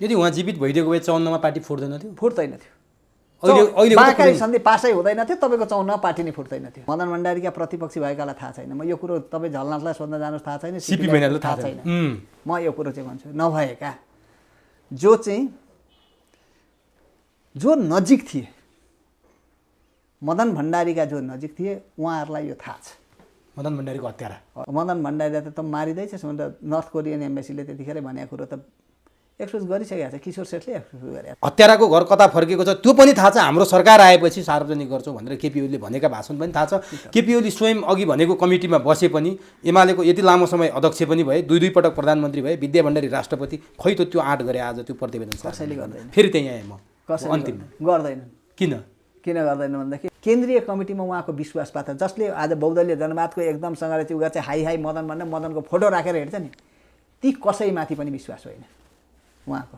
यदि उहाँ जीवित भइदिएको भए 54 मा पार्टी फुट्दैन थियो? फुट्दैन थियो। अहिले बाँकारी सन्धि पासै हुँदैन थियो, तपाईँको 54 पार्टी नै फुट्दैन थियो। मदन भण्डारीका प्रतिपक्षी भएकालाई थाहा छैन। म यो कुरो तपाईँ झलनाथलाई सोध्न जानुहोस्, थाहा छैन, सिपी मैनाललाई थाहा छैन। म यो कुरो चाहिँ भन्छु, नभएका जो नजिक थिए, मदन भण्डारीका जो नजिक थिए, उहाँहरूलाई यो थाहा छ। मदन भण्डारीको हत्यारा, मदन भण्डारीलाई त मारिँदैछ भनेर नर्थ कोरियन एम्बेसीले त्यतिखेरै भनेको कुरो त एक्सपोज गरिसकेको छ। किशोर सेठले एक्सपोज गरेको। हत्याराको घर कता फर्केको छ त्यो पनि थाहा छ। हाम्रो सरकार आएपछि सार्वजनिक गर्छौँ भनेर केपी ओलीले भनेका भाषण पनि थाहा छ। केपी ओली स्वयं अघि भनेको कमिटीमा बसे पनि, एमालेको यति लामो समय अध्यक्ष पनि भए, दुई पटक प्रधानमन्त्री भए, विद्या भण्डारी राष्ट्रपति, खै त त्यो आँट गरे आज त्यो प्रतिवेदन कसैले गर्दैन। फेरि त्यही आएँ म अन्तिम गर्दैनन्। किन गर्दैन भन्दाखेरि केन्द्रीय कमिटीमा उहाँको विश्वास पात्र, जसले आज बहुदलीय जनवादको एकदमसँग चाहिँ उगा चाहिँ हाई हाई मदन भन्ने मदनको फोटो राखेर हिँड्छ नि, ती कसैमाथि पनि विश्वास होइन उहाँको।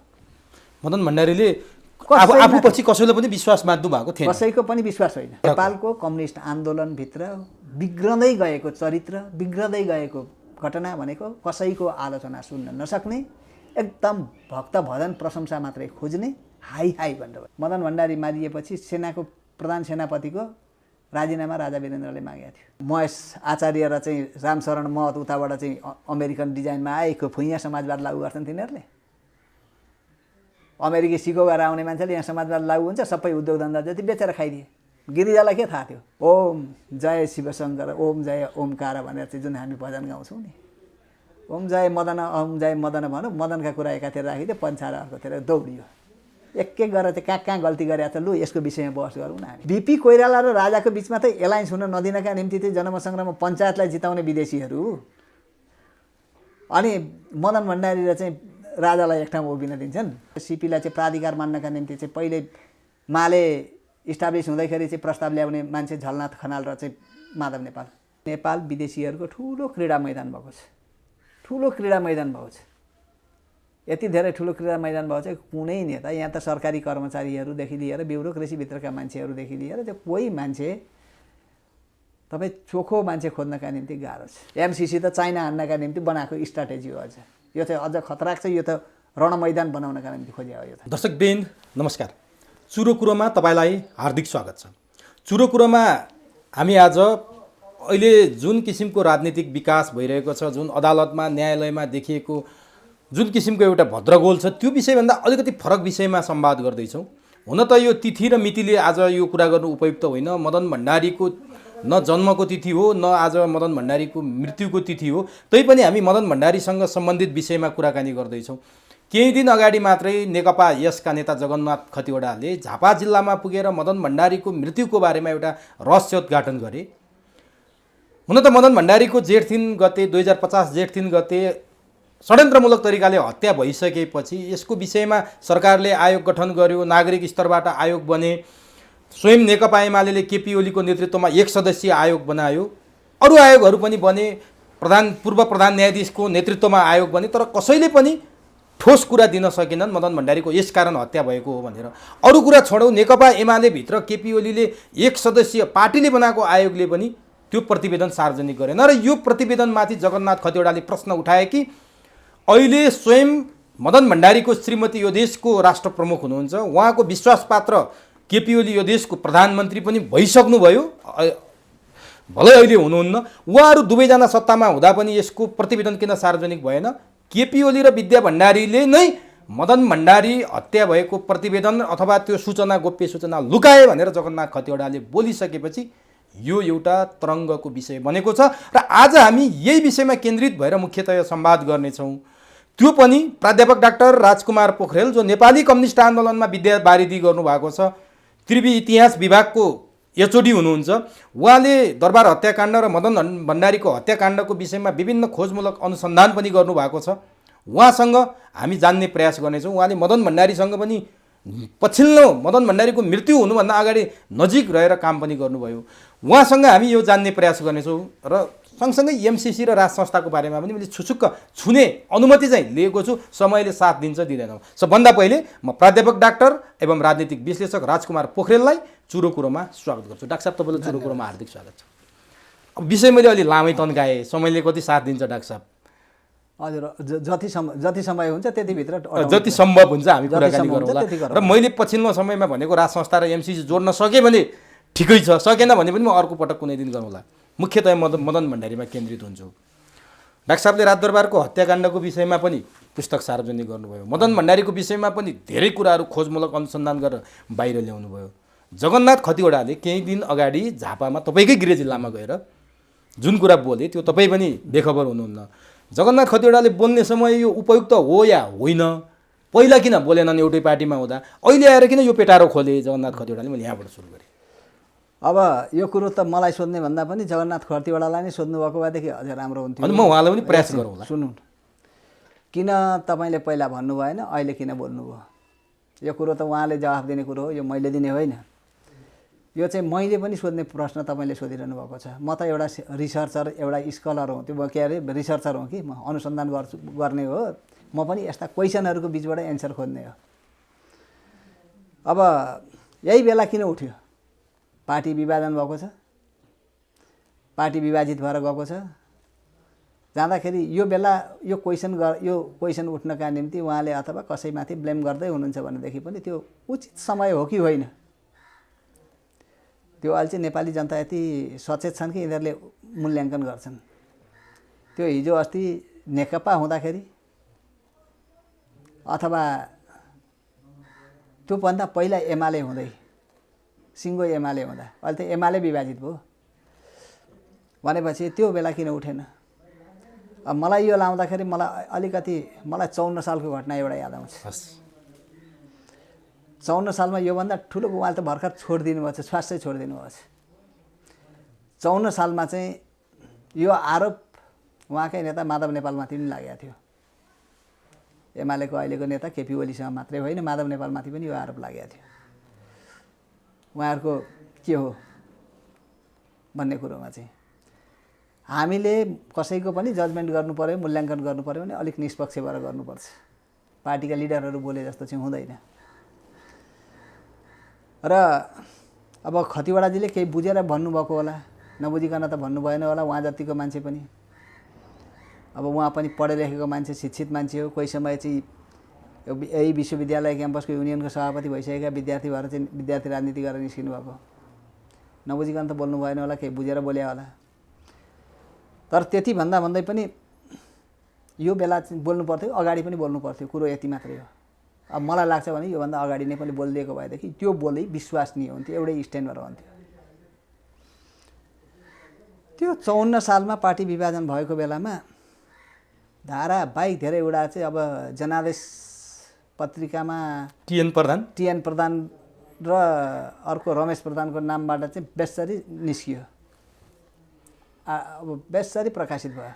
मदन भण्डारीले आफू पछि कसैले पनि विश्वास मान्नु भएको थिएन, कसैको पनि विश्वास होइन। नेपालको कम्युनिस्ट आन्दोलनभित्र बिग्रँदै गएको चरित्र, बिग्रँदै गएको घटना भनेको कसैको आलोचना सुन्न नसक्ने, एकदम भक्त भजन प्रशंसा मात्रै खोज्ने, हाई हाई भनेर। मदन भण्डारी मारिएपछि सेनाको प्रधान सेनापतिको राजीनामा राजा वीरेन्द्रले मागेको थियो। महेश आचार्य र चाहिँ रामशरण महत उताबाट चाहिँ अमेरिकन डिजाइनमा आएको फुइँया समाजवाद लागू गर्छन् तिनीहरूले। अमेरिकी सिको गरेर आउने मान्छेले यहाँ समाजवाद लागू हुन्छ, सबै उद्योग धन्दा जति बेचेर खाइदिए। गिरिजालाई के थाहा थियो? ओम जय शिवशङ्कर, ओम जय ओमकार भनेर चाहिँ जुन हामी भजन गाउँछौँ नि, ओम जय मदन, ओम जय मदन भनौँ, मदनका कुरा एकातिर राखिदियो, पन्छाएर अर्कोतिर दौडियो। एक एक गरेर चाहिँ कहाँ गल्ती गरेर त लु यसको विषयमा बहस गरौँ न हामी। बिपी कोइराला र राजाको बिचमा त एलायन्स हुन नदिनका निम्ति चाहिँ जनमतसङ्ग्राममा पञ्चायतलाई जिताउने विदेशीहरू, अनि मदन भण्डारी र चाहिँ राजालाई एक ठाउँमा उभिन दिन्छन्। सिपीलाई चाहिँ प्राधिकार मान्नका निम्ति चाहिँ पहिले माले इस्टाब्लिस हुँदाखेरि चाहिँ प्रस्ताव ल्याउने मान्छे झलनाथ खनाल र चाहिँ माधव नेपाल। नेपाल विदेशीहरूको ठुलो क्रीडा मैदान भएको छ, ठुलो क्रीडा मैदान भएको छ। यति धेरै ठुलो क्रीडा मैदान भएको चाहिँ कुनै नेता, यहाँ त सरकारी कर्मचारीहरूदेखि लिएर ब्युरोक्रेसीभित्रका मान्छेहरूदेखि लिएर चाहिँ कोही मान्छे तपाईँ चोखो मान्छे खोज्नका निम्ति गाह्रो छ। एमसिसी त चाइना हान्नका निम्ति बनाएको स्ट्राटेजी हो। अझ यो चाहिँ अझ खतराक छ। यो त रणमैदान बनाउनका निम्ति खोजिएको हो। यो दर्शकवृन्द नमस्कार, चुरो कुरोमा तपाईँलाई हार्दिक स्वागत छ। चुरो कुरोमा हामी आज अहिले जुन किसिमको राजनीतिक विकास भइरहेको छ, जुन अदालतमा न्यायालयमा देखिएको जुन किसिमको एउटा भद्रगोल छ, त्यो विषयभन्दा अलिकति फरक विषयमा संवाद गर्दैछौँ। हुन त यो तिथि र मितिले आज यो कुरा गर्नु उपयुक्त होइन। मदन भण्डारीको न जन्मको तिथि हो, न आज मदन भण्डारीको मृत्युको तिथि हो, तैपनि हामी मदन भण्डारीसँग सम्बन्धित विषयमा कुराकानी गर्दैछौँ। केही दिन अगाडि मात्रै नेकपा यसका नेता जगन्नाथ खतिवडाले झापा जिल्लामा पुगेर मदन भण्डारीको मृत्युको बारेमा एउटा रहस्योद्घाटन गरे। हुन त मदन भण्डारीको जेठ 3 गते 2050 जेठ 3 गते षड्यन्त्रमूलक तरिकाले हत्या भइसकेपछि यसको विषयमा सरकारले आयोग गठन गर्यो, नागरिक स्तरबाट आयोग बने। स्वयं नेकपा एमाले केपी ओलीको नेतृत्वमा 1 सदस्यीय आयोग बनायो, अरू आयोगहरू पनि बने, पूर्व प्रधान न्यायाधीशको नेतृत्वमा आयोग बने, तर कसैले पनि ठोस कुरा दिन सकेनन् मदन भण्डारीको यस कारण हत्या भएको हो भनेर। अरू कुरा छोडौँ, नेकपा एमाले भित्र केपी ओलीले 1 सदस्यीय पार्टीले बनाएको आयोगले पनि त्यो प्रतिवेदन सार्वजनिक गरेन। र यो प्रतिवेदनमाथि जगन्नाथ खतिवडाले प्रश्न उठाए कि अहिले स्वयं मदन भण्डारीको श्रीमती यो देशको राष्ट्र प्रमुख हुनुहुन्छ, उहाँको विश्वासपात्र केपी ओली यो देशको प्रधानमन्त्री पनि भइसक्नुभयो, भलै अहिले हुनुहुन्न, उहाँहरू दुवैजना सत्तामा हुँदा पनि यसको प्रतिवेदन किन सार्वजनिक भएन? केपी ओली र विद्या भण्डारीले नै मदन भण्डारी हत्या भएको प्रतिवेदन अथवा त्यो सूचना, गोप्य सूचना लुकाए भनेर जगन्नाथ खतिवडाले बोलिसकेपछि यो एउटा तरङ्गको विषय बनेको छ। र आज हामी यही विषयमा केन्द्रित भएर मुख्यतया संवाद गर्नेछौँ। त्यो पनि प्राध्यापक डाक्टर राजकुमार पोखरेल, जो नेपाली कम्युनिस्ट आन्दोलनमा विद्या वारिदी गर्नुभएको छ, त्रिवी इतिहास विभागको एचओडी हुनुहुन्छ। उहाँले दरबार हत्याकाण्ड र मदन भण्डारीको हत्याकाण्डको विषयमा विभिन्न खोजमूलक अनुसन्धान पनि गर्नुभएको छ। उहाँसँग हामी जान्ने प्रयास गर्नेछौँ। उहाँले मदन भण्डारीसँग पनि पछिल्लो मदन भण्डारीको मृत्यु हुनुभन्दा अगाडि नजिक रहेर काम पनि गर्नुभयो। उहाँसँग हामी यो जान्ने प्रयास गर्नेछौँ र सँगसँगै एमसिसी र राज संस्थाको बारेमा पनि मैले छुचुक्क छुने अनुमति चाहिँ लिएको छु। समयले साथ दिन्छ दिँदैन। सबभन्दा पहिले म प्राध्यापक डाक्टर एवं राजनीतिक विश्लेषक राजकुमार पोखरेललाई चुरो कुरोमा स्वागत गर्छु। डाक्टर साहब, तपाईँलाई चुरो कुरोमा हार्दिक स्वागत छ। अब विषय मैले अलि लामै तन्काएँ, समयले कति साथ दिन्छ डाक्टर साहब? हजुर जति समय हुन्छ त्यतिभित्र जति सम्भव हुन्छ हामी कुराकानी सम्भव हुन्छ गरौँला। त्यति गरौँ। र मैले पछिल्लो समयमा भनेको राज संस्था र एमसिसी जोड्न सकेँ भने ठिकै छ, सकेन भने पनि म अर्को पटक कुनै दिन गरौँला। मुख्यतया मदन भण्डारीमा केन्द्रित हुन्छु। डाक्टर साहबले राजदरबारको हत्याकाण्डको विषयमा पनि पुस्तक सार्वजनिक गर्नुभयो। मदन भण्डारीको विषयमा पनि धेरै कुराहरू खोजमूलक अनुसन्धान गरेर बाहिर ल्याउनुभयो। जगन्नाथ खतिवडाले केही दिन अगाडि झापामा तपाईँकै गृह जिल्लामा गएर जुन कुरा बोले त्यो तपाईँ पनि बेखबर हुनुहुन्न। जगन्नाथ खतिवडाले बोल्ने समय यो उपयुक्त हो या होइन, पहिला किन बोलेनन् एउटै पार्टीमा हुँदा, अहिले आएर किन यो पेटारो खोले जगन्नाथ खतिवडाले? मैले यहाँबाट सुरु गरेँ। अब यो कुरो त मलाई सोध्ने भन्दा पनि जगन्नाथ खतिवडालाई नै सोध्नु भएको भएदेखि अझ राम्रो हुन्थ्यो। अनि म उहाँलाई पनि प्रयास गरौँला। सुन्नु, किन तपाईँले पहिला भन्नु भएन, अहिले किन बोल्नुभयो? यो कुरो त उहाँले जवाफ दिने कुरो हो, यो मैले दिने होइन। यो चाहिँ मैले पनि सोध्ने प्रश्न तपाईँले सोधिरहनु भएको छ। म त एउटा रिसर्चर, एउटा स्कलर हुँ, त्यो के अरे रिसर्चर हुँ कि म अनुसन्धान गर्ने हो। म पनि यस्ता क्वेसनहरूको बिचबाट एन्सर खोज्ने हो। अब यही बेला किन उठ्यो? पार्टी विभाजन भएको छ, पार्टी विभाजित भएर गएको छ। जाँदाखेरि यो बेला यो क्वेसन उठ्नका निम्ति उहाँले अथवा कसैमाथि ब्लेम गर्दै हुनुहुन्छ भनेदेखि पनि त्यो उचित समय हो कि होइन? त्यो अहिले चाहिँ नेपाली जनता यति सचेत छन् कि यिनीहरूले मूल्याङ्कन गर्छन्। त्यो हिजो अस्ति नेकपा हुँदाखेरि अथवा त्योभन्दा पहिला एमाले हुँदै, सिङ्गो एमाले हुँदा, अहिले त एमाले विभाजित भयो भनेपछि त्यो बेला किन उठेन? अब मलाई यो लाउँदाखेरि मलाई 54 सालको घटना एउटा याद आउँछ। 54 सालमा योभन्दा ठुलो उहाँले त भर्खर छोडिदिनु भएको छ, स्वास्थ्य छोडिदिनु भएको छ। 54 सालमा चाहिँ यो आरोप उहाँकै नेता माधव नेपालमाथि पनि लागेको थियो। एमालेको अहिलेको नेता केपी ओलीसँग मात्रै होइन, माधव नेपालमाथि पनि यो आरोप लागेको थियो। उहाँहरूको के हो भन्ने कुरोमा चाहिँ हामीले कसैको पनि जजमेन्ट गर्नु पर्यो, मूल्याङ्कन गर्नु पर्यो भने अलिक निष्पक्ष भएर गर्नुपर्छ। पार्टीका लिडरहरू बोले जस्तो चाहिँ हुँदैन। र अब खतिवडाजीले केही बुझेर भन्नुभएको होला, नबुझिकन त भन्नु भएन होला। उहाँ जतिको मान्छे पनि, अब उहाँ पनि पढे लेखेको मान्छे, शिक्षित मान्छे हो। कोही समय चाहिँ यही विश्वविद्यालय क्याम्पसको युनियनको सभापति भइसकेका विद्यार्थी भएर चाहिँ विद्यार्थी राजनीति गरेर निस्किनु भएको। नबुझिकन त बोल्नु भएन होला, केही बुझेर बोले होला। तर त्यति भन्दै पनि यो बेला चाहिँ बोल्नु पर्थ्यो, अगाडि पनि बोल्नु पर्थ्यो। कुरो यति मात्रै हो। अब मलाई लाग्छ भने योभन्दा अगाडि नै पनि बोलिदिएको भएदेखि त्यो बोलै विश्वसनीय हुन्थ्यो, एउटै स्ट्यान्डबाट हुन्थ्यो। त्यो 54 सालमा पार्टी विभाजन भएको बेलामा धारावाहिक धेरैवटा चाहिँ अब जनादेश पत्रिकामा टिएन प्रधान र अर्को रमेश प्रधानको नामबाट चाहिँ बेसरी निस्कियो। अब बेसरी प्रकाशित भयो।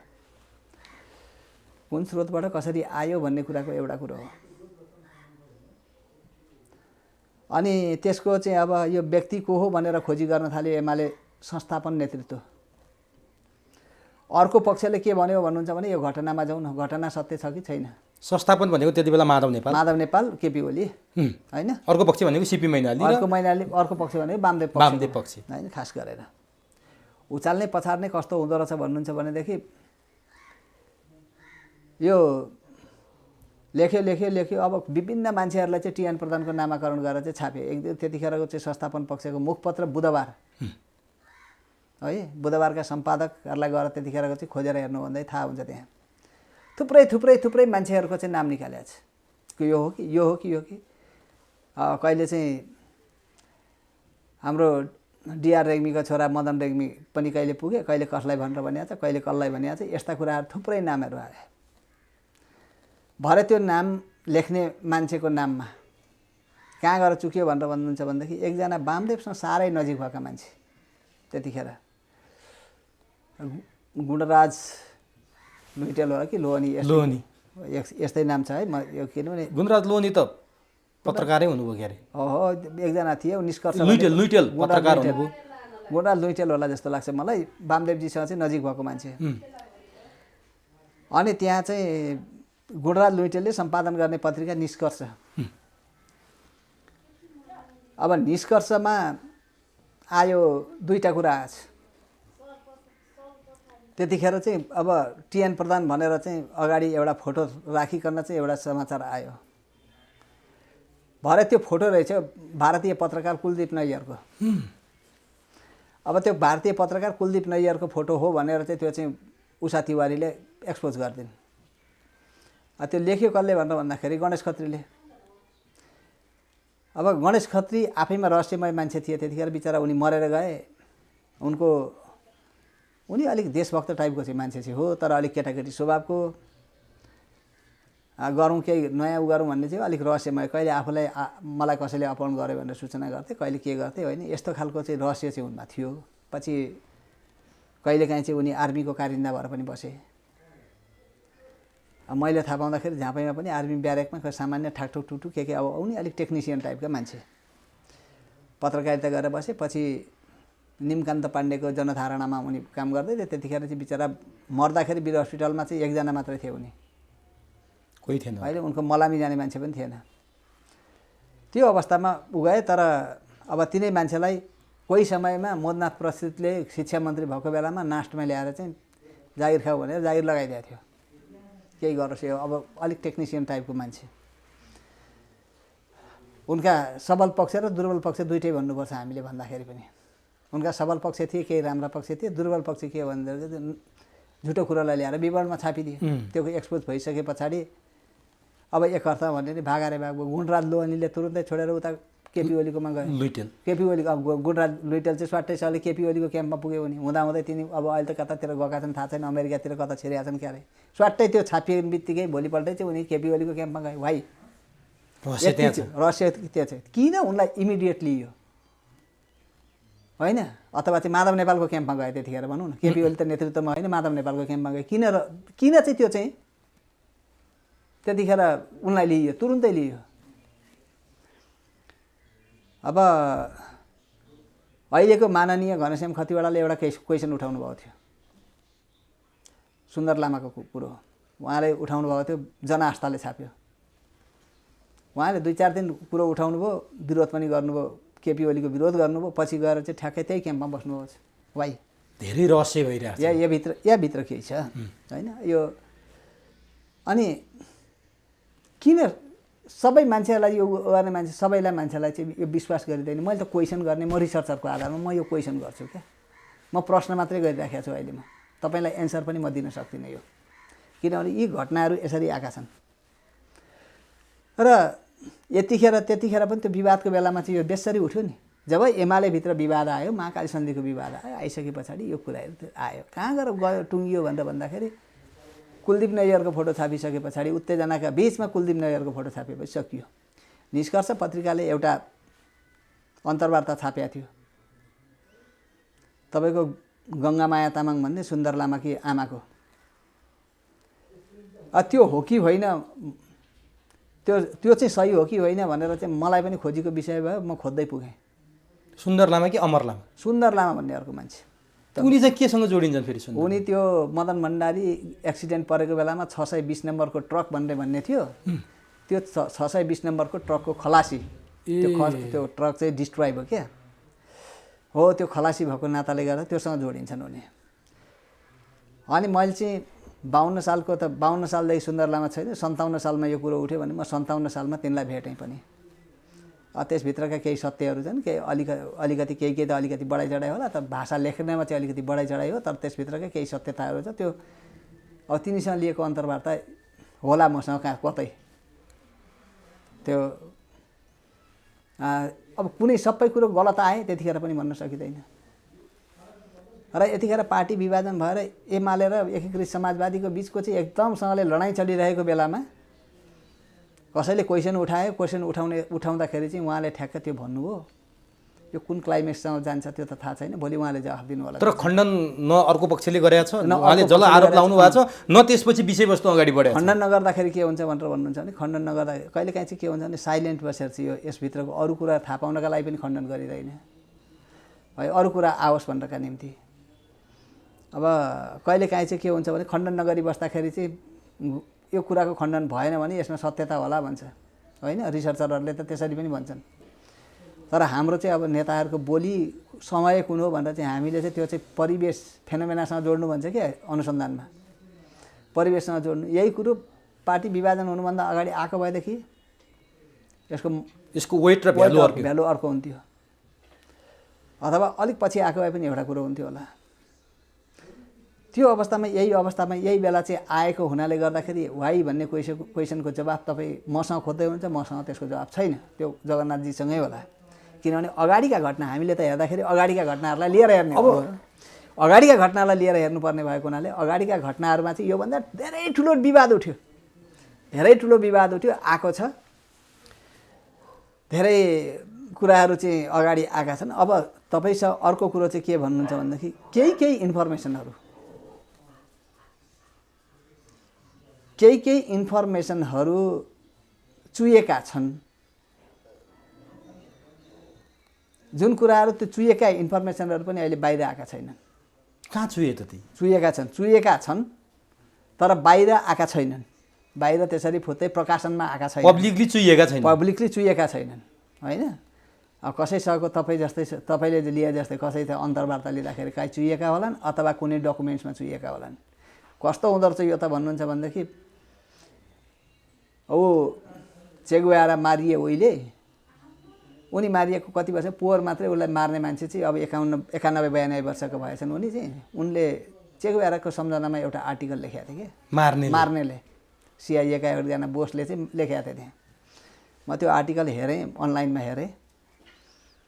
कुन स्रोतबाट कसरी आयो भन्ने कुराको एउटा कुरो हो। अनि त्यसको चाहिँ अब यो व्यक्ति को हो भनेर खोजी गर्न थाल्यो एमाले संस्थापन नेतृत्व। अर्को पक्षले के भन्यो भन्नुहुन्छ भने यो घटनामा जाउँ न, घटना सत्य छ कि छैन। संस्थापन भनेको त्यति बेला माधव नेपाल केपी ओली होइन, अर्को पक्ष भनेको सिपी मैनाली, अर्को पक्ष भनेको वामदेव पक्ष होइन। खास गरेर उचाल्ने पछाड्ने कस्तो हुँदो रहेछ भन्नुहुन्छ भनेदेखि यो लेख्यो अब विभिन्न मान्छेहरूलाई चाहिँ टिएन प्रधानको नामाकरण गरेर चाहिँ छाप्यो। त्यतिखेरको चाहिँ संस्थापन पक्षको मुखपत्र बुधबार है, बुधबारका सम्पादकहरूलाई गएर त्यतिखेरको चाहिँ खोजेर हेर्नु भन्दै थाहा हुन्छ। त्यहाँ थुप्रै मान्छेहरूको चाहिँ नाम निकालेको छ। यो हो कि कहिले चाहिँ हाम्रो डिआर रेग्मीको छोरा मदन रेग्मी पनि कहिले पुगे, कहिले कसलाई भनेर भनिएको छ, कहिले कसलाई भनिएको छ। यस्ता कुराहरू थुप्रै नामहरू आए। भरे त्यो नाम लेख्ने मान्छेको नाममा कहाँ गएर चुक्यो भनेर भन्नुहुन्छ भनेदेखि एकजना वामदेवसँग साह्रै नजिक भएका मान्छे, त्यतिखेर गुणराज लुइटेल होला कि लोहनी यस्तै नाम छ है। म यो किनभने गुणराज लोहनी त पत्रकारै हुनुभयो क्यारे। एकजना थिए निष्कर्ष लुइटेल पत्रकार हुनुभयो। गुणराज लुइटेल होला जस्तो लाग्छ मलाई, वामदेवजीसँग चाहिँ नजिक भएको मान्छे। अनि त्यहाँ चाहिँ गुणराज लुइटेलले सम्पादन गर्ने पत्रिका निष्कर्ष। अब निष्कर्षमा आयो दुईटा कुरा आएछ। त्यतिखेर चाहिँ अब टिएन प्रधान भनेर चाहिँ अगाडि एउटा फोटो राखिकन चाहिँ एउटा समाचार आयो। भरे त्यो फोटो रहेछ भारतीय पत्रकार कुलदीप नैयरको। अब त्यो भारतीय पत्रकार कुलदीप नैयरको फोटो हो भनेर चाहिँ त्यो चाहिँ उषा तिवारीले एक्सपोज गरिदिन्। त्यो लेख्यो कसले भनेर भन्दाखेरि गणेश खत्रीले। अब गणेश खत्री आफैमा रहस्यमय मान्छे थिए त्यतिखेर, बिचरा उनी मरेर गए। उनी अलिक देशभक्त टाइपको चाहिँ मान्छे चाहिँ हो, तर अलिक केटाकेटी स्वभावको। गरौँ केही नयाँ गरौँ भन्ने चाहिँ अलिक रहस्यमय। कहिले आफूलाई मलाई कसैले अपहरण गर्यो भनेर सूचना गर्थे, कहिले के गर्थे होइन, यस्तो खालको चाहिँ रहस्य चाहिँ उनमा थियो। पछि कहिलेकाहीँ चाहिँ उनी आर्मीको कारिन्दा भएर पनि बसे। मैले थाहा पाउँदाखेरि झाँपैमा पनि आर्मी ब्यारेकमा सामान्य ठाकठुक टुटु के अब उनी अलिक टेक्निसियन टाइपका मान्छे। पत्रकारिता गरेर बसे। पछि निमकान्त पाण्डेको जनधारणामा उनी काम गर्दै थिए। त्यतिखेर चाहिँ बिचरा मर्दाखेरि वीर हस्पिटलमा चाहिँ एकजना मात्रै थियो, उनी कोही थिएन। अहिले उनको मलामी जाने मान्छे पनि थिएन। त्यो अवस्थामा गए। तर अब तिनै मान्छेलाई कोही समयमा मोदनाथ प्रस्तुतले शिक्षा मन्त्री भएको बेलामा नास्टमा ल्याएर चाहिँ जागिर खाऊ भनेर जागिर लगाइदिएको थियो। केही गरोस् यो अब अलिक टेक्निसियन टाइपको मान्छे। उनका सबल पक्ष र दुर्बल पक्ष दुइटै भन्नुपर्छ हामीले भन्दाखेरि पनि। उनका सबल पक्ष थिए, केही राम्रा पक्ष थिए। दुर्बल पक्ष के भन्दाखेरि झुटो कुरालाई ल्याएर विवरणमा छापिदिए। त्यो एक्सपोज भइसके पछाडि अब एक अर्थ भने नि भागारे भाग गुणराज लोहनीले तुरुन्तै छोडेर उता केपी ओलीकोमा गए। केपी ओली गुणराज लुइटेल चाहिँ स्वाट्टै सालले केपी ओलीको क्याम्पमा पुग्यो भने हुँदाहुँदै तिनी अब अहिले त कतातिर गएका छन् थाहा छैन, अमेरिकातिर कता छिरेका छन् क्यारे। स्वाट्टै त्यो छापिएको बित्तिकै भोलिपल्टै चाहिँ उनी केपी ओलीको क्याम्पमा गए। भाइ रहस्य त्यो चाहिँ किन उनलाई इमिडिएट लियो होइन, अथवा चाहिँ माधव नेपालको क्याम्पमा गए त्यतिखेर भनौँ न। केपी ओली त नेतृत्वमा होइन, माधव नेपालको क्याम्पमा गए। किन चाहिँ त्यो चाहिँ त्यतिखेर उनलाई लिइयो, तुरुन्तै लिइयो। अब अहिलेको माननीय घनश्याम खतिवडाले एउटा क्वेसन उठाउनु भएको थियो, सुन्दर लामाको कुरो उहाँले उठाउनु भएको थियो, जनआस्थाले छाप्यो। उहाँले 2-4 दिन कुरो उठाउनु भयो, विरोध पनि गर्नुभयो, केपी ओलीको विरोध गर्नुभयो। पछि गएर चाहिँ ठ्याक्कै त्यही क्याम्पमा बस्नुभयो। भाइ धेरै रहस्य भइरहेको छ। यहाँ भित्र केही छ होइन यो। अनि किन सबै मान्छेहरूलाई यो गर्ने मान्छे सबैलाई मान्छेलाई चाहिँ यो विश्वास गरिँदैन। मैले त क्वेसन गर्ने, म रिसर्चरको आधारमा म यो क्वेसन गर्छु क्या। म प्रश्न मात्रै गरिराखेको छु अहिले। म तपाईँलाई एन्सर पनि म दिन सक्दिनँ यो, किनभने यी घटनाहरू यसरी आएका छन्। र त्यतिखेर पनि त्यो विवादको बेलामा चाहिँ यो बेसरी उठ्यो नि। जब एमाले भित्र विवाद आयो, महाकाली सन्धिको विवाद आयो, आइसके पछाडि यो कुराहरू आयो। कहाँ गएर गयो टुङ्गियो भनेर भन्दाखेरि कुलदीप नैयरको फोटो छापिसके पछाडि उत्तेजनाका बिचमा कुलदीप नैयरको फोटो छापेपछि सकियो। निष्कर्ष पत्रिकाले एउटा अन्तर्वार्ता छापेको थियो। तपाईँको गङ्गामाया तामाङ भन्ने सुन्दर लामाकी आमाको त्यो हो कि होइन, त्यो चाहिँ सही हो कि होइन भनेर चाहिँ मलाई पनि खोजीको विषय भयो। म खोज्दै पुगेँ। सुन्दर लामा कि अमर लामा? सुन्दर लामा भन्ने अर्को मान्छे। उनी चाहिँ केसँग जोडिन्छन् फेरि? उनी त्यो मदन भण्डारी एक्सिडेन्ट परेको बेलामा 620 नम्बरको ट्रक भन्ने थियो। त्यो 620 नम्बरको ट्रकको खलासी, त्यो ट्रक चाहिँ डिस्ट्रोय भयो क्या हो। त्यो खलासी भएको नाताले गर्दा त्योसँग जोडिन्छन् उनी। अनि मैले चाहिँ 52 सालको त 52 सालदेखि सुन्दर लामा छैन, 57 सालमा यो कुरो उठ्यो भने म 57 सालमा तिनलाई भेटेँ पनि। त्यसभित्रका केही सत्यहरू छन्, केही अलिकति केही त अलिकति बढाइ चढाइ होला, तर भाषा लेख्नेमा चाहिँ अलिकति बढाइ चढाइ हो। तर त्यसभित्रका केही सत्यताहरू छ। त्यो अब तिनीसँग लिएको अन्तर्वार्ता होला मसँग कतै। त्यो अब कुनै सबै कुरो गलत आए त्यतिखेर पनि भन्न सकिँदैन। र यतिखेर पार्टी विभाजन भएर एमाले र एकीकृत समाजवादीको बिचको चाहिँ एकदमसँगले लडाइँ चलिरहेको बेलामा कसैले क्वेसन उठायो। क्वेसन उठाउँदाखेरि चाहिँ उहाँले ठ्याक्क त्यो भन्नुभयो। यो कुन क्लाइमेक्ससँग जान्छ त्यो त थाहा छैन, भोलि उहाँले जवाफ दिनु होला। तर खण्डन न अर्को पक्षले गरेको छ, उहाँले जल आरोप लाउनु भएको छ, न त्यसपछि विषयवस्तु अगाडि बढेको छ। खण्डन नगर्दाखेरि के हुन्छ भनेर भन्नुहुन्छ भने, खण्डन नगर्दाखेरि कहिलेकाहीँ चाहिँ के हुन्छ भने साइलेन्ट बसेर चाहिँ यो यसभित्रको अरू कुरा थाहा पाउनका लागि पनि खण्डन गरिँदैन है, अरू कुरा आओस् भनेरका निम्ति। अब कहिलेकाहीँ चाहिँ के हुन्छ भने खण्डन नगरी बस्दाखेरि चाहिँ यो कुराको खण्डन भएन भने यसमा सत्यता होला भन्छ होइन। रिसर्चरहरूले त त्यसरी पनि भन्छन्। तर हाम्रो चाहिँ अब नेताहरूको बोली समय कुन हो भनेर चाहिँ हामीले चाहिँ त्यो चाहिँ परिवेश फेनोमेनासँग जोड्नु भन्छ क्या अनुसन्धानमा, परिवेशसँग जोड्नु। यही कुरो पार्टी विभाजन हुनुभन्दा अगाडि आएको भएदेखि यसको वेट र भ्यालु अर्को हुन्थ्यो, अथवा अलिक पछि आएको भए पनि एउटा कुरो हुन्थ्यो होला। त्यो अवस्थामा यही बेला चाहिँ आएको हुनाले गर्दाखेरि वाइ भन्ने क्वेसनको जवाब तपाईँ मसँग खोज्दै हुनुहुन्छ, मसँग त्यसको जवाब छैन, त्यो जगन्नाथजीसँगै होला। किनभने अगाडिका घटना हामीले त हेर्दाखेरि अगाडिका घटनाहरूलाई लिएर हेर्ने, अब अगाडिका घटनालाई लिएर हेर्नुपर्ने भएको हुनाले अगाडिका घटनाहरूमा चाहिँ योभन्दा धेरै ठुलो विवाद उठ्यो, आएको छ। धेरै कुराहरू चाहिँ अगाडि आएका छन्। अब तपाईँसँग अर्को कुरो चाहिँ के भन्नुहुन्छ भनेदेखि केही इन्फर्मेसनहरू चुइएका छन्। जुन कुराहरू त्यो चुइएका इन्फर्मेसनहरू पनि अहिले बाहिर आएका छैनन्। कहाँ चुए त ती? चुइएका छन् तर बाहिर आएका छैनन्, बाहिर त्यसरी फुत्तै प्रकाशनमा आएका छैनन्, पब्लिकली चुइएका छैनन् होइन। अब कसैसँगको तपाईँले लिए जस्तै कसैसँग अन्तर्वार्ता लिँदाखेरि काहीँ चुइएका होलान् अथवा कुनै डकुमेन्ट्समा चुइएका होलान्। कस्तो हुँदो रहेछ यो त भन्नुहुन्छ भनेदेखि अब चे गुएभरा मारिए उहिले, उनी मारिएको कति वर्ष पोहोर मात्रै, उसलाई मार्ने मान्छे चाहिँ अब 91-92 वर्षको भएछन्। उनी चाहिँ उनले चे गुएभराको सम्झनामा एउटा आर्टिकल लेखेका थिए कि मार्नेले सिआइएका एकजना बोसले चाहिँ लेखेका थिए त्यहाँ। म त्यो आर्टिकल हेरेँ, अनलाइनमा हेरेँ।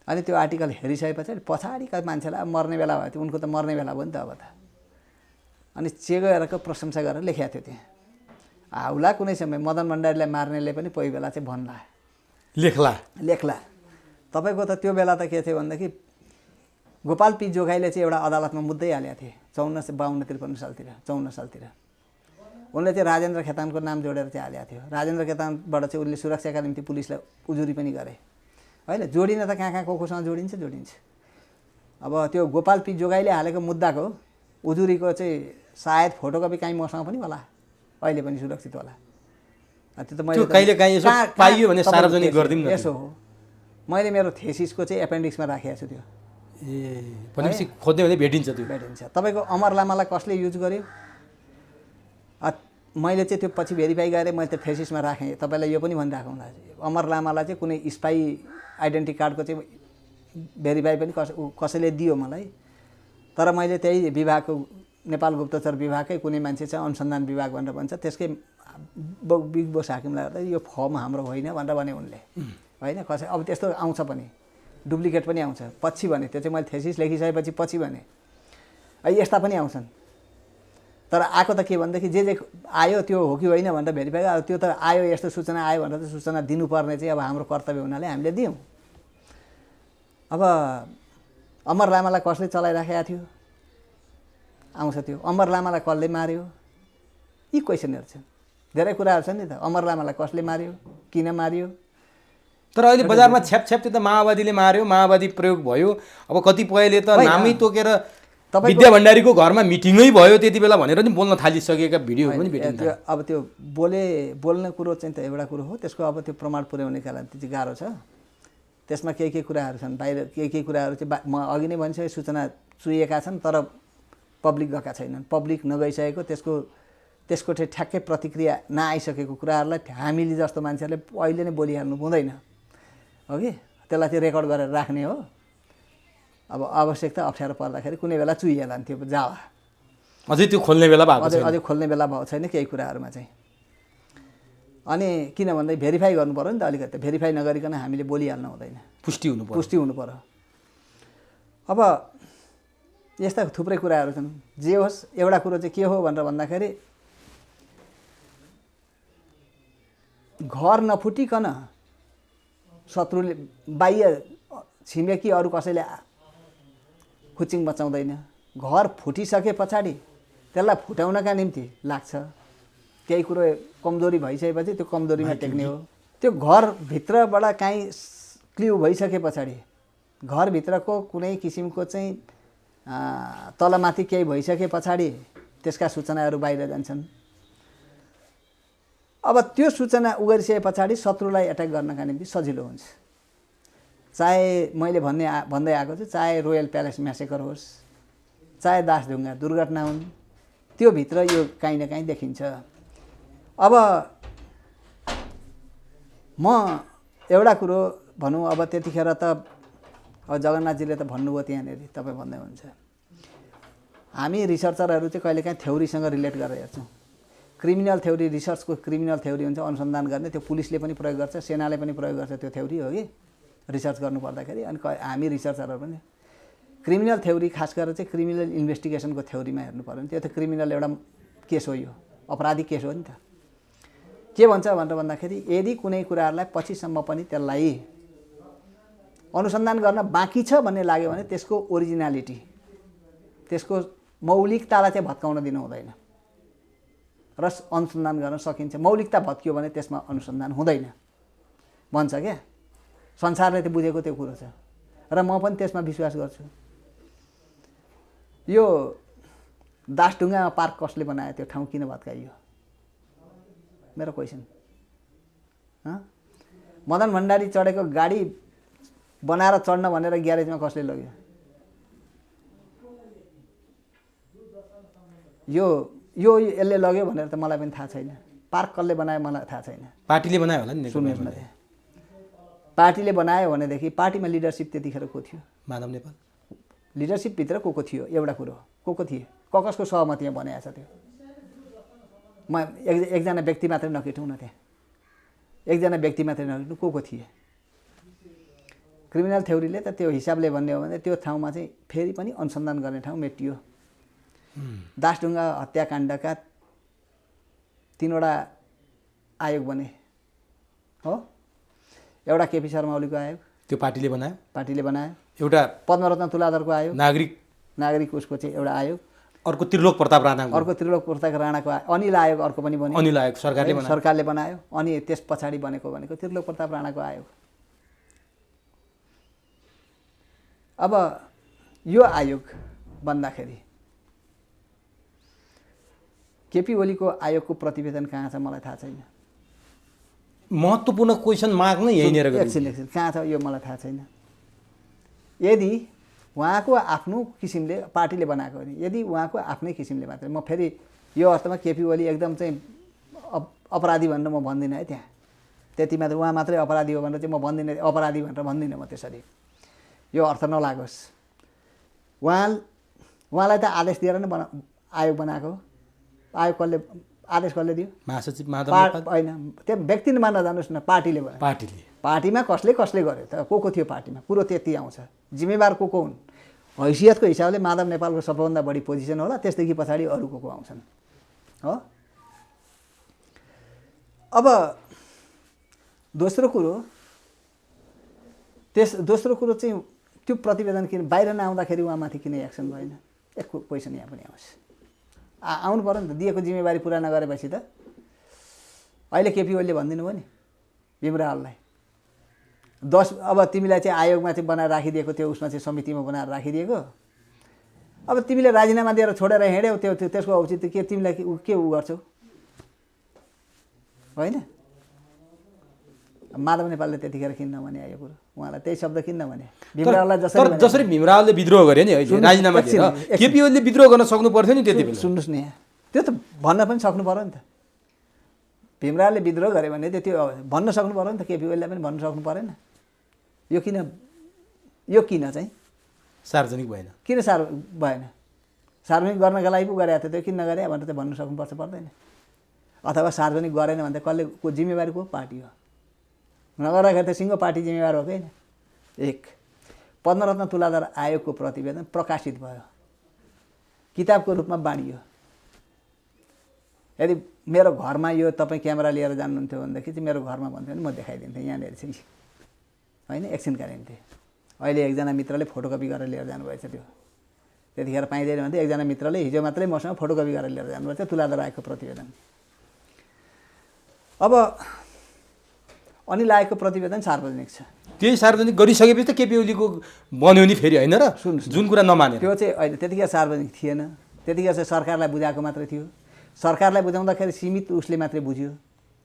अनि त्यो आर्टिकल हेरिसके पछाडिका मान्छेलाई मर्ने बेला भयो, उनको त मर्ने बेला भयो नि त अब त। अनि चे गुएभराको प्रशंसा गरेर लेखेका थियो त्यहाँ। आउला कुनै समय मदन भण्डारीलाई मार्नेले पनि पहिलो बेला चाहिँ भन्ला, लेख्ला। तपाईँको त त्यो बेला त के थियो भनेदेखि गोपाल पी जोगाईले चाहिँ एउटा अदालतमा मुद्दै हालेका थिए 52-53 सालतिर, 54 सालतिर। उनले चाहिँ राजेन्द्र खेतानको नाम जोडेर चाहिँ हालेका थियो। राजेन्द्र खेतानबाट चाहिँ उनले सुरक्षाका निम्ति पुलिसलाई उजुरी पनि गरे होइन। जोडिन त कहाँ कोसँग जोडिन्छ। अब त्यो गोपाल पी जोगाईले हालेको मुद्दाको उजुरीको चाहिँ सायद फोटोकपी काहीँ मसँग पनि होला, अहिले पनि सुरक्षित होला। त्यो त मैले कहिलेकाहीँ यसो पाइयो भने सार्वजनिक गरिदिउँ न। यसो हो, मैले मेरो थेसिसको चाहिँ एपेन्डिक्समा राखेको छु त्यो। भनेपछि खोज्दै भने भेटिन्छ। तपाईँको अमर लामालाई कसले युज गर्यो? मैले चाहिँ त्यो पछि भेरिफाई गरेँ, मैले त्यो थेसिसमा राखेँ। तपाईँलाई यो पनि भनिरहेको होला, अमर लामालाई चाहिँ कुनै स्पाई आइडेन्टिटी कार्डको चाहिँ भेरिफाई पनि कसैले दियो मलाई। तर मैले त्यही विभागको, नेपाल गुप्तचर विभागकै कुनै मान्छे चाहिँ अनुसन्धान विभाग भनेर भन्छ, त्यसकै बिग बोस हाकिमलाई गर्दा यो फर्म हाम्रो होइन भनेर भने उनले होइन। कसै अब त्यस्तो आउँछ पनि, डुप्लिकेट पनि आउँछ पछि भने। त्यो चाहिँ मैले थेसिस लेखिसकेपछि पछि भने यस्ता पनि आउँछन्। तर आएको त के भनेदेखि जे आयो त्यो हो कि होइन भनेर भेरिफाई, अब त्यो त आयो, यस्तो सूचना आयो भनेर त सूचना दिनुपर्ने चाहिँ अब हाम्रो कर्तव्य हुनाले हामीले दियौँ। अब अमर लामालाई कसले चलाइराखेका थियो आउँछ त्यो। अमर लामालाई कसले मार्यो, यी क्वेसनहरू छन्। धेरै कुराहरू छन् नि त। अमर लामालाई कसले मार्यो, किन मार्यो। तर अहिले बजारमा छ्याप त्यो त माओवादीले मार्यो, माओवादी प्रयोग भयो। अब कतिपयले त नामै तोकेर विद्या भण्डारीको घरमा मिटिङै भयो त्यति बेला भनेर नि बोल्न थालिसकेका भिडियोहरू पनि भेटिन्छ। अब त्यो बोल्ने कुरो चाहिँ त एउटा कुरो हो, त्यसको अब त्यो प्रमाण पुर्याउनेका लागि चाहिँ गाह्रो छ। त्यसमा के कुराहरू छन् बाहिर, के कुराहरू चाहिँ म अघि नै भनिसकेँ, सूचना चुइएका छन् तर पब्लिक गएका छैनन्। पब्लिक नगइसकेको त्यसको चाहिँ ठ्याक्कै प्रतिक्रिया नआइसकेको कुराहरूलाई हामीले जस्तो मान्छेहरूले अहिले नै बोलिहाल्नु हुँदैन हो कि। त्यसलाई चाहिँ रेकर्ड गरेर राख्ने हो। अब आवश्यकता अप्ठ्यारो पर्दाखेरि कुनै बेला चुइएला नि त्यो जावा। अझै त्यो खोल्ने बेला भएको छैन, अझै खोल्ने बेला भएको छैन केही कुराहरूमा चाहिँ। अनि किन भन्दा भेरिफाई गर्नु पर्यो नि त अलिकति। भेरिफाई नगरिकन हामीले बोलिहाल्नु हुँदैन, पुष्टि हुनु पर्यो। अब यस्ता थुप्रै कुराहरू छन्। जे होस्, एउटा कुरो चाहिँ के हो भनेर भन्दाखेरि घर नफुटिकन शत्रुले बाह्य छिमेकी अरू कसैले खुचिङ बचाउँदैन। घर फुटिसके पछाडि त्यसलाई फुटाउनका निम्ति लाग्छ। केही कुरो कमजोरी भइसकेपछि त्यो कमजोरीमा टेक्ने हो। त्यो घरभित्रबाट काहीँ क्ल्यु भइसके पछाडि, घरभित्रको कुनै किसिमको चाहिँ तलमाथि केही भइसके पछाडि त्यसका सूचनाहरू बाहिर जान्छन्। अब त्यो सूचना उगरिसके पछाडि शत्रुलाई एट्याक गर्नका निम्ति सजिलो हुन्छ। चाहे मैले भन्दै आएको छु, चाहे रोयल प्यालेस म्यासेकर होस्, चाहे दासढुङ्गा दुर्घटना हुन्, त्यो भित्र यो काहीँ न काहीँ देखिन्छ। अब म एउटा कुरो भनौँ, अब त्यतिखेर त अब जगन्नाथजीले त भन्नुभयो त्यहाँनिर, तपाईँ भन्दै हुन्छ, हामी रिसर्चरहरू चाहिँ कहिलेकाहीँ थ्योरीसँग रिलेट गरेर हेर्छौँ। क्रिमिनल थ्योरी, रिसर्चको क्रिमिनल थ्योरी हुन्छ, अनुसन्धान गर्ने, त्यो पुलिसले पनि प्रयोग गर्छ, सेनाले पनि प्रयोग गर्छ, त्यो थ्योरी हो कि रिसर्च गर्नु पर्दाखेरि। अनि हामी रिसर्चरहरू पनि क्रिमिनल थ्योरी, खास गरेर चाहिँ क्रिमिनल इन्भेस्टिगेसनको थ्योरीमा हेर्नु पर्यो भने त्यो त क्रिमिनल एउटा केस हो, यो अपराधिक केस हो नि त। के भन्छ भनेर भन्दाखेरि यदि कुनै कुराहरूलाई पछिसम्म पनि त्यसलाई अनुसन्धान गर्न बाँकी छ भन्ने लाग्यो भने त्यसको ओरिजिनालिटी, त्यसको मौलिकतालाई चाहिँ भत्काउन दिनु हुँदैन र अनुसन्धान गर्न सकिन्छ। मौलिकता भत्कियो भने त्यसमा अनुसन्धान हुँदैन भन्छ क्या। संसारले त बुझेको त्यो कुरो छ र म पनि त्यसमा विश्वास गर्छु। यो दासढुङ्गामा पार्क कसले बनायो, त्यो ठाउँ किन भत्काइयो, मेरो क्वेसन। मदन भण्डारी चढेको गाडी बनाएर चढ्न भनेर ग्यारेजमा कसले लग्यो? यो यसले लग्यो भनेर त मलाई पनि थाहा छैन। पार्क कसले बनायो मलाई थाहा छैन। पार्टीले बनायो होला नि। सुन्नुहोस् न, पार्टीले बनायो भनेदेखि पार्टीमा लिडरसिप त्यतिखेर को थियो? माधव नेपाल। लिडरसिपभित्र को थियो एउटा कुरो, को थिए, कसको सहमतिमा बनाएको छ त्यो? म एकजना व्यक्ति मात्रै नकेटौँ न, त्यहाँ एकजना व्यक्ति मात्रै नकेटौँ, को थिए? क्रिमिनल थ्योरीले त त्यो हिसाबले भन्ने हो भने त्यो ठाउँमा चाहिँ फेरि पनि अनुसन्धान गर्ने ठाउँ मेटियो। दासढुङ्गा हत्याकाण्डका 3वटा आयोग बने हो। एउटा केपी शर्मा ओलीको आयोग, त्यो पार्टीले बनायो। एउटा पद्मरत्न तुलाधरको आयोग, नागरिक उसको चाहिँ एउटा आयोग। अर्को त्रिलोक प्रताप राणाको आयोग। अनिल आयोग अर्को पनि बन्यो। अनिल आयोग सरकारले बनायो। अनि त्यस पछाडि बनेको भनेको त्रिलोक प्रताप राणाको आयोग। अब यो आयोग बन्दाखेरि केपी ओलीको आयोगको प्रतिवेदन कहाँ छ मलाई थाहा छैन। महत्त्वपूर्ण क्वेसन मार्क नै यहीँनिर एकछिन कहाँ छ यो मलाई थाहा छैन। यदि उहाँको आफ्नो किसिमले पार्टीले बनाएको हो नि, यदि उहाँको आफ्नै किसिमले मात्रै, म फेरि यो अर्थमा केपी ओली एकदम चाहिँ अपराधी भनेर म भन्दिनँ है। त्यहाँ त्यति मात्रै उहाँ मात्रै अपराधी हो भनेर चाहिँ म भन्दिनँ, अपराधी भनेर भन्दिनँ म। त्यसरी यो अर्थ नलागोस्। उहाँलाई त आदेश दिएर नै आयोग बनाएको हो। आयोग आदेश कसले दियो? महासचिव माधव नेपाल होइन, त्यो व्यक्ति मान्न जानुहोस् न, पार्टीले बनायो। पार्टीमा कसले गर्यो त? को थियो पार्टीमा? कुरो त्यति आउँछ। जिम्मेवार को हुन्? हैसियतको हिसाबले माधव नेपालको सबभन्दा बढी पोजिसन होला, त्यसदेखि पछाडि अरू को आउँछन् हो। अब दोस्रो कुरो चाहिँ त्यो प्रतिवेदन किन बाहिर नआउँदाखेरि उहाँमाथि किन एक्सन भएन? एक क्वेसन यहाँ पनि आउँछ। आउनु पऱ्यो नि त। दिएको जिम्मेवारी पुरा नगरेपछि त अहिले केपी ओलीले भनिदिनु भयो नि भीमरावलाई, अब तिमीलाई चाहिँ आयोगमा चाहिँ बनाएर राखिदिएको, त्यो उसमा चाहिँ समितिमा बनाएर राखिदिएको, अब तिमीले राजीनामा दिएर छोडेर हिँड्यौ, त्यसको औचित्य के? तिमीलाई के गर्छौ? होइन, माधव नेपालले त्यतिखेर किन नभने यो कुरो? उहाँलाई त्यही शब्द किन नभने? भीमरावलाई जसरी भीमरावले विद्रोह गरे नि अहिले राजीनामा दिएर, केपी ओलीले विद्रोह गर्न सक्नु पर्थ्यो नि त्यति बेला। सुन्नुहोस् न, यहाँ त्यो त भन्न पनि सक्नु पऱ्यो नि त। भीमरावले विद्रोह गरे भने त्यो भन्न सक्नु पऱ्यो नि त। केपी ओलीलाई पनि भन्न सक्नु परेन? यो किन चाहिँ सार्वजनिक भएन? किन भएन? सार्वजनिक गर्नका लागि पो गरेको थियो, त्यो किन नगरे भनेर त भन्नु सक्नुपर्छ पर्दैन? अथवा सार्वजनिक गरेन भने त कसले को जिम्मेवारी? को पार्टी हो? नगर्दाखेरि त सिङ्गो पार्टी जिम्मेवार हो कि होइन? एक पद्मरत्न तुलाधर आयोगको प्रतिवेदन प्रकाशित भयो, किताबको रूपमा बाँडियो। यदि मेरो घरमा यो तपाईँ क्यामेरा लिएर जानुहुन्थ्यो भनेदेखि चाहिँ मेरो घरमा भन्थ्यो भने म देखाइदिन्थेँ यहाँनिर चाहिँ होइन, एकछिनका निम्ति। अहिले एकजना मित्रले फोटोकपी गरेर लिएर जानुभएछ। त्यो त्यतिखेर पाइँदैन भन्थ्यो। एकजना मित्रले हिजो मात्रै मसँग फोटोकपी गरेर लिएर जानुभएछ तुलाधर आयोगको प्रतिवेदन। अब अनिल आयोगको प्रतिवेदन सार्वजनिक छ। त्यही सार्वजनिक गरिसकेपछि त केपी ओलीको बन्यो नि फेरि, होइन र? जुन कुरा नमाने त्यो चाहिँ अहिले त्यतिखेर सार्वजनिक थिएन। त्यतिखेर चाहिँ सरकारलाई बुझाएको मात्रै थियो। सरकारलाई बुझाउँदाखेरि सीमित उसले मात्रै बुझ्यो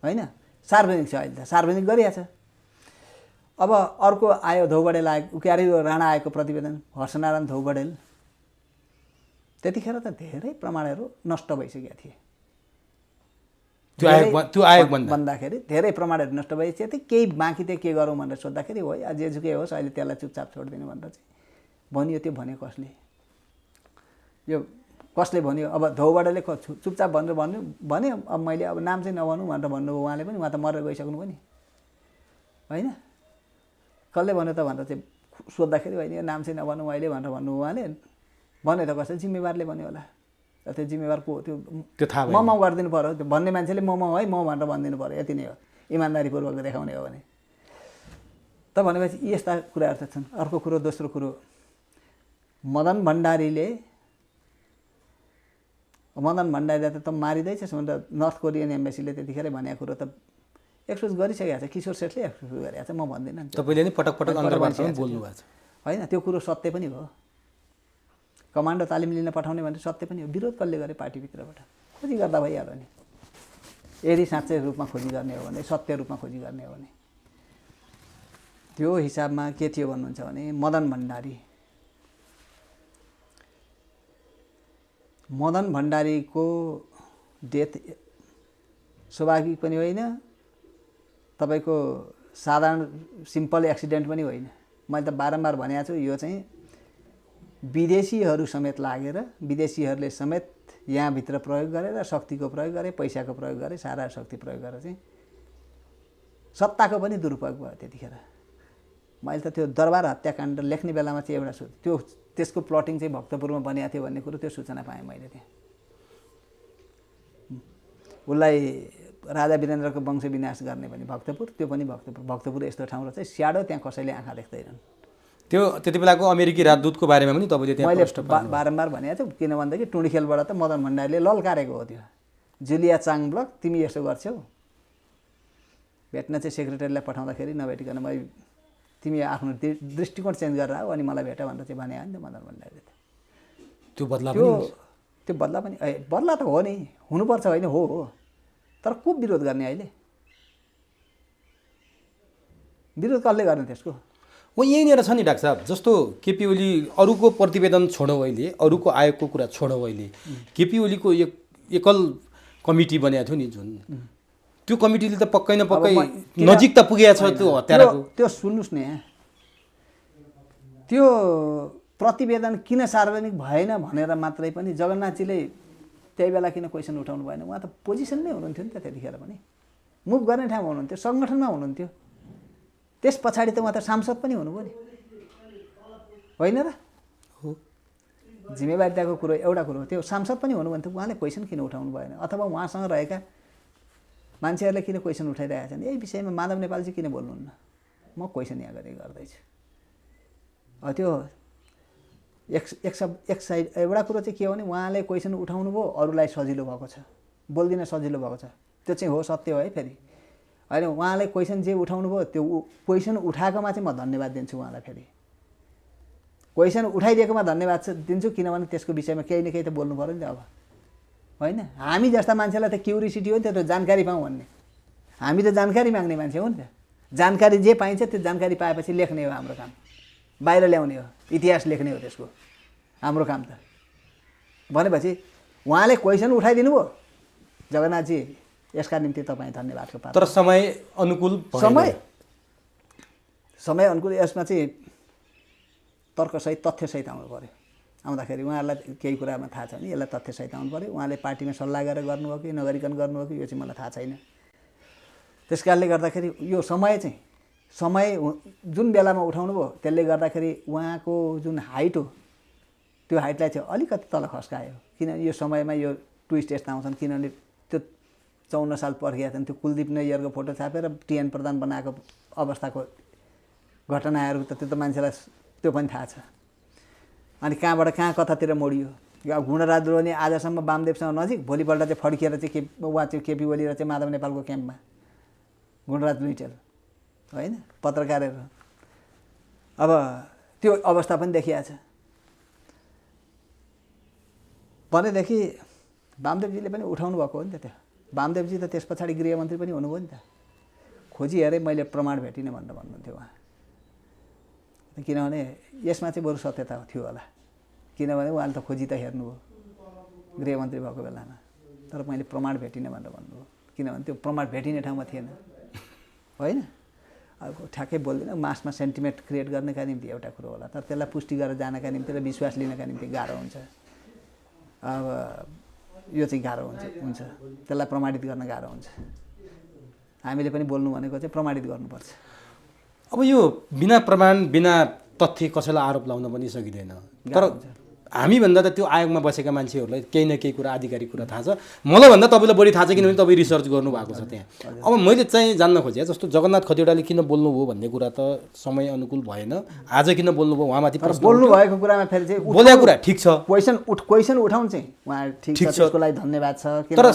होइन। सार्वजनिक छ अहिले त, सार्वजनिक गरिएको छ। अब अर्को आयो धौबडेल आयो के अरे यो राणा आएको प्रतिवेदन हर्षनारायण धौबडेल त्यतिखेर त धेरै प्रमाणहरू नष्ट भइसकेका थिए त्यो आयोग भन्दाखेरि धेरै प्रमाणहरू नष्ट भइसकेको थियो केही बाँकी थियो के गरौँ भनेर सोद्धाखेरि हो जेजुकै होस् अहिले त्यसलाई चुपचाप छोडिदिनु भनेर चाहिँ भनियो त्यो भने कसले यो कसले भन्यो अब धौबडेले चुपचाप भनेर भन्यो अब मैले अब नाम चाहिँ नभनौँ भनेर भन्नुभयो उहाँले पनि उहाँ त मरेर गइसक्नु पनि होइन कसले भन्यो त भनेर चाहिँ सोद्धाखेरि होइन यो नाम चाहिँ नभनौँ अहिले भनेर भन्नुभयो उहाँले भन्यो त कसले जिम्मेवारले भन्यो होला त्यो जिम्मेवार को हो त्यो थाहा म गरिदिनु पऱ्यो त्यो भन्ने मान्छेले म है म भनेर भनिदिनु पऱ्यो यति नै हो इमान्दारीपूर्वक देखाउने हो भने त भनेपछि यस्ता कुराहरू त छन् अर्को कुरो दोस्रो कुरो मदन भण्डारीले त मारिँदैछस् भनेर नर्थ कोरियन एम्बेसीले त्यतिखेर भनेको कुरो त एक्सपोज गरिसकेको छ किशोर सेठले एक्सपोज गरेको छ म भन्दिनँ तपाईँले नि पटक पटक अन्तर्वार्तामा बोल्नु भएको छ होइन त्यो कुरो सत्य पनि हो कमान्डो तालिम लिन पठाउने भने सत्य पनि हो विरोध कसले गरे पार्टीभित्रबाट खोजी गर्दा भइहाल्यो नि यदि साँच्चै रूपमा खोजी गर्ने हो भने सत्य रूपमा खोजी गर्ने हो भने त्यो हिसाबमा के थियो भन्नुहुन्छ भने मदन भण्डारीको डेथ स्वाभाविक पनि होइन तपाईँको साधारण सिम्पल एक्सिडेन्ट पनि होइन मैले त बारम्बार भनेको छु यो चाहिँ विदेशीहरू समेत लागेर विदेशीहरूले समेत यहाँभित्र प्रयोग गरेर शक्तिको प्रयोग गरे पैसाको प्रयोग गरे सारा शक्ति प्रयोग गरेर चाहिँ सत्ताको पनि दुरुपयोग भयो त्यतिखेर मैले त त्यो दरबार हत्याकाण्ड लेख्ने बेलामा चाहिँ एउटा त्यो त्यसको प्लटिङ चाहिँ भक्तपुरमा बनिएको थियो भन्ने कुरो त्यो सूचना पाएँ मैले त्यहाँ उसलाई राजा वीरेन्द्रको वंश विनाश गर्ने भने भक्तपुर त्यो पनि भक्तपुर यस्तो ठाउँ र चाहिँ स्याडो त्यहाँ कसैले आँखा देख्दैनन् त्यो त्यति बेलाको अमेरिकी राजदूतको बारेमा पनि तपाईँले त्यहाँ मैले बारम्बार भनेको छु किन भन्दाखेरि टुँडिखेलबाट त मदन भण्डारीले ललकारेको हो त्यो जुलिया चाङ ब्लक तिमी यसो गर्छौ भेट्न चाहिँ सेक्रेटरीलाई पठाउँदाखेरि नभेटिकन मैले तिमी आफ्नो दृष्टिकोण चेन्ज गरेर आऊ अनि मलाई भेट भनेर चाहिँ भने हो नि त मदन भण्डारीले त त्यो बदला पनि बदला त हो नि हुनुपर्छ होइन हो तर को विरोध गर्ने अहिले विरोध कसले गर्ने त्यसको हो यहीँनिर छ नि डाक्टर साहब जस्तो केपी ओली अरूको प्रतिवेदन छोडौँ अहिले अरूको आयोगको कुरा छोडौँ अहिले केपी ओलीको एकल कमिटी बनेको थियो नि जुन त्यो कमिटीले त पक्कै न पक्कै नजिक त पुगेको छ त्यो हत्याराको त्यो सुन्नुहोस् न त्यो प्रतिवेदन किन सार्वजनिक भएन भनेर मात्रै पनि जगन्नाथजीले त्यही बेला किन क्वेसन उठाउनु भएन उहाँ त पोजिसनमै हुनुहुन्थ्यो नि त त्यतिखेर पनि मुभ गर्ने ठाउँमा हुनुहुन्थ्यो सङ्गठनमा हुनुहुन्थ्यो त्यस पछाडि त उहाँ त सांसद पनि हुनुभयो नि होइन र हो जिम्मेवारीताको कुरो एउटा कुरो त्यो सांसद पनि हुनुभयो भने त उहाँले क्वेसन किन उठाउनु भएन अथवा उहाँसँग रहेका मान्छेहरूले किन क्वेसन उठाइरहेका छन् यही विषयमा माधव नेपालजी किन बोल्नुहुन्न म क्वेसन यहाँ गरेर गर्दैछु त्यो एक साइड एउटा कुरो चाहिँ के हो भने उहाँले क्वेसन उठाउनु भयो अरूलाई सजिलो भएको छ बोल्दिन सजिलो भएको छ त्यो चाहिँ हो सत्य हो है फेरि होइन उहाँले क्वेसन जे उठाउनु भयो त्यो क्वेसन उठाएकोमा चाहिँ म धन्यवाद दिन्छु उहाँलाई फेरि क्वेसन उठाइदिएकोमा धन्यवाद दिन्छु किनभने त्यसको विषयमा केही न केही त बोल्नु पऱ्यो नि त अब होइन हामी जस्ता मान्छेलाई त क्युरिसिटी हो नि त जानकारी पाऊँ भन्ने हामी त जानकारी माग्ने मान्छे हो नि त जानकारी जे पाइन्छ त्यो जानकारी पाएपछि लेख्ने हो हाम्रो काम बाहिर ल्याउने हो इतिहास लेख्ने हो त्यसको हाम्रो काम त भनेपछि उहाँले क्वेसन उठाइदिनु भयो जगन्नाथजी यसका निम्ति तपाईँ धन्यवादको पात्र तर समय अनुकूल समय अनुकूल यसमा चाहिँ तर्कसहित तथ्यसहित आउनु पऱ्यो आउँदाखेरि उहाँहरूलाई केही कुरामा थाहा छ भने यसलाई तथ्यसहित आउनु पऱ्यो उहाँले पार्टीमा सल्लाह गरेर गर्नुभयो कि नगरिकन गर्नुभयो कि यो चाहिँ मलाई थाहा छैन त्यस कारणले गर्दाखेरि यो समय जुन बेलामा उठाउनु भयो त्यसले गर्दाखेरि उहाँको जुन हाइट हो त्यो हाइटलाई चाहिँ अलिकति तल खस्कायो किनभने यो समयमा यो ट्विस्ट यस्ता आउँछन् किनभने त्यो 54 साल पर्खिया छन् त्यो कुलदीप नैयरको फोटो छापेर टिएन प्रधान बनाएको अवस्थाको घटनाहरू त त्यो त मान्छेलाई त्यो पनि थाहा छ अनि कहाँबाट कहाँ कतातिर मोडियो अब गुणराज द्रोणी आजसम्म वामदेवसँग नजिक भोलिपल्ट चाहिँ फड्किएर चाहिँ उहाँ चाहिँ केपी ओली र चाहिँ माधव नेपालको क्याम्पमा गुणराज लुइटेल होइन पत्रकारहरू अब त्यो अवस्था पनि देखिया छ भनेदेखि वामदेवजीले पनि उठाउनु भएको हो नि त त्यो वामदेवजी त त्यस पछाडि गृहमन्त्री पनि हुनुभयो नि त खोजी हेरेँ मैले प्रमाण भेटिनँ भनेर भन्नुहुन्थ्यो उहाँ किनभने यसमा चाहिँ बरु सत्यता थियो होला, किनभने उहाँले त खोजी त हेर्नुभयो गृहमन्त्री भएको बेलामा, तर मैले प्रमाण भेटिनँ भनेर भन्नुभयो, किनभने त्यो प्रमाण भेटिने ठाउँमा थिएन होइन। अब ठ्याक्कै बोल्दिनँ, मासमा सेन्टिमेन्ट क्रिएट गर्नका निम्ति एउटा कुरो होला, तर त्यसलाई पुष्टि गरेर जानका निम्ति र विश्वास लिनका निम्ति गाह्रो हुन्छ। अब यो चाहिँ गाह्रो हुन्छ त्यसलाई प्रमाणित गर्न गाह्रो हुन्छ। हामीले पनि बोल्नु भनेको चाहिँ प्रमाणित गर्नुपर्छ। अब यो बिना प्रमाण बिना तथ्य कसैलाई आरोप लाउन पनि सकिँदैन, तर हामीभन्दा त त्यो आयोगमा बसेका मान्छेहरूलाई केही न केही कुरा आधिकारिक कुरा थाहा छ। मलाई भन्दा तपाईँलाई बढी थाहा छ, किनभने तपाईँ रिसर्च गर्नुभएको छ त्यहाँ। अब मैले चाहिँ जान्न खोजेँ जस्तो जगन्नाथ खतिवडाले किन बोल्नुभयो भन्ने कुरा त समय अनुकूल भएन, आज किन बोल्नुभयो उहाँमाथि प्रश्न बोल्नु भएको कुरामा फेरि चाहिँ बोलेको कुरा ठिक छ, क्वेसन उठाउनु चाहिँ उहाँ ठिक छ, त्यसको लागि धन्यवाद छ। तर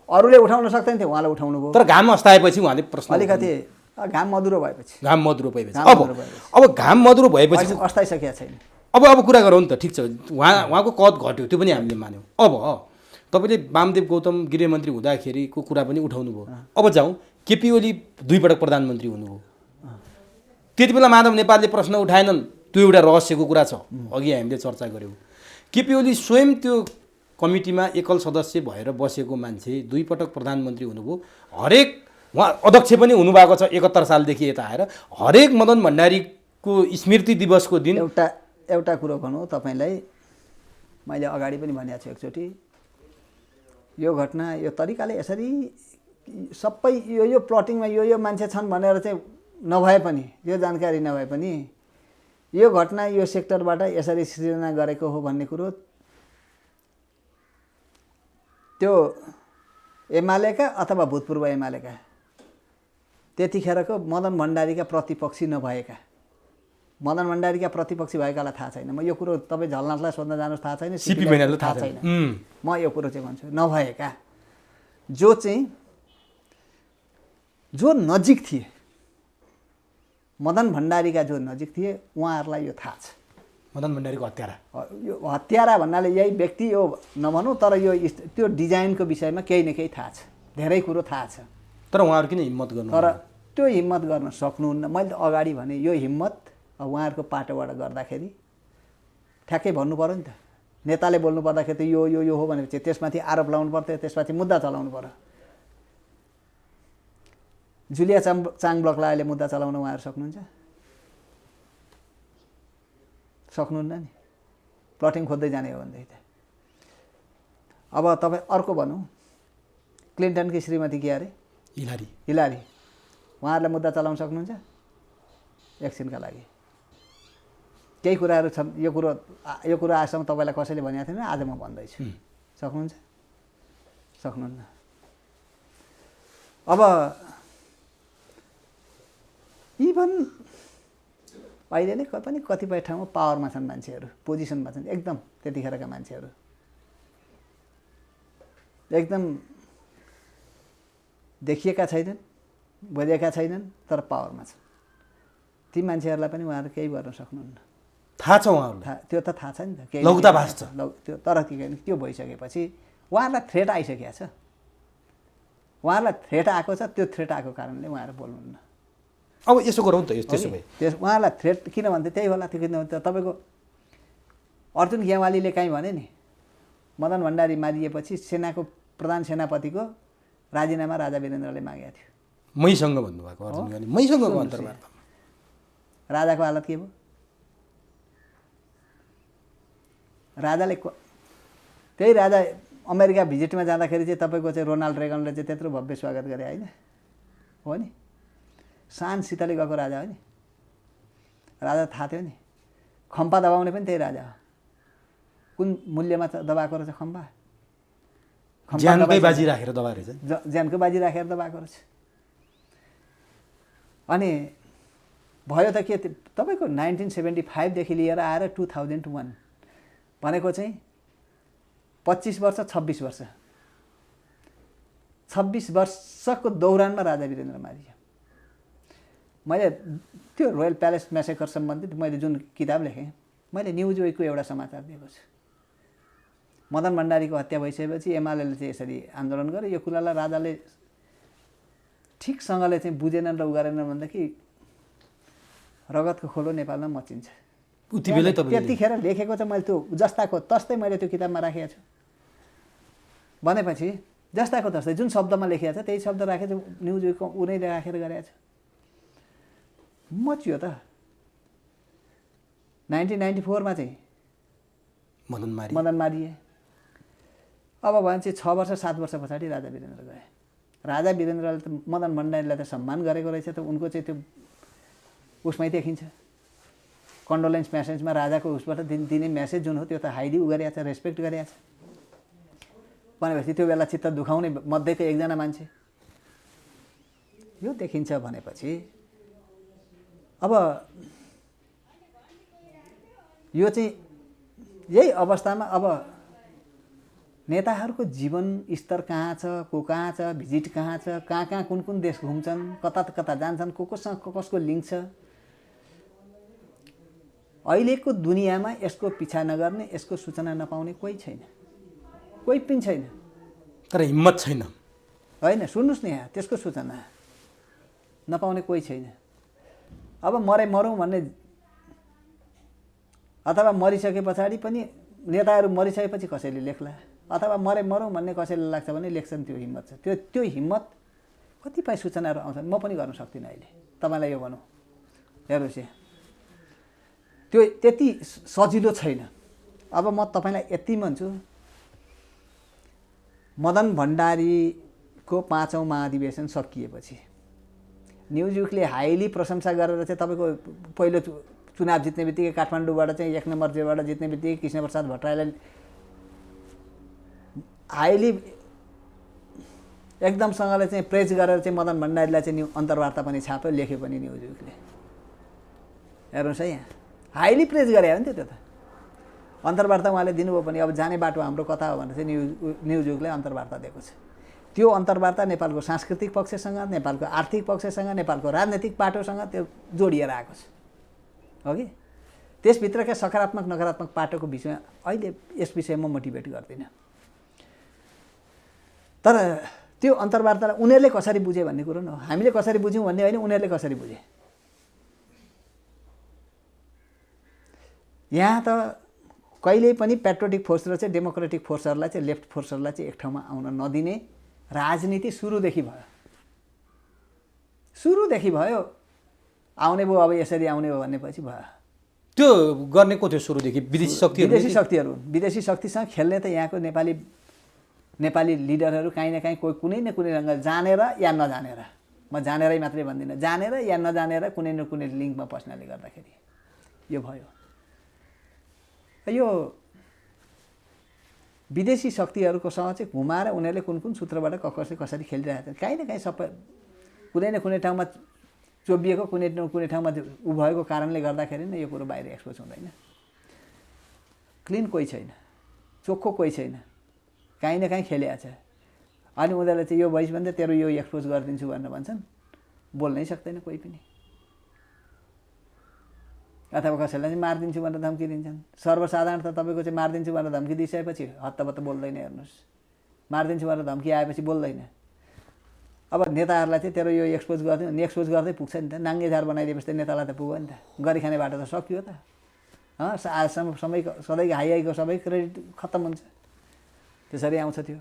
अरूले उठाउन सक्दैन थियो, उहाँले उठाउनु भयो। तर घाम अस्ताएपछि उहाँले प्रश्न अलिकति घाम मधुरो भएपछि अब घाम मधुरो भएपछि अस्ताइसकेको छैन। अब कुरा गरौँ त, ठिक छ उहाँको कद घट्यो त्यो पनि हामीले मान्यौँ। अब तपाईँले वामदेव गौतम गृहमन्त्री हुँदाखेरिको कुरा पनि उठाउनु भयो। अब जाउँ, केपी ओली 2 पटक प्रधानमन्त्री हुनुभयो, त्यति बेला माधव नेपालले प्रश्न उठाएनन्, त्यो एउटा रहस्यको कुरा छ, अघि हामीले चर्चा गऱ्यौँ। केपी ओली स्वयं त्यो कमिटीमा एकल सदस्य भएर बसेको मान्छे 2 पटक प्रधानमन्त्री हुनुभयो। हरेक उहाँ अध्यक्ष पनि हुनुभएको छ 71 सालदेखि यता आएर। हरेक मदन भण्डारीको स्मृति दिवसको दिन एउटा कुरो भनौँ तपाईँलाई, मैले अगाडि पनि भनेको छु एकचोटि, यो घटना यो तरिकाले यसरी सबै यो प्लटिङमा यो मान्छे छन् भनेर चाहिँ नभए पनि, यो जानकारी नभए पनि यो घटना यो सेक्टरबाट यसरी सृजना गरेको हो भन्ने कुरो त्यो एमालेका अथवा भूतपूर्व एमालेका त्यतिखेरको मदन भण्डारीका प्रतिपक्षी नभएका, मदन भण्डारीका प्रतिपक्षी भएकालाई थाहा छैन। म यो कुरो तपाईँ झलनाथलाई सोध्न जानुहोस्, थाहा छैन, सिपी मैनाललाई थाहा छैन। म यो कुरो चाहिँ भन्छु, नभएका जो नजिक थिए, मदन भण्डारीका जो नजिक थिए उहाँहरूलाई यो थाहा छ। मदन भण्डारीको हत्यारा, यो हत्यारा भन्नाले यही व्यक्ति यो नभनौँ, तर यो त्यो डिजाइनको विषयमा केही न केही थाहा छ, धेरै कुरो थाहा छ। तर उहाँहरू किन हिम्मत गर्नु? तर त्यो हिम्मत गर्न सक्नुहुन्न। मैले त अगाडि भने यो हिम्मत उहाँहरूको पाटोबाट गर्दाखेरि ठ्याक्कै भन्नु पऱ्यो नि त। नेताले बोल्नु पर्दाखेरि त यो यो यो हो भनेपछि त्यसमाथि आरोप लाउनु पर्थ्यो, त्यसमाथि मुद्दा चलाउनु पर्यो। जुलिया चाङ ब्लकलाई अहिले मुद्दा चलाउन उहाँहरू सक्नुहुन्छ? सक्नुहुन्न नि, प्लटिङ खोज्दै जाने हो भनेदेखि त। अब तपाईँ अर्को भनौँ, क्लिन्टनकी श्रीमती के अरे हिलारी, उहाँहरूलाई मुद्दा चलाउन सक्नुहुन्छ? एकछिनका लागि केही कुराहरू छन्। यो कुरो आजसम्म तपाईँलाई कसैले भनेको थिएन, आज म भन्दैछु। सक्नुहुन्छ? सक्नुहुन्न। अब इभन अहिले नै पनि कतिपय ठाउँमा पावरमा छन् मान्छेहरू, पोजिसनमा छन्, एकदम त्यतिखेरका मान्छेहरू एकदम देखिएका छैनन्, बुझेका छैनन्, तर पावरमा छन्। ती मान्छेहरूलाई पनि उहाँहरू केही गर्न सक्नुहुन्न। थाहा छ उहाँहरूलाई, त्यो त थाहा छ नि त, केही लौकता भाष छ त्यो। तर त्यो भइसकेपछि उहाँहरूलाई थ्रेट आइसकेको छ, उहाँहरूलाई थ्रेट आएको छ। त्यो थ्रेट आएको कारणले उहाँहरू बोल्नुहुन्न। अब यसो गरौँ त, त्यसो भए उहाँलाई थ्रेट किन भन्थे त्यही होला। त्यो किन भन्दा तपाईँको अर्जुन गेवालीले काहीँ भने नि, मदन भण्डारी मारिएपछि सेनाको प्रधान सेनापतिको राजीनामा राजा वीरेन्द्रले मागेको थियो। मैसँग भन्नुभएको अर्जुन गेवाली, मैसँगको अन्तर्वार्ता। राजाको हालत के भयो? राजाले त्यही राजा अमेरिका भिजिटमा जाँदाखेरि चाहिँ तपाईँको चाहिँ रोनाल्ड रेगनले चाहिँ त्यत्रो भव्य स्वागत गरे होइन, हो नि? शानसितले गएको राजा हो नि, राजा थाहा थियो नि। खम्पा दबाउने पनि त्यही राजा हो। कुन मूल्यमा दबाएको रहेछ खम्पा? ज्यानकै बाजी राखेर दबाएको रहेछ, ज्यानकै बाजी राखेर दबाएको रहेछ। अनि भयो त के तपाईँको 1975देखि लिएर आएर 2001 भनेको चाहिँ 25 वर्ष 26 वर्ष 26 वर्षको दौरानमा राजा वीरेन्द्र मारियो। मैले त्यो रोयल प्यालेस म्यासेकर सम्बन्धित मैले जुन किताब लेखेँ, मैले न्युज विकको एउटा समाचार दिएको छु। मदन भण्डारीको हत्या भइसकेपछि एमालेले चाहिँ यसरी आन्दोलन गर्यो। यो कुरालाई राजाले ठिकसँगले चाहिँ बुझेनन् र उ गरेनन् भनेदेखि रगतको खोलो नेपालमा मचिन्छ। उति बेलै तपाईले त्यतिखेर लेखेको चाहिँ मैले त्यो जस्ताको तस्तै मैले त्यो किताबमा राखेको छु। भनेपछि जस्ताको तस्तै जुन शब्दमा लेखिएको छ त्यही शब्द राखेको न्युज विकको उनीले राखेर गरेको छ। मचियो त 1994 मा चाहिँ मदन मारिए। अब भनेपछि 6 वर्ष 7 वर्ष पछाडि राजा वीरेन्द्र गए। राजा वीरेन्द्रले त मदन भण्डारीलाई त सम्मान गरेको रहेछ त, उनको चाहिँ त्यो उसमै देखिन्छ कन्डोलेन्स मेसेजमा राजाको उसबाट दिने मेसेज जुन हो त्यो त हाइली गरेको छ, रेस्पेक्ट गरेको छ। भनेपछि त्यो बेला चित्त दुखाउने मध्येको एकजना मान्छे यो देखिन्छ। भनेपछि अब यो चाहिँ यही अवस्थामा अब नेताहरूको जीवन स्तर कहाँ छ, को कहाँ छ, भिजिट कहाँ छ, कहाँ कहाँ कुन कुन देश घुम्छन्, कता कता जान्छन्, कोसँग कसको लिङ्क छ, अहिलेको दुनियाँमा यसको पिछा नगर्ने, यसको सूचना नपाउने कोही छैन, कोही पनि छैन। तर हिम्मत छैन। होइन सुन्नुहोस् न, यहाँ त्यसको सूचना नपाउने कोही छैन। अब मरौँ भन्ने अथवा मरिसके पछाडि पनि नेताहरू मरिसकेपछि कसैले लेख्ला, अथवा मरौँ भन्ने कसैले लाग्छ भने लेख्छन्। त्यो हिम्मत छ। त्यो हिम्मत कतिपय सूचनाहरू आउँछन्, म पनि गर्न सक्दिनँ अहिले। तपाईँलाई यो भनौँ, हेर्नुहोस् यहाँ त्यो त्यति सजिलो छैन। अब म तपाईँलाई यति भन्छु, मदन भण्डारीको 5औं महाधिवेशन सकिएपछि न्युज विकले हाइली प्रशंसा गरेर चाहिँ तपाईँको पहिलो चुनाव जित्ने बित्तिकै काठमाडौँबाट चाहिँ 1 नम्बर जेबाट जित्ने बित्तिकै कृष्णप्रसाद भट्टराईलाई हाइली एकदमसँगले चाहिँ प्रेज गरेर चाहिँ मदन भण्डारीलाई चाहिँ अन्तर्वार्ता पनि छाप्यो, लेख्यो पनि न्युज विकले। हेर्नुहोस् है, यहाँ हाइली प्रेज गरे हो नि त्यो त अन्तर्वार्ता उहाँले दिनुभयो पनि। अब जाने बाटो हाम्रो कता हो भनेर चाहिँ न्युज विकले अन्तर्वार्ता दिएको छ। त्यो अन्तर्वार्ता नेपालको सांस्कृतिक पक्षसँग, नेपालको आर्थिक पक्षसँग, नेपालको राजनैतिक पाटोसँग त्यो जोडिएर आएको छ, हो कि? त्यसभित्रका सकारात्मक नकारात्मक पाटोको विषयमा अहिले यस विषयमा मोटिभेट गर्दिनँ। तर त्यो अन्तर्वार्तालाई उनीहरूले कसरी बुझे भन्ने कुरो न हो, हामीले कसरी बुझ्यौँ भन्ने होइन, उनीहरूले कसरी बुझे। यहाँ त कहिल्यै पनि पेट्रोटिक फोर्स र चाहिँ डेमोक्रेटिक फोर्सहरूलाई चाहिँ लेफ्ट फोर्सहरूलाई चाहिँ एक ठाउँमा आउन नदिने राजनीति सुरुदेखि भयो। आउने भयो, अब यसरी आउने हो भनेपछि भयो। त्यो गर्ने को थियो सुरुदेखि? विदेशी शक्तिहरू। विदेशी शक्तिसँग खेल्ने त यहाँको नेपाली लिडरहरू काहीँ न काहीँ कुनै न कुनै रङ्ग जानेर या नजानेर, म जानेरै मात्रै भन्दिनँ, जानेर या नजानेर कुनै न कुनै लिङ्कमा पस्नाले गर्दाखेरि यो भयो। यो विदेशी शक्तिहरूकोसँग चाहिँ घुमाएर उनीहरूले कुन कुन सूत्रबाट कसरी खेलिरहेका छन्, काहीँ न काहीँ सबै कुनै न कुनै ठाउँमा चोबिएको, कुनै न कुनै ठाउँमा उ भएको कारणले गर्दाखेरि नै यो कुरो बाहिर एक्सपोज हुँदैन। क्लिन कोही छैन, चोखो कोही छैन, काहीँ न काहीँ खेलिएको छ। अनि उनीहरूले चाहिँ यो भइस भने तेरो यो एक्सपोज गरिदिन्छु भनेर भन्छन्, बोल्नै सक्दैन कोही पनि। अथवा कसैलाई चाहिँ मारिदिन्छु भनेर धम्की दिन्छन्। सर्वसाधारण त तपाईँको चाहिँ मारिदिन्छु भनेर धम्की दिइसकेपछि हत्तपत्त बोल्दैन। हेर्नुहोस्, मारिदिन्छु भनेर धम्की आएपछि बोल्दैन। अब नेताहरूलाई चाहिँ तेरो यो एक्सपोज गरिदिनु, एक्सपोज गर्दै पुग्छ नि त। नाङ्गे झार बनाइदिएपछि त नेतालाई त पुग्यो नि त, गरी खाने बाटो त सकियो त। आजसम्म सधैँको हाइको सबै क्रेडिट खत्तम हुन्छ। त्यसरी आउँछ त्यो।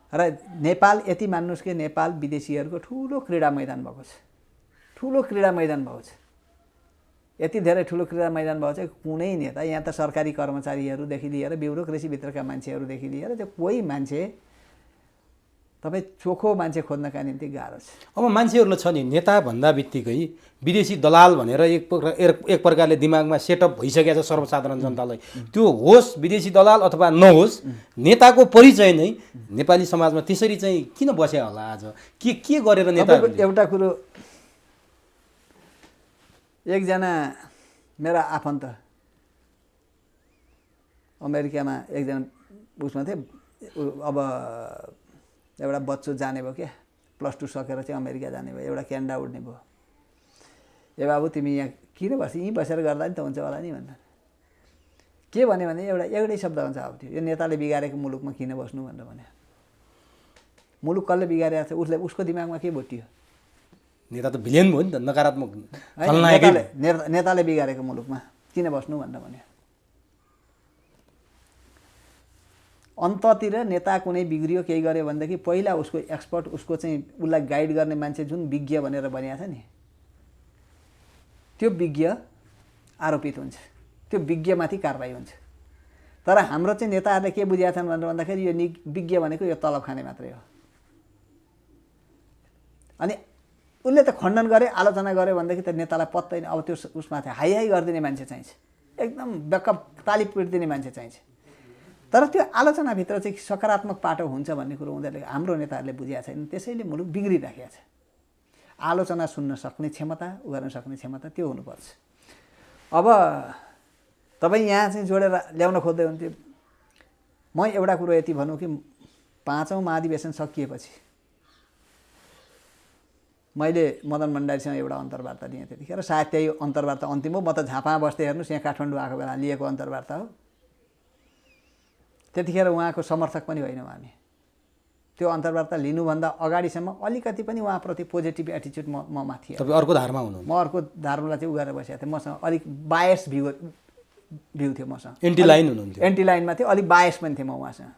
र नेपाल यति मान्नुहोस् कि नेपाल विदेशीहरूको ठुलो क्रीडा मैदान भएको छ, ठुलो क्रीडा मैदान भएको छ। यति धेरै ठुलो क्रीडा मैदान भएको चाहिँ कुनै नेता, यहाँ त सरकारी कर्मचारीहरूदेखि लिएर ब्युरोक्रेसीभित्रका मान्छेहरूदेखि लिएर चाहिँ कोही मान्छे तपाईँ चोखो मान्छे खोज्नका निम्ति गाह्रो छ। अब मान्छेहरूलाई छ नि, नेता भन्दा बित्तिकै विदेशी दलाल भनेर एक प्रकारले दिमागमा सेटअप भइसकेको छ सर्वसाधारण जनतालाई। त्यो होस् विदेशी दलाल अथवा नहोस्, नेताको परिचय नै नेपाली समाजमा त्यसरी चाहिँ किन बस्यो होला? आज के गरेर नेता? एउटा कुरो, एकजना मेरा आफन्त अमेरिकामा एकजना उसमा थिए। अब एउटा बच्चो जाने भयो क्या, +2 सकेर चाहिँ अमेरिका जाने भयो, एउटा क्यानाडा उड्ने भयो। ए बाबु तिमी यहाँ किन यहीँ बसेर गर्दा नि त हुन्छ होला नि भनेर के भने एउटै शब्द हुन्छ, अब त्यो यो नेताले बिगारेको मुलुकमा किन बस्नु भनेर भने। मुलुक कसले बिगारेको छ, उसको दिमागमा के भुटियो? नेता त भिलेन भयो नि त, नकारात्मक होइन, खलनायकै नेताले बिगारेको मुलुकमा किन बस्नु भनेर भन्यो। अन्ततिर नेता कुनै बिग्रियो केही गर्यो भनेदेखि पहिला उसको एक्सपर्ट, उसको चाहिँ उसलाई गाइड गर्ने मान्छे जुन विज्ञ भनेर भनिएको छ नि, त्यो विज्ञ आरोपित हुन्छ, त्यो विज्ञमाथि कारबाही हुन्छ। तर हाम्रो चाहिँ नेताहरूले के बुझेका छन् भनेर भन्दाखेरि यो विज्ञ भनेको यो तलब खाने मात्रै हो। अनि उसले त खण्डन गरे, आलोचना गर्यो भनेदेखि त नेतालाई पत्तै अब त्यो उसमा चाहिँ हाई हाई गरिदिने मान्छे चाहिन्छ, एकदम बेकअप ताली पिटिदिने मान्छे चाहिन्छ। तर त्यो आलोचनाभित्र चाहिँ सकारात्मक पाटो हुन्छ भन्ने कुरो उनीहरूले, हाम्रो नेताहरूले बुझेका छैनन्। त्यसैले मुलुक बिग्रिराखेको छ। आलोचना सुन्न सक्ने क्षमता, उ गर्न सक्ने क्षमता त्यो हुनुपर्छ। अब तपाईँ यहाँ चाहिँ जोडेर ल्याउन खोज्दै हुन्थ्यो। म एउटा कुरो यति भनौँ कि 5औं महाधिवेशन सकिएपछि मैले मदन भण्डारीसँग एउटा अन्तर्वार्ता दिएँ। त्यतिखेर सायद त्यही अन्तर्वार्ता अन्तिम हो। म त झापामा बस्दै हेर्नुहोस्, यहाँ काठमाडौँ आएको बेला लिएको अन्तर्वार्ता हो। त्यतिखेर उहाँको समर्थक पनि होइनौँ हामी। त्यो अन्तर्वार्ता लिनुभन्दा अगाडिसम्म अलिकति पनि उहाँप्रति पोजिटिभ एटिच्युड ममा थिएँ। तपाईँ अर्को धारमा हुनु, म अर्को धारलाई चाहिँ उगाएर बसेको थिएँ। मसँग अलिक बायस भ्यू थियो, मसँग एन्टी लाइन हुनुहुन्थ्यो। एन्टी लाइनमा थियो, अलिक बायस पनि थिएँ म उहाँसँग।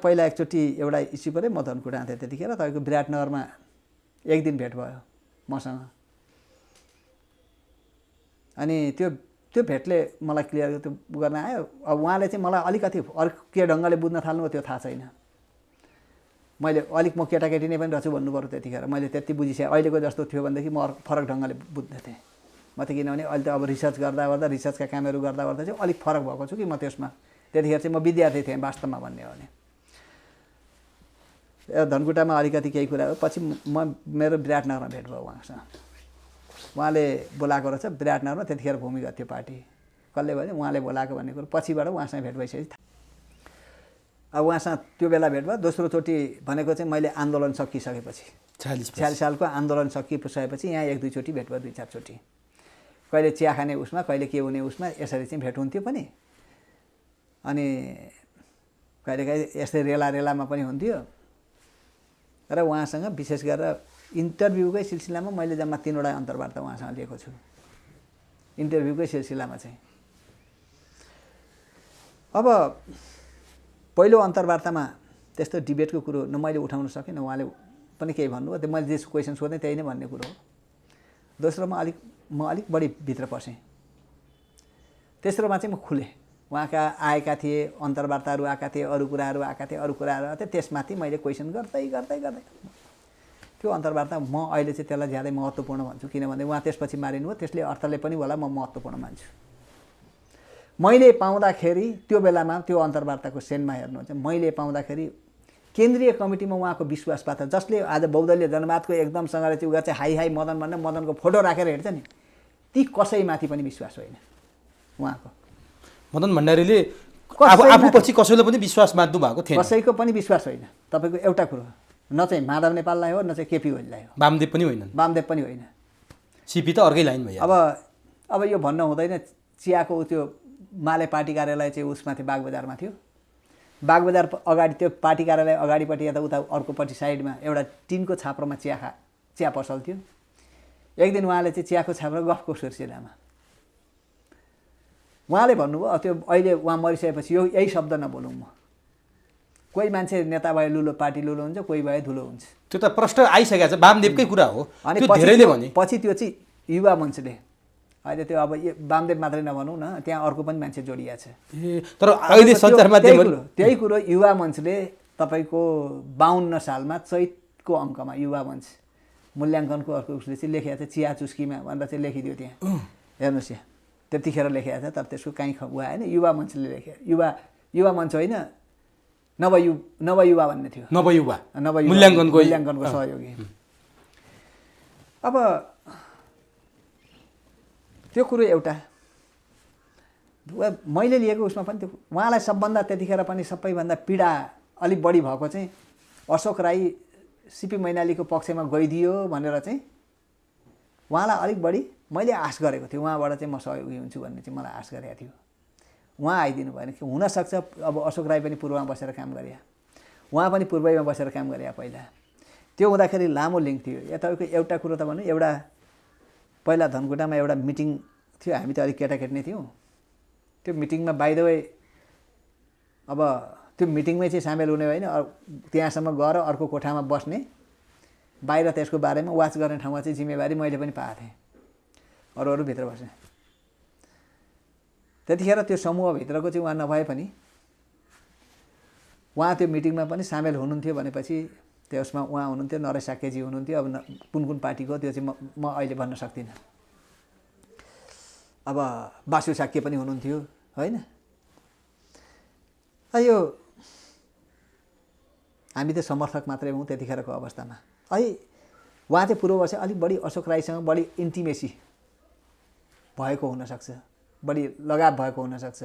पहिला एकचोटि एउटा इस्यु पऱ्यो, म धनकुटा थिएँ त्यतिखेर। तपाईँको विराटनगरमा एक दिन भेट भयो मसँग। अनि त्यो भेटले मलाई क्लियर त्यो गर्न आयो। अब उहाँले चाहिँ मलाई अलिकति अर्को के ढङ्गले बुझ्न थाल्नु त्यो थाहा छैन। मैले अलिक म केटाकेटी नै पनि रहेछु भन्नु पऱ्यो त्यतिखेर। मैले त्यति बुझिसकेँ। अहिलेको जस्तो थियो भनेदेखि म फरक ढङ्गले बुझ्दथेँ। म त किनभने अहिले त अब रिसर्च गर्दा रिसर्चका कामहरू गर्दा चाहिँ अलिक फरक भएको छु कि म त्यसमा। त्यतिखेर चाहिँ म विद्यार्थी थिएँ वास्तवमा भन्ने हो भने। धनकुटामा अलिकति केही कुरा हो। पछि मेरो विराटनगरमा भेट भयो उहाँसँग। उहाँले बोलाएको रहेछ विराटनगरमा। त्यतिखेर भूमिगत थियो पार्टी। कसले भन्यो उहाँले बोलाएको भन्ने कुरो पछिबाट उहाँसँग भेट भइसकेपछि। अब उहाँसँग त्यो बेला भेट भयो। दोस्रोचोटि भनेको चाहिँ मैले आन्दोलन सकिसकेपछि, 46 सालको आन्दोलन सकिसकेपछि यहाँ 1-2 चोटि भेट भयो, 2-4 चोटि। कहिले चिया खाने उसमा, कहिले के हुने उसमा, यसरी चाहिँ भेट हुन्थ्यो पनि। अनि कहिलेकाहीँ यस्तै रेलामा पनि हुन्थ्यो। र उहाँसँग विशेष गरेर इन्टरभ्यूकै सिलसिलामा मैले जम्मा 3वटा अन्तर्वार्ता उहाँसँग लिएको छु। इन्टरभ्यूकै सिलसिलामा चाहिँ। अब पहिलो अन्तर्वार्तामा त्यस्तो डिबेटको कुरो न मैले उठाउन सकेँ, न उहाँले पनि केही भन्नुभयो। त्यो मैले जे क्वेसन सोधेँ त्यही नै भन्ने कुरो हो। दोस्रोमा म अलिक बढी भित्र पसेँ। तेस्रोमा चाहिँ म खुलेँ। उहाँका आएका थिए अन्तर्वार्ताहरू, आएका थिए अरू कुराहरू, आएका थिए अरू कुराहरू आएको थियो। त्यसमाथि मैले क्वेसन गर्दै त्यो अन्तर्वार्ता म अहिले चाहिँ त्यसलाई ज्यादै महत्त्वपूर्ण भन्छु। किनभने उहाँ त्यसपछि मारिनु हो, त्यसले अर्थले पनि होला म महत्त्वपूर्ण मान्छु। मैले पाउँदाखेरि त्यो बेलामा त्यो अन्तर्वार्ताको सेनमा हेर्नुहुन्छ, मैले पाउँदाखेरि केन्द्रीय कमिटीमा उहाँको विश्वासपात्र, जसले आज बहुदलीय जनवादको एकदमसँगले चाहिँ उहाँ चाहिँ हाई हाई मदनको फोटो राखेर हिँड्छ नि, ती कसैमाथि पनि विश्वास होइन उहाँको। मदन भण्डारीले आफूपछि कसैले पनि विश्वास मान्नु भएको थिएन। कसैको पनि विश्वास होइन। तपाईँको एउटा कुरो, न चाहिँ माधव नेपाललाई हो, न चाहिँ केपी ओलीलाई हो। वामदेव पनि होइन। वामदेव पनि होइन। सिपी त अर्कै लाइन भयो। अब यो भन्न हुँदैन। चियाको त्यो माले पार्टी कार्यालय चाहिँ उसमा थियो, बागबजारमा थियो। बागबजार अगाडि त्यो पार्टी कार्यालय अगाडिपट्टि या त उता अर्कोपट्टि साइडमा एउटा टिनको छाप्रोमा चिया पसल थियो। एक दिन उहाँले चाहिँ चियाको छाप्रो गफको सिलसिलामा उहाँले भन्नुभयो, त्यो अहिले उहाँ मरिसकेपछि यही शब्द नबोलौँ म। कोही मान्छे नेता भए लुलो, पार्टी लुलो हुन्छ, कोही भए धुलो हुन्छ। त्यो त प्रश्न आइसकेको छ, वामदेवकै कुरा हो। अनि त्यो धेरैले भने पछि त्यो चाहिँ युवा मञ्चले अहिले त्यो अब वामदेव मात्रै नभनौँ न, त्यहाँ अर्को पनि मान्छे जोडिया छ। तर अहिले सञ्चार माध्यमहरू त्यही कुरो युवा मञ्चले तपाईँको 52 सालमा चैतको अङ्कमा युवा मञ्च मूल्याङ्कनको अर्को उसले चाहिँ लेखेको छ चिया चुस्कीमा भनेर चाहिँ लेखिदियो त्यहाँ। हेर्नुहोस् यहाँ त्यतिखेर लेखेको छ, तर त्यसको काहीँ उहाँ होइन, युवा मञ्चले लेखे। युवा मञ्च होइन, नवयुवा भन्ने थियो। नवयुवा मूल्याङ्कनको सहयोगी। अब त्यो कुरो एउटा मैले लिएको उसमा पनि त्यो उहाँलाई सबभन्दा त्यतिखेर पनि सबैभन्दा पीडा अलिक बढी भएको चाहिँ अशोक राई सिपी मैनालीको पक्षमा गइदियो भनेर चाहिँ उहाँलाई अलिक बढी मैले आश गरेको थिएँ। उहाँबाट चाहिँ म सहयोगी हुन्छु भन्ने चाहिँ मलाई आश गरेको थियो। उहाँ आइदिनु भएन कि हुनसक्छ अब अशोक राई पनि पूर्वमा बसेर काम गरे, उहाँ पनि पूर्वैमा बसेर काम गरे पहिला। त्यो हुँदाखेरि लामो लिङ्क थियो। या तपाईँको एउटा कुरो त भन्नु, एउटा पहिला धनकुटामा एउटा मिटिङ थियो, हामी त अलिक केटाकेटी नै थियौँ। त्यो मिटिङमा बाइ द वे अब त्यो मिटिङमै चाहिँ सामेल हुने होइन, त्यहाँसम्म गएर अर्को कोठामा बस्ने, बाहिर त्यसको बारेमा वाच गर्ने ठाउँमा चाहिँ जिम्मेवारी मैले पनि पाएको थिएँ, अरू भित्र बस्ने। त्यतिखेर त्यो समूहभित्रको चाहिँ उहाँ नभए पनि उहाँ त्यो मिटिङमा पनि सामेल हुनुहुन्थ्यो भनेपछि त्यसमा उहाँ हुनुहुन्थ्यो, नरेश साक्यजी हुनुहुन्थ्यो। अब कुन कुन पार्टीको त्यो चाहिँ म अहिले भन्न सक्दिनँ। अब बासु साक्य पनि हुनुहुन्थ्यो होइन। यो हामी त समर्थक मात्रै हौँ त्यतिखेरको अवस्थामा। है उहाँ चाहिँ पूर्ववर्ष अलिक बढी अशोक राईसँग बढी इन्टिमेसी भएको हुनसक्छ, बढी लगाव भएको हुनसक्छ।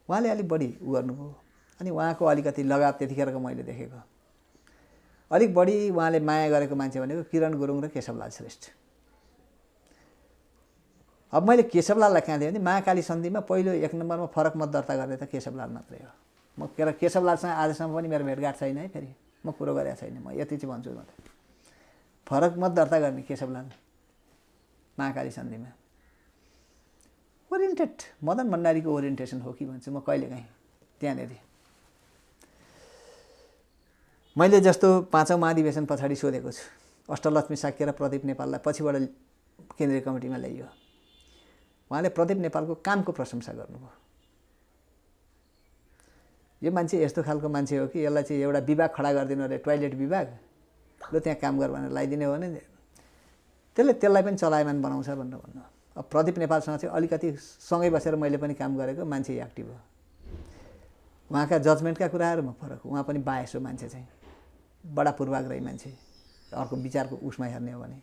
उहाँले अलिक बढी गर्नुभयो। अनि उहाँको अलिकति लगाव त्यतिखेरको मैले देखेको अलिक बढी उहाँले माया गरेको मान्छे भनेको किरण गुरुङ र केशवलाल श्रेष्ठ। अब मैले केशवलाललाई कहाँ दिएँ भने महाकाली सन्धिमा पहिलो 1 नम्बरमा फरक मत दर्ता गर्ने त केशवलाल मात्रै हो। म केशवलालसँग आजसम्म पनि मेरो भेटघाट छैन है, फेरि म कुरो गरेको छैन। म यति चाहिँ भन्छु मात्रै, फरक मत दर्ता गर्ने केशवलाल महाकाली सन्धिमा। ओरिएन्टेड मदन भण्डारीको ओरिएन्टेसन हो कि भन्छु म कहिलेकाहीँ त्यहाँनिर। मैले जस्तो 5औं महाधिवेशन पछाडि सोधेको छु, अष्टलक्ष्मी साक्य र प्रदीप नेपाललाई पछिबाट केन्द्रीय कमिटीमा ल्याइयो। उहाँले प्रदीप नेपालको कामको प्रशंसा गर्नुभयो। यो मान्छे यस्तो खालको मान्छे हो कि यसलाई चाहिँ एउटा विभाग खडा गरिदिनु अरे, टोयलेट विभाग, ल त्यहाँ काम गर भनेर लगाइदिने हो भने त्यसलाई पनि चलायमान बनाउँछ भनेर भन्नु। अब प्रदीप नेपालसँग चाहिँ अलिकति सँगै बसेर मैले पनि काम गरेको, मान्छे एक्टिभ हो। उहाँका जजमेन्टका कुराहरूमा फरक हो। उहाँ पनि बायस हो मान्छे चाहिँ, बडा पूर्वाग्रही मान्छे, अर्को विचारको उसमा हेर्ने हो भने।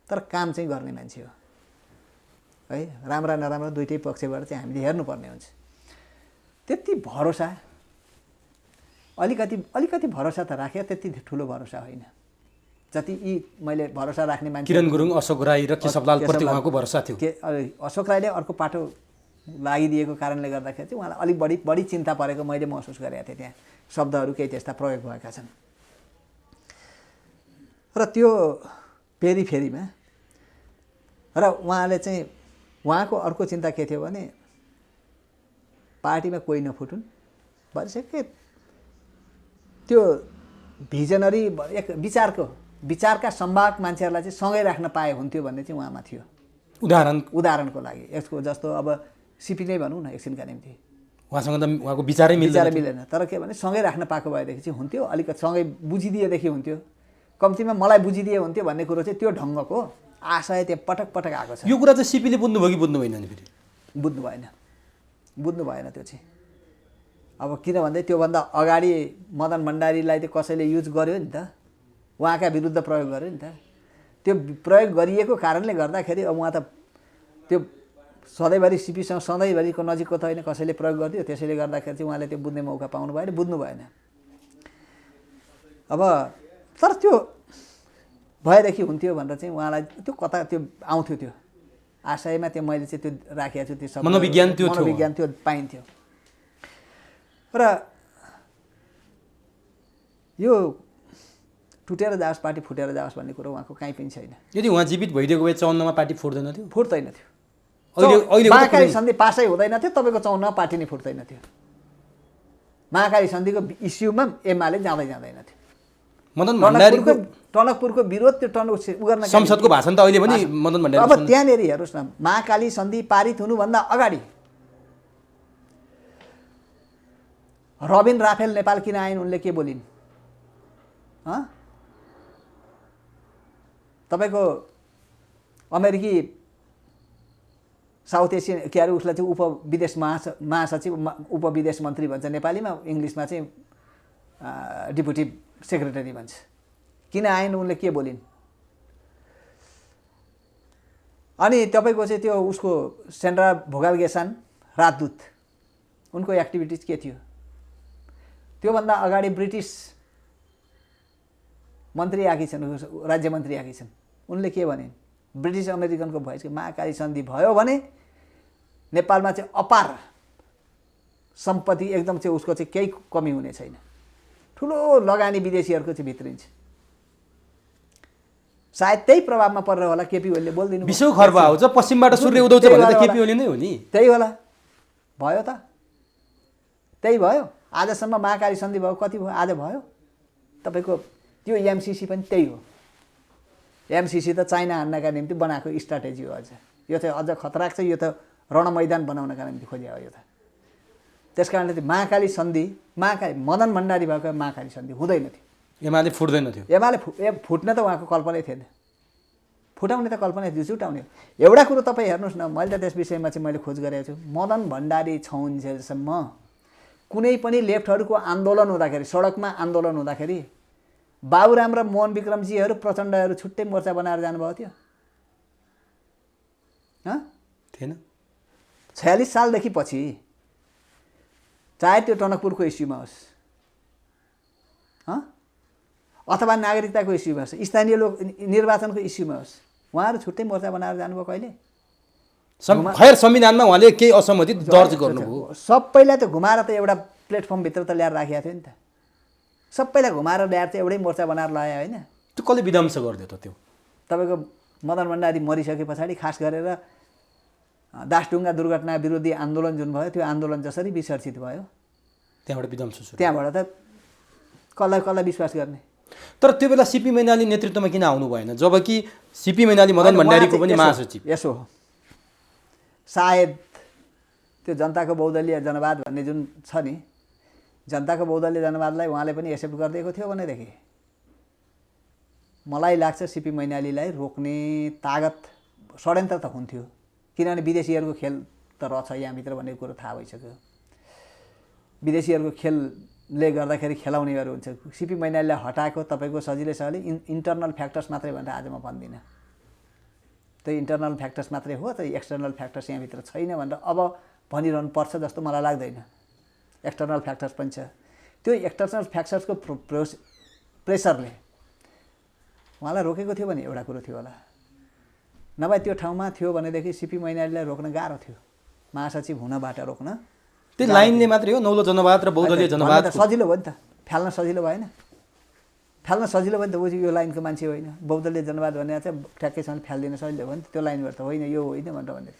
तर काम चाहिँ गर्ने मान्छे हो है। राम्रा नराम्रा दुइटै पक्षबाट चाहिँ हामीले हेर्नुपर्ने हुन्छ। त्यति भरोसा अलिकति भरोसा त राखे, त्यति ठुलो भरोसा होइन जति यी मैले भरोसा राख्ने मान्छे। किरण गुरुङ, अशोक राई र केशवलाल प्रति उहाँको भरोसा थियो। अशोक राईले अर्को पाटो लागिदिएको कारणले गर्दाखेरि चाहिँ उहाँलाई अलिक बढी चिन्ता परेको मैले महसुस गरेको थिएँ। त्यहाँ शब्दहरू केही त्यस्ता प्रयोग भएका छन्। र त्यो फेरिमा र उहाँले चाहिँ उहाँको अर्को चिन्ता के थियो भने पार्टीमा कोही नफुटुन्, भइसक्यो त्यो भिजनरी एक विचारका सम्भावक मान्छेहरूलाई चाहिँ सँगै राख्न पाए हुन्थ्यो भन्ने चाहिँ उहाँमा थियो। उदाहरणको लागि यसको जस्तो अब सिपी नै भनौँ न एकछिनका निम्ति, उहाँसँग त उहाँको विचारै मिलेन। तर के भने सँगै राख्न पाएको भएदेखि चाहिँ हुन्थ्यो, अलिकति सँगै बुझिदिएदेखि हुन्थ्यो, कम्तीमा मलाई बुझिदिए हुन्थ्यो भन्ने कुरो चाहिँ त्यो ढङ्गको आशय त्यहाँ पटक पटक आएको छ। यो कुरा चाहिँ सिपीले बुझ्नुभयो कि बुझ्नु भएन? फेरि बुझ्नु भएन त्यो चाहिँ। अब किन भन्दै त्योभन्दा अगाडि मदन भण्डारीलाई त्यो कसैले युज गर्यो नि त, उहाँका विरुद्ध प्रयोग गर्यो नि त। त्यो प्रयोग गरिएको कारणले गर्दाखेरि अब उहाँ त त्यो सधैँभरि सिपीसँग सधैँभरिको नजिकको त होइन, कसैले प्रयोग गरिदियो, त्यसैले गर्दाखेरि चाहिँ उहाँले त्यो बुझ्ने मौका पाउनु भएन, बुझ्नु भएन। अब तर त्यो भएदेखि हुन्थ्यो भनेर चाहिँ उहाँलाई त्यो कता त्यो आउँथ्यो, त्यो आशयमा त्यो मैले चाहिँ त्यो राखेको छु। त्यो मनोविज्ञान त्यो पाइन्थ्यो। र यो टुटेर जाओस् पार्टी फुटेर जाओस् भन्ने कुरो उहाँको कहीँ पनि छैन। यदि उहाँ जीवित भइदिएको भए 54मा पार्टी फुट्दैन थियो? फुट्दैन थियो। अहिले महाकाली सन्धि पासै हुँदैन थियो, तपाईँको 54मा पार्टी नै फुट्दैन थियो। महाकाली सन्धिको इस्युमा एमाले जाँदैन थियो। मदन भण्डारीको टनकपुरको विरोध त्यो गर्न संसदको भाषण त अहिले पनि मदन भण्डारी। अब त्यहाँनिर हेर्नुहोस् न, महाकाली सन्धि पारित हुनुभन्दा अगाडि रबिन राफेल नेपाल किन आइन् उनले के बोलिन्? तपाईँको अमेरिकी साउथ एसियन के अरे उसलाई चाहिँ उपविदेश महासचिव, उपविदेश मन्त्री भन्छ नेपालीमा, इङ्ग्लिसमा चाहिँ डेपुटी सेक्रेटरी भन्छ। किन आइन् उनले के बोलिन्? अनि तपाईँको चाहिँ त्यो उसको सेन्ड्रा भोगाल गेसान राजदूत, उनको एक्टिभिटिज के थियो? त्योभन्दा अगाडि ब्रिटिस मन्त्री आएकी छन्, राज्य मन्त्री आएकी छन्, उनले के भने? ब्रिटिस अमेरिकनको भोइस महाकाली सन्धि भयो भने नेपालमा चाहिँ अपार सम्पत्ति एकदम चाहिँ उसको चाहिँ केही कमी हुने छैन, ठुलो लगानी विदेशीहरूको चाहिँ भित्रिन्छ। सायद त्यही प्रभावमा परेर होला केपी ओलीले बोलिदिनु 20 खर्ब आउँछ पश्चिमबाट सूर्य उदाउँछ भने त केपी ओली नै हो नि। त्यही होला भयो त त्यही भयो। आजसम्म महाकाली सन्धि भयो कति भयो आज भयो तपाईँको त्यो एमसिसी पनि त्यही हो। एमसिसी त चाइना हान्नका निम्ति बनाएको स्ट्राटेजी हो। यो चाहिँ अझ खतराक छ। यो त रणमैदान बनाउनका निम्ति खोजिया हो यो त। त्यस कारणले त्यो महाकाली सन्धि मदन भण्डारी भएको महाकाली सन्धि हुँदैन थियो। एमाले फुट्दैन थियो। एमाले फुट्न त उहाँको कल्पनै थिएन। फुटाउने त कल्पना थियो जुटाउने। एउटा कुरो तपाईँ हेर्नुहोस् न मैले त त्यस विषयमा चाहिँ मैले खोज गरेको छु। मदन भण्डारी छौन्जेलसम्म कुनै पनि लेफ्टहरूको आन्दोलन हुँदाखेरि सडकमा आन्दोलन हुँदाखेरि बाबुराम र मोहन विक्रमजीहरू प्रचण्डहरू छुट्टै मोर्चा बनाएर जानुभएको थियो थिएन। 46 सालदेखि पछि चाहे त्यो टनकपुरको इस्युमा होस् अथवा नागरिकताको इस्युमा होस् स्थानीय लोक निर्वाचनको इस्युमा होस् उहाँहरू छुट्टै मोर्चा बनाएर जानुभयो। कहिले खैर संविधानमा उहाँले केही असहमति दर्ज गर्नुभयो। सबैलाई त घुमाएर त एउटा प्लेटफर्मभित्र त ल्याएर राखेको थियो नि त। सबैलाई घुमाएर ल्याएर चाहिँ एउटै मोर्चा बनाएर लगायो होइन। त्यो कसले विध्वंस गरिदियो त? त्यो तपाईँको मदन भण्डारी मरिसके पछाडि खास गरेर दासढुङ्गा दुर्घटना विरोधी आन्दोलन जुन भयो त्यो आन्दोलन जसरी विसर्जित भयो त्यहाँबाट विध्वंस सुरु। त्यहाँबाट त कसलाई विश्वास गर्ने। तर त्यो बेला सिपी मैनाली नेतृत्वमा किन आउनु भएन जबकि सिपी मैनाली मदन भण्डारीको पनि महासचिव? यसो हो सायद त्यो जनताको बहुदलीय जनवाद भन्ने जुन छ नि जनताको बहुदलीय जनवादलाई उहाँले पनि एक्सेप्ट गरिदिएको थियो भनेदेखि मलाई लाग्छ सिपी मैनालीलाई रोक्ने तागत षड्यन्त्र त हुन्थ्यो। किनभने विदेशीहरूको खेल त रहेछ यहाँभित्र भन्ने कुरो थाहा भइसक्यो। विदेशीहरूको खेलले गर्दाखेरि खेलाउनेहरू हुन्छ। सिपी मैनालीलाई हटाएको तपाईँको सजिलैसँगले इन्टरनल फ्याक्टर्स मात्रै भनेर आज म भन्दिनँ। त्यो इन्टरनल फ्याक्टर्स मात्रै हो त एक्सटर्नल फ्याक्टर्स यहाँभित्र छैन भनेर अब भनिरहनु पर्छ जस्तो मलाई लाग्दैन। एक्सटर्नल फ्याक्टर्स पनि छ। त्यो एक्सटर्नल फ्याक्टर्सको प्रेसरले उहाँलाई रोकेको थियो भने एउटा कुरो थियो होला। नभए त्यो ठाउँमा थियो भनेदेखि सिपी मैनालीलाई रोक्न गाह्रो थियो। महासचिव हुनबाट रोक्न त्यो लाइनले मात्रै हो। नौलो जनवाद र बहुदलीय जनवाद सजिलो भयो नि त। फाल्न सजिलो भएन। फाल्न सजिलो भयो नि त। ऊ यो लाइनको मान्छे होइन। बहुदलीय जनवाद भनेर चाहिँ ठ्याक्कैसँग फालिदिन सजिलो भयो नि त। त्यो लाइनबाट त होइन यो होइन भनेर भन्दै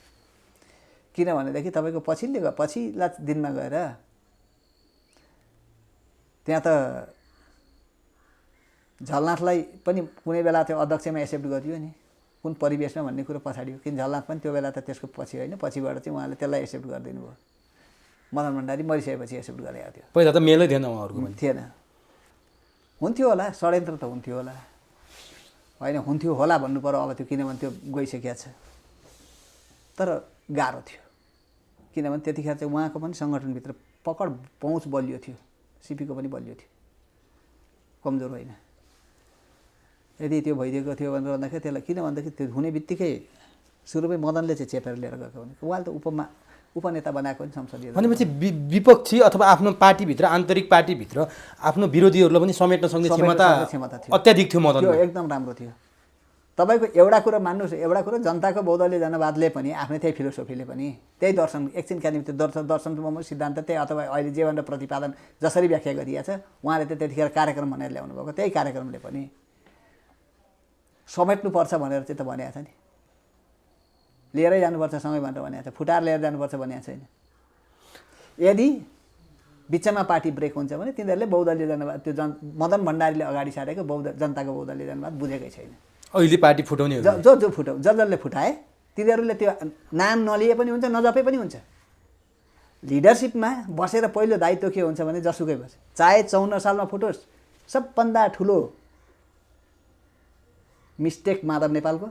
किनभनेदेखि तपाईँको पछिल्ला दिनमा गएर त्यहाँ त झलनाथलाई पनि कुनै बेला त्यो अध्यक्षमा एक्सेप्ट गरियो नि कुन परिवेशमा भन्ने कुरो पछाडि हो। किन झलनाथ पनि त्यो बेला त त्यसको पछि होइन पछिबाट चाहिँ उहाँले त्यसलाई एक्सेप्ट गरिदिनु भयो। मदन भण्डारी मरिसकेपछि एक्सेप्ट गरेको थियो। पहिला त मेलै थिएन उहाँहरूको पनि। थिएन। हुन्थ्यो होला षड्यन्त्र त हुन्थ्यो होला होइन हुन्थ्यो होला भन्नु पर्यो अब त्यो किनभने त्यो गइसकेको छ। तर गाह्रो थियो किनभने त्यतिखेर चाहिँ उहाँको पनि सङ्गठनभित्र पकड पहुँच बलियो थियो। सिपीको पनि बलियो थियो कमजोर होइन। यदि त्यो भइदिएको थियो भनेर भन्दाखेरि त्यसलाई किन भन्दाखेरि त्यो हुने बित्तिकै सुरुमै मदनले चाहिँ चेपेर लिएर गएको भने उहाँले त उपनेता बनाएको नि संसदीय भनेपछि विपक्षी अथवा आफ्नो पार्टीभित्र आन्तरिक पार्टीभित्र आफ्नो विरोधीहरूलाई पनि समेट्न सक्ने क्षमता अत्याधिक थियो मदन। त्यो एकदम राम्रो थियो। तपाईँको एउटा कुरो मान्नुहोस् एउटा कुरो जनताको बहुदलीय जनवादले पनि आफ्नै त्यही फिलोसोफीले पनि त्यही दर्शन एकछिनका निम्ति दर्शन सिद्धान्त त्यही अथवा अहिले जे भनेर प्रतिपादन जसरी व्याख्या गरिएको छ उहाँले त त्यतिखेर कार्यक्रम भनेर ल्याउनु भएको त्यही कार्यक्रमले पनि समेट्नुपर्छ भनेर चाहिँ त भनेको छ नि। लिएरै जानुपर्छ सँगै भनेर भनेको छ। फुटाएर लिएर जानुपर्छ भनेको छैन। यदि बिचमा पार्टी ब्रेक हुन्छ भने तिनीहरूले बहुदलीय जनवाद त्यो मदन भण्डारीले अगाडि सारेको जनताको बहुदलीय जनवाद बुझेकै छैन। अहिले पार्टी फुटाउने जो जसले फुटाए तिनीहरूले त्यो नाम नलिए पनि हुन्छ नजपे पनि हुन्छ। लिडरसिपमा बसेर पहिलो दायित्व के हुन्छ भने जसुकै बस चाहे 54 सालमा फुटोस् सबभन्दा ठुलो मिस्टेक माधव नेपालको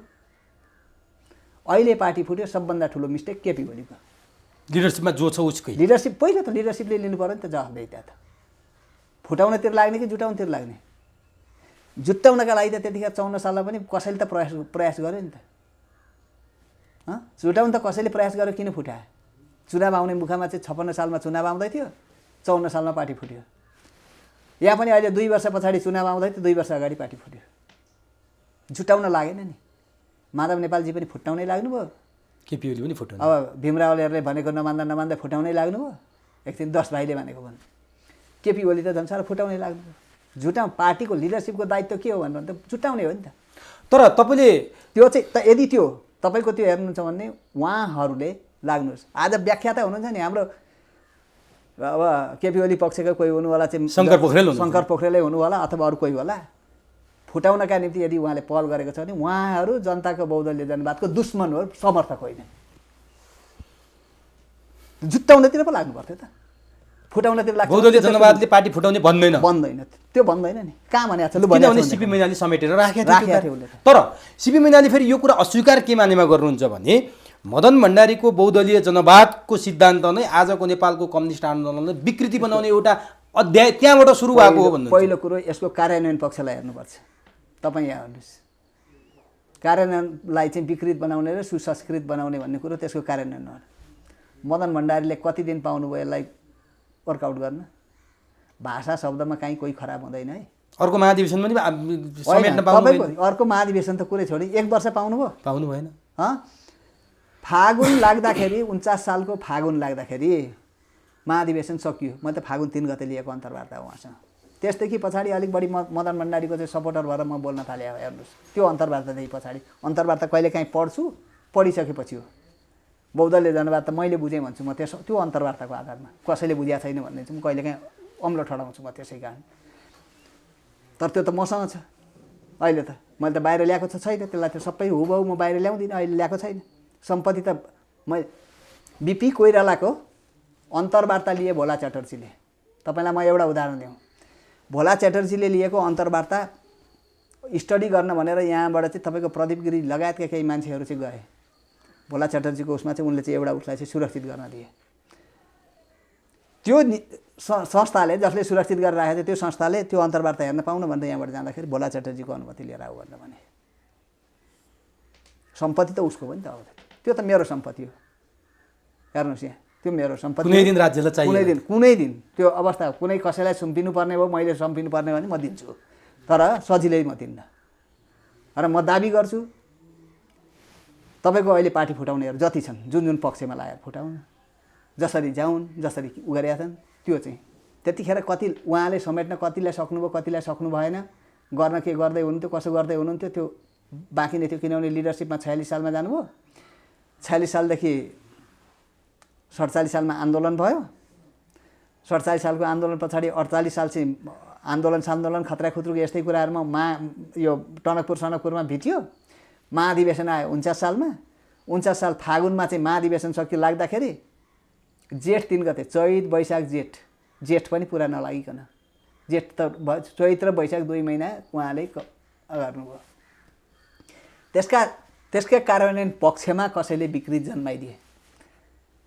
अहिले पार्टी फुट्यो सबभन्दा ठुलो मिस्टेक केपी ओलीको। लिडरसिपमा जो छ उसकै लिडरसिप पहिला त लिडरसिपले लिनु पर्यो नि त जवाफदेही। त फुटाउनतिर लाग्ने कि जुटाउनतिर लाग्ने? जुटाउनका लागि त त्यतिखेर 54 सालमा पनि कसैले त प्रयास गर्यो नि त। जुटाउन त कसैले प्रयास गर्यो किन फुटायो? चुनाव आउने मुखमा चाहिँ 56 सालमा चुनाव आउँदै थियो 54 सालमा पार्टी फुट्यो। यहाँ पनि अहिले 2 वर्ष पछाडि चुनाव आउँदै थियो 2 वर्ष अगाडि पार्टी फुट्यो। जुटाउन लागेन नि। माधव नेपालजी पनि फुटाउनै लाग्नुभयो। केपी ओली पनि फुटाउनु। अब भीमरावले भनेको नमान्दा फुटाउनै लाग्नुभयो। एकदिन 10 भाइले भनेको भने केपी ओली त झन् साह्रो फुटाउनै लाग्नुभयो। पार्टीको लिडरसिपको दायित्व के हो भन्नु त जुटाउने हो नि त। तर तपाईँले त्यो चाहिँ यदि त्यो तपाईँको त्यो हेर्नुहुन्छ भने उहाँहरूले लाग्नुहोस्। आज व्याख्याता हुनुहुन्छ नि हाम्रो अब केपी ओली पक्षका कोही हुनुहोला चाहिँ शङ्कर पोखरेलै हुनु होला अथवा अरू कोही होला। फुटाउनका निम्ति यदि उहाँले पहल गरेको छ भने उहाँहरू जनताको बहुदलीय जनवादको दुश्मन हो, समर्थक होइन। जुत्ताउनतिर पो लाग्नु पर्थ्यो त, फुटाउनतिर लाग्छ। बहुदलीय जनवादले पार्टी फुटाउने भन्दैन, त्यो भन्दैन नि। कहाँ भने किनभने सिपी मैनाली समेटेर राखेको थियो। तर सिपी मैनाली फेरि यो कुरा अस्वीकार के मानेमा गर्नुहुन्छ भने मदन भण्डारीको बहुदलीय जनवादको सिद्धान्त नै आजको नेपालको कम्युनिस्ट आन्दोलनलाई विकृति बनाउने एउटा अध्याय त्यहाँबाट सुरु भएको हो भन्नु। पहिलो कुरो यसको कार्यान्वयन पक्षलाई हेर्नुपर्छ। तपाईँ यहाँ हेर्नुहोस्, कार्यान्वयनलाई चाहिँ विकृत बनाउने र सुसंस्कृत बनाउने भन्ने कुरो त्यसको कार्यान्वयन हो। मदन भण्डारीले कति दिन पाउनुभयो यसलाई वर्कआउट गर्न? भाषा शब्दमा काहीँ कोही खराब हुँदैन है। अर्को महाधिवेशन पनि समेट्न पाउनु, अर्को महाधिवेशन त कुरै छोडी 1 वर्ष पाउनुभयो? पाउनु भएन। फागुन लाग्दाखेरि 49 सालको फागुन लाग्दाखेरि महाधिवेशन सकियो। म त फागुन 3 गते लिएको अन्तर्वार्ता हो उहाँसँग। त्यसदेखि पछाडि अलिक बढी मदन भण्डारीको चाहिँ सपोर्टर भएर म बोल्न थालेँ। हेर्नुहोस्, त्यो अन्तर्वार्तादेखि पछाडि अन्तर्वार्ता कहिले काहीँ पढ्छु, पढिसकेपछि हो। बहुदलीय जनवाद त मैले बुझेँ भन्छु म त्यो अन्तर्वार्ताको आधारमा। कसैले बुझेको छैन भन्ने चाहिँ म कहिले काहीँ अम्लो ठडाउँछु म त्यसै कारण। तर त्यो त मसँग छ अहिले त, मैले त बाहिर ल्याएको छैन त्यसलाई। त्यो सबै हुबहु म बाहिर ल्याउँदिनँ, अहिले ल्याएको छैन। सम्पत्ति त मैले बिपी कोइरालाको अन्तर्वार्ता लिए भोला च्याटर्जीले। तपाईँलाई म एउटा उदाहरण दिउँ। भोला च्याटर्जीले लिएको अन्तर्वार्ता स्टडी गर्न भनेर यहाँबाट चाहिँ तपाईँको प्रदीप गिरी लगायतका केही मान्छेहरू चाहिँ गए भोला च्याटर्जीको उसमा चाहिँ। उनले चाहिँ एउटा उसलाई चाहिँ सुरक्षित गर्न दिए। त्यो संस्थाले जसले सुरक्षित गरेर राखेको थियो त्यो संस्थाले त्यो अन्तर्वार्ता हेर्न पाउनु भनेर यहाँबाट जाँदाखेरि भोला च्याटर्जीको अनुमति लिएर आऊ भनेर भने। सम्पत्ति त उसको हो नि त। अब त्यो त मेरो सम्पत्ति हो। हेर्नुहोस् यहाँ, त्यो मेरो सम्पत्ति। कुनै दिन राज्यलाई चाहियो, कुनै दिन त्यो अवस्था कुनै कसैलाई सुम्पिनु पर्ने भयो, मैले सुम्पिनु पर्ने भने म दिन्छु, तर सजिलै म दिन्न। र म दाबी गर्छु तपाईँको अहिले पार्टी फुटाउनेहरू जति छन्, जुन जुन पक्षमा लागेर फुटाउन्, जसरी जाउन्, जसरी उ गरेका छन्, त्यो चाहिँ त्यतिखेर कति उहाँले समेट्न कतिलाई सक्नुभयो, कतिलाई सक्नु भएन, गर्न के गर्दै हुनुहुन्थ्यो, कसो गर्दै हुनुहुन्थ्यो, त्यो बाँकी नै थियो। किनभने लिडरसिपमा 46 सालमा जानुभयो। 46 सालदेखि 47 सालमा आन्दोलन भयो। 47 सालको आन्दोलन पछाडि 48 साल चाहिँ आन्दोलन खतरा खुत्रुक यस्तै कुराहरूमा यो टनकपुरमा भिट्यो। महाधिवेशन आयो 49 सालमा। 49 साल फागुनमा चाहिँ महाधिवेशन सकियो लाग्दाखेरि जेठ 3 गते, चैत वैशाख जेठ पनि पुरा नलागिकन, जेठ त चैत र वैशाख 2 महिना उहाँले गर्नुभयो। त्यसका कार्यान्वयन पक्षमा कसैले विकृत जन्माइदिए।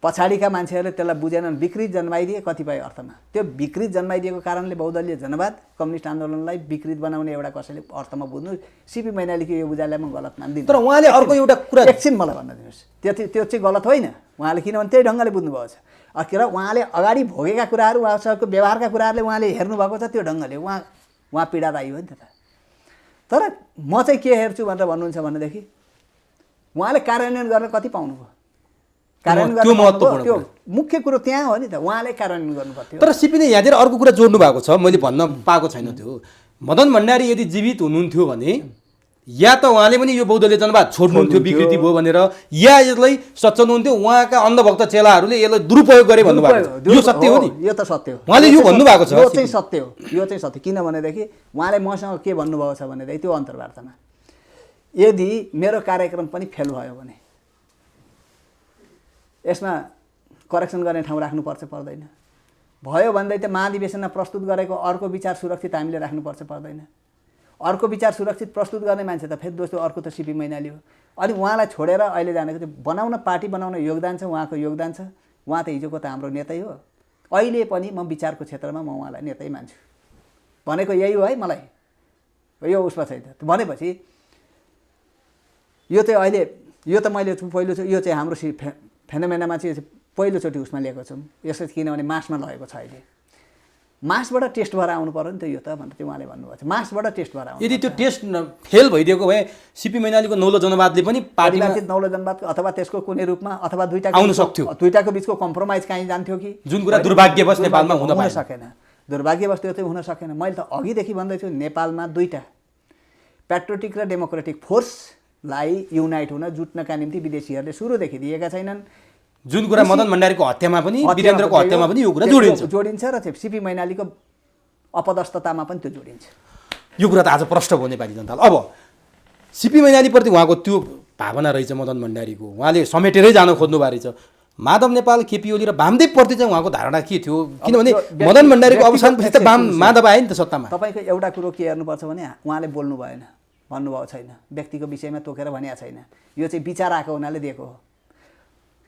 पछाडिका मान्छेहरूले त्यसलाई बुझेनन्, विकृत जन्माइदिए कतिपय अर्थमा। त्यो विकृत जन्माइदिएको कारणले बहुदलीय जनवाद कम्युनिस्ट आन्दोलनलाई विकृत बनाउने एउटा कसैले अर्थमा बुझ्नु। सिपी मैनालीको यो बुझाइलाई म गलत मान्दिनँ। तर उहाँले अर्को एउटा कुरा एकछिन मलाई भन्न दिनुहोस्, त्यो चाहिँ गलत होइन उहाँले, किनभने त्यही ढङ्गले बुझ्नुभएको छ। र उहाँले अगाडि भोगेका कुराहरू, उहाँसँगको व्यवहारका कुराहरूले उहाँले हेर्नुभएको छ त्यो ढङ्गले। उहाँ पीडादायी हो नि त। तर म चाहिँ के हेर्छु भनेर भन्नुहुन्छ भनेदेखि उहाँले कार्यान्वयन गर्न कति पाउनुभयो? कार्यान्वयन गर्नु त्यो मुख्य कुरो त्यहाँ हो नि त। उहाँले कार्यान्वयन गर्नुपर्थ्यो। तर सिपीले यहाँतिर अर्को कुरा जोड्नु भएको छ, मैले भन्न पाएको छैन। त्यो मदन भण्डारी यदि जीवित हुनुहुन्थ्यो भने या त उहाँले पनि यो बहुदलीय जनवाद छोड्नुहुन्थ्यो विकृति भयो भनेर, या यसलाई सच्याउनुहुन्थ्यो। उहाँका अन्धभक्त चेलाहरूले यसलाई दुरुपयोग गरे भन्नुभएको। यो सत्य हो नि? यो त सत्य हो। उहाँले यो भन्नुभएको छ। यो चाहिँ सत्य हो, यो चाहिँ सत्य। किनभनेदेखि उहाँले मसँग के भन्नुभएको छ भनेदेखि त्यो अन्तर्वार्तामा यदि मेरो कार्यक्रम पनि फेल भयो भने यसमा करेक्सन गर्ने ठाउँ राख्नुपर्छ पर्दैन? भयो भन्दै त महाधिवेशनमा प्रस्तुत गरेको अर्को विचार सुरक्षित हामीले राख्नुपर्छ पर्दैन? अर्को विचार सुरक्षित प्रस्तुत गर्ने मान्छे त फेरि दोस्रो अर्को त सिपी मैनाली हो। अनि उहाँलाई छोडेर अहिले जानेको त्यो बनाउन, पार्टी बनाउन योगदान छ, उहाँको योगदान छ। उहाँ त हिजोको त हाम्रो नेतै हो। अहिले पनि म विचारको क्षेत्रमा म उहाँलाई नेतै मान्छु भनेको यही हो है। मलाई यो उसमा छैन भनेपछि यो चाहिँ अहिले यो त मैले पहिलो यो चाहिँ हाम्रो फेनोमेनामा चाहिँ पहिलोचोटि उसमा लिएको छौँ। यसै किनभने मासमा लगेको छ अहिले। मासबाट टेस्ट भएर आउनु पर्यो नि त यो त भनेर चाहिँ उहाँले भन्नुभएको छ। मासबाट टेस्ट भएर आउनु। यदि त्यो टेस्ट फेल भइदिएको भए सिपी मैनालीको नौलो जनवादले पनि पार्टीमा नौलो जनवाद अथवा त्यसको कुनै रूपमा अथवा आउन सक्थ्यो। दुईटाको बिचको कम्प्रोमाइज कहीँ जान्थ्यो कि? जुन कुरा दुर्भाग्यवश नेपालमा हुन सकेन, दुर्भाग्यवश त्यो चाहिँ हुन सकेन। मैले त अघिदेखि भन्दैछु नेपालमा दुईटा पेट्रोटिक र डेमोक्रेटिक फोर्सलाई युनाइट हुन जुट्नका निम्ति विदेशीहरूले सुरुदेखि दिएका छैनन्। जुन कुरा मदन भण्डारीको हत्यामा पनि वीरेन्द्रको हत्यामा पनि यो कुरा जोडिन्छ र सिपी मैनालीको अपदस्थतामा पनि त्यो जोडिन्छ। यो कुरा त आज प्रष्ट भयो नेपाली जनतालाई। अब सिपी मैनालीप्रति उहाँको त्यो भावना रहेछ मदन भण्डारीको, उहाँले समेटेरै जान खोज्नु भएको रहेछ। माधव नेपाल, केपी ओली र वामदेवप्रति चाहिँ उहाँको धारणा के थियो? किनभने मदन भण्डारीको अवसानपछि त माधव आयो नि त सत्तामा। तपाईँको एउटा कुरो के हेर्नुपर्छ भने उहाँले बोल्नु भएन, भन्नुभएको छैन, व्यक्तिको विषयमा तोकेर भनेको छैन। यो चाहिँ विचार आएको हुनाले दिएको हो।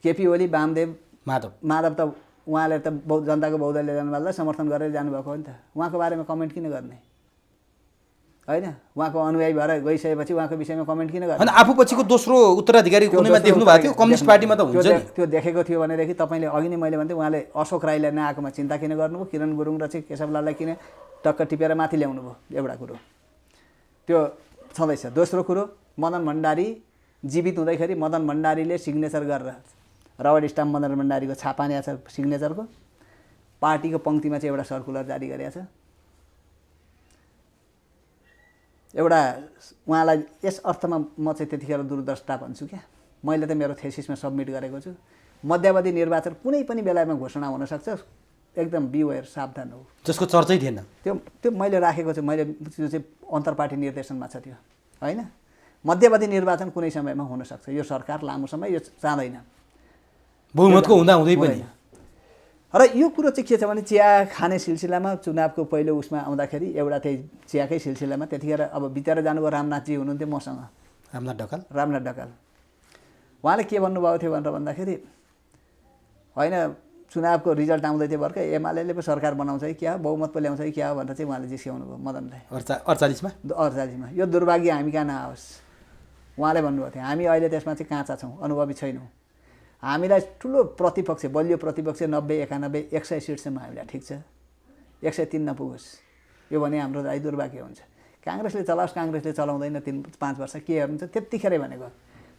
केपी ओली, वामदेव, माधव त उहाँले त जनताको बहुदलीय जनतालाई समर्थन गरेर जानुभएको हो नि त। उहाँको बारेमा कमेन्ट किन गर्ने होइन? उहाँको अनुयायी भएर गइसकेपछि उहाँको विषयमा कमेन्ट किन गर्ने? अनि आफू पछिको दोस्रो उत्तराधिकारी कुनैमा देख्नु भएको थियो? कम्युनिस्ट पार्टीमा त हुन्छ नि। त्यो देखेको थियो भनेदेखि तपाईँले अघि नै मैले भन्थेँ, उहाँले अशोक राईलाई नआएकोमा चिन्ता किन गर्नुभयो? किरण गुरुङ र चाहिँ केशवलाललाई किन टक्क टिपेर माथि ल्याउनु भयो? एउटा कुरो त्यो छँदैछ। दोस्रो कुरो, मदन भण्डारी जीवित हुँदैखेरि मदन भण्डारीले सिग्नेचर गरेर रबर्ट स्टाम्प मदन भण्डारीको छापा ल्याएको छ सिग्नेचरको, पार्टीको पङ्क्तिमा चाहिँ एउटा सर्कुलर जारी गरेको छ। एउटा उहाँलाई यस अर्थमा म चाहिँ त्यतिखेर दूरदृष्टा भन्छु क्या, मैले त मेरो थेसिसमा सब्मिट गरेको छु। मध्यावधि निर्वाचन कुनै पनि बेलामा घोषणा हुनसक्छ, एकदम बिवेयर, सावधान हो। जसको चर्चै थिएन त्यो मैले राखेको छु, मैले त्यो चाहिँ अन्तर्पार्टी निर्देशनमा छ त्यो होइन। मध्यावधि निर्वाचन कुनै समयमा हुनसक्छ, यो सरकार लामो समय यो चाहँदैन बहुमतको हुँदै पनि। र यो कुरो चाहिँ के छ भने चिया खाने सिलसिलामा चुनावको पहिलो उसमा आउँदाखेरि एउटा त्यही चियाकै सिलसिलामा त्यतिखेर अब बितेर जानुभयो रामनाथजी हुनुहुन्थ्यो मसँग, रामनाथ ढकाल। उहाँले के भन्नुभएको थियो भनेर भन्दाखेरि होइन चुनावको रिजल्ट आउँदै थियो भर्खर, एमाले पो सरकार बनाउँछ कि क्या, बहुमत पो ल्याउँछ कि क्या भनेर चाहिँ उहाँले जिस्क्याउनु भयो मदनलाई 48मा। यो दुर्भाग्य हामी कहाँ नआओस् उहाँले भन्नुभएको थियो। हामी अहिले त्यसमा चाहिँ काँचा छौँ, अनुभवी छैनौँ। हामीलाई ठुलो प्रतिपक्ष, बलियो प्रतिपक्ष 90, 91, 100 सिटसम्म हामीलाई ठिक छ, 103 नपुगोस्, यो भने हाम्रो लागि दुर्भाग्य हुन्छ। काङ्ग्रेसले चलाओस्, काङ्ग्रेसले चलाउँदैन 3-5 वर्ष के हुन्छ त्यतिखेरै भनेको,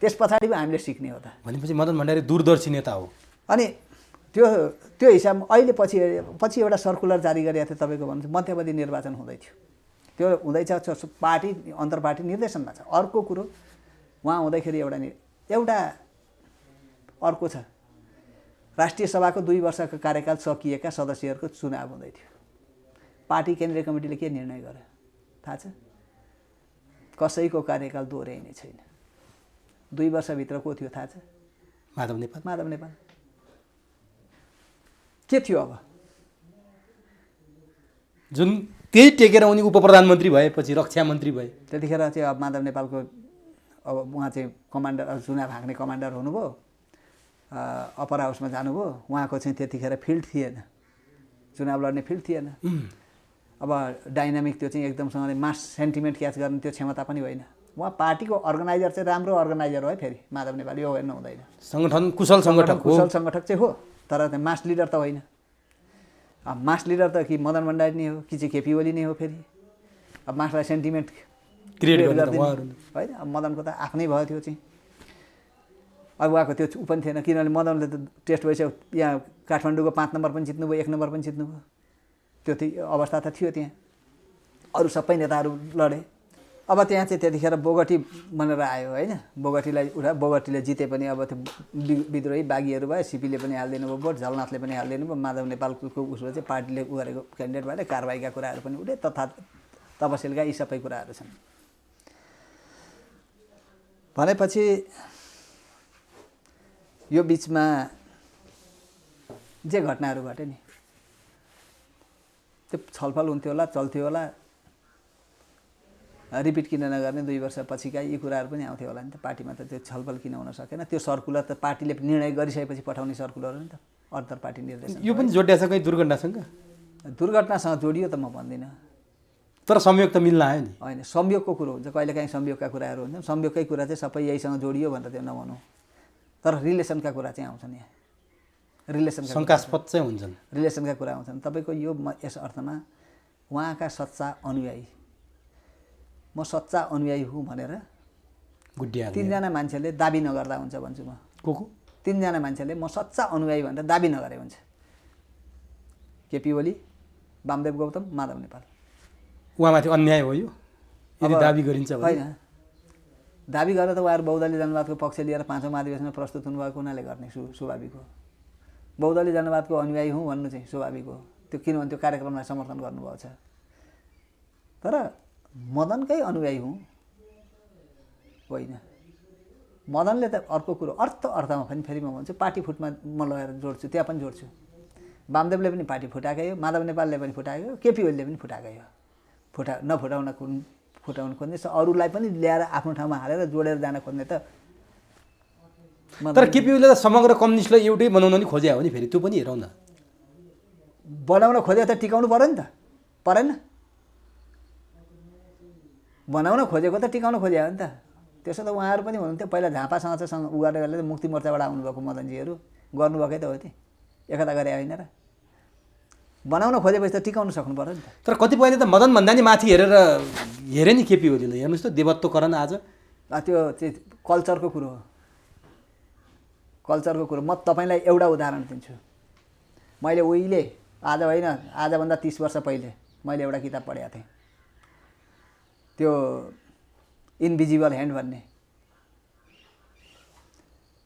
त्यस पछाडि पो हामीले सिक्ने हो त। भनेपछि मदन भण्डारी दूरदर्शी नेता हो। अनि त्यो हिसाबमा अहिले पछि एउटा सर्कुलर जारी गरेको थियो तपाईँको भन्नु, मध्यावधि निर्वाचन हुँदै थियो, त्यो हुँदैछ, पार्टी अन्तर्पार्टी निर्देशनमा छ। अर्को कुरो उहाँ हुँदैखेरि एउटा अर्को छ, राष्ट्रिय सभाको 2 वर्षको कार्यकाल सकिएका सदस्यहरूको चुनाव हुँदै थियो। पार्टी केन्द्रीय कमिटीले के निर्णय गर्यो थाहा छ? कसैको कार्यकाल दोहोऱ्याइने छैन। 2 वर्षभित्र को थियो थाहा छ? माधव नेपाल। के थियो अब? जुन त्यही टेकेर उनी उपप्रधानमन्त्री भएपछि रक्षा मन्त्री भए। त्यतिखेर चाहिँ अब माधव नेपालको अब उहाँ चाहिँ कमान्डर, चुनाव हाँक्ने कमान्डर हुनुभयो, अप्पर हाउसमा जानुभयो। उहाँको चाहिँ त्यतिखेर फिल्ड थिएन, चुनाव लड्ने फिल्ड थिएन। अब डाइनामिक त्यो चाहिँ एकदमसँगले मास सेन्टिमेन्ट क्याच गर्ने त्यो क्षमता पनि होइन। उहाँ पार्टीको अर्गनाइजर चाहिँ राम्रो अर्गनाइजर हो है, फेरि माधव नेपाल यो हेर्नु हुँदैन। सङ्गठन कुशल सङ्गठक चाहिँ हो, तर मास लिडर त होइन। अब मास लिडर त कि मदन भण्डारी नै हो कि चाहिँ केपी ओली नै हो। फेरि अब मासलाई सेन्टिमेन्ट क्रिएट गरिदिनु होइन। अब मदनको त आफ्नै भयो त्यो चाहिँ। अब उहाँको त्यो ऊ पनि थिएन, किनभने मदनले त टेस्ट भइसक्यो, यहाँ काठमाडौँको 5 नम्बर पनि जित्नुभयो, 1 नम्बर पनि जित्नुभयो। त्यो अवस्था त थियो त्यहाँ, अरू सबै नेताहरू लडे। अब त्यहाँ चाहिँ त्यतिखेर बोगटी भनेर आयो होइन। बोगटीले जिते पनि अब त्यो विद्रोही बागीहरू भयो, सिपीले पनि हालिदिनु भयो भोट, झलनाथले पनि हालिदिनु भयो, माधव नेपालको उसले चाहिँ पार्टीले उ गरेको क्यान्डिडेट भएर कारबाहीका कुराहरू पनि उठे, तपसिलका यी सबै कुराहरू छन्। भनेपछि यो बिचमा जे घटनाहरू घटे नि त्यो छलफल हुन्थ्यो होला, चल्थ्यो होला, रिपिट किन नगर्ने 2 वर्षपछिका यी कुराहरू पनि आउँथ्यो होला नि त। पार्टीमा त त्यो छलफल किन हुन सकेन? त्यो सर्कुलर त पार्टीले निर्णय गरिसकेपछि पठाउने सर्कुलर हो नि त, अन्तर्पार्टी निर्देशन। यो पनि जोडिया छ कहीँ दुर्घटनासँग? दुर्घटनासँग जोडियो त म भन्दिनँ, तर संयोग त मिल्न आयो नि। होइन, संयोगको कुरो हुन्छ, कहिलेकाहीँ संयोगका कुराहरू हुन्छन्। संयोगकै कुरा चाहिँ सबै यहीसँग जोडियो भनेर त्यो नभनौँ, तर रिलेसनका कुरा चाहिँ आउँछन्। यहाँ रिलेसनका शङ्कास्पद चाहिँ हुन्छन्, रिलेसनका कुरा आउँछन्। तपाईँको यो यस अर्थमा उहाँका सच्चा अनुयायी, म सच्चा अनुयायी हुँ भनेर गुड्डिया 3जना मान्छेले दाबी नगर्दा हुन्छ भन्छु म। को 3जना मान्छेले म सच्चा अनुयायी भनेर दाबी नगरे हुन्छ। केपी ओली, वामदेव गौतम, माधव नेपाल। उहाँमाथि अन्याय हो यो यदि दाबी गरिन्छ भने होइन दाबी गरेर त उहाँहरू बहुदलीय जनवादको पक्ष लिएर 5औं महाधिवेशनमा प्रस्तुत हुनुभएको हुनाले गर्ने स्वाभाविक हो। बहुदलीय जनवादको अनुयायी हुँ भन्नु चाहिँ स्वाभाविक हो, त्यो किनभने त्यो कार्यक्रमलाई समर्थन गर्नुभएको छ। तर मदनकै अनुयायी हुँ होइन। मदनले त अर्को कुरो अर्थमा पनि फेरि म भन्छु पार्टी फुटमा म लगेर जोड्छु, त्यहाँ पनि जोड्छु। वामदेवले पनि पार्टी फुटाएकै हो, माधव नेपालले पनि फुटाएको हो, केपी ओलीले पनि फुटाएकै हो। फुटाउन खोज्ने अरूलाई पनि ल्याएर आफ्नो ठाउँमा हालेर जोडेर जान खोज्ने त। तर केपी ओलीले त समग्र कम्युनिस्टलाई एउटै बनाउन नि खोजे हो नि, फेरि त्यो पनि हेरौँ न। बनाउन खोजे त टिकाउनु पर्यो नि त, परेन? बनाउन खोजेको त टिकाउन खोजे हो नि त। त्यसो त उहाँहरू पनि हुनुहुन्थ्यो पहिला झापासँग चाहिँ उ गरेर मुक्ति मोर्चाबाट आउनुभएको मदनजीहरू गर्नुभएकै त हो, त्यो एकता गरे होइन र। बनाउन खोजेपछि त टिकाउन सक्नु पर्यो नि त। तर कतिपयले त मदन भन्दा नि माथि हेरे नि केपी ओलीले। हेर्नुहोस् त देवत्वकरण आज त्यो चाहिँ कल्चरको कुरो हो, कल्चरको कुरो। म तपाईँलाई एउटा उदाहरण दिन्छु। मैले उहिले आज होइन आजभन्दा 30 वर्ष पहिले मैले एउटा किताब पढेको थिएँ, त्यो इन्भिजिबल ह्यान्ड भन्ने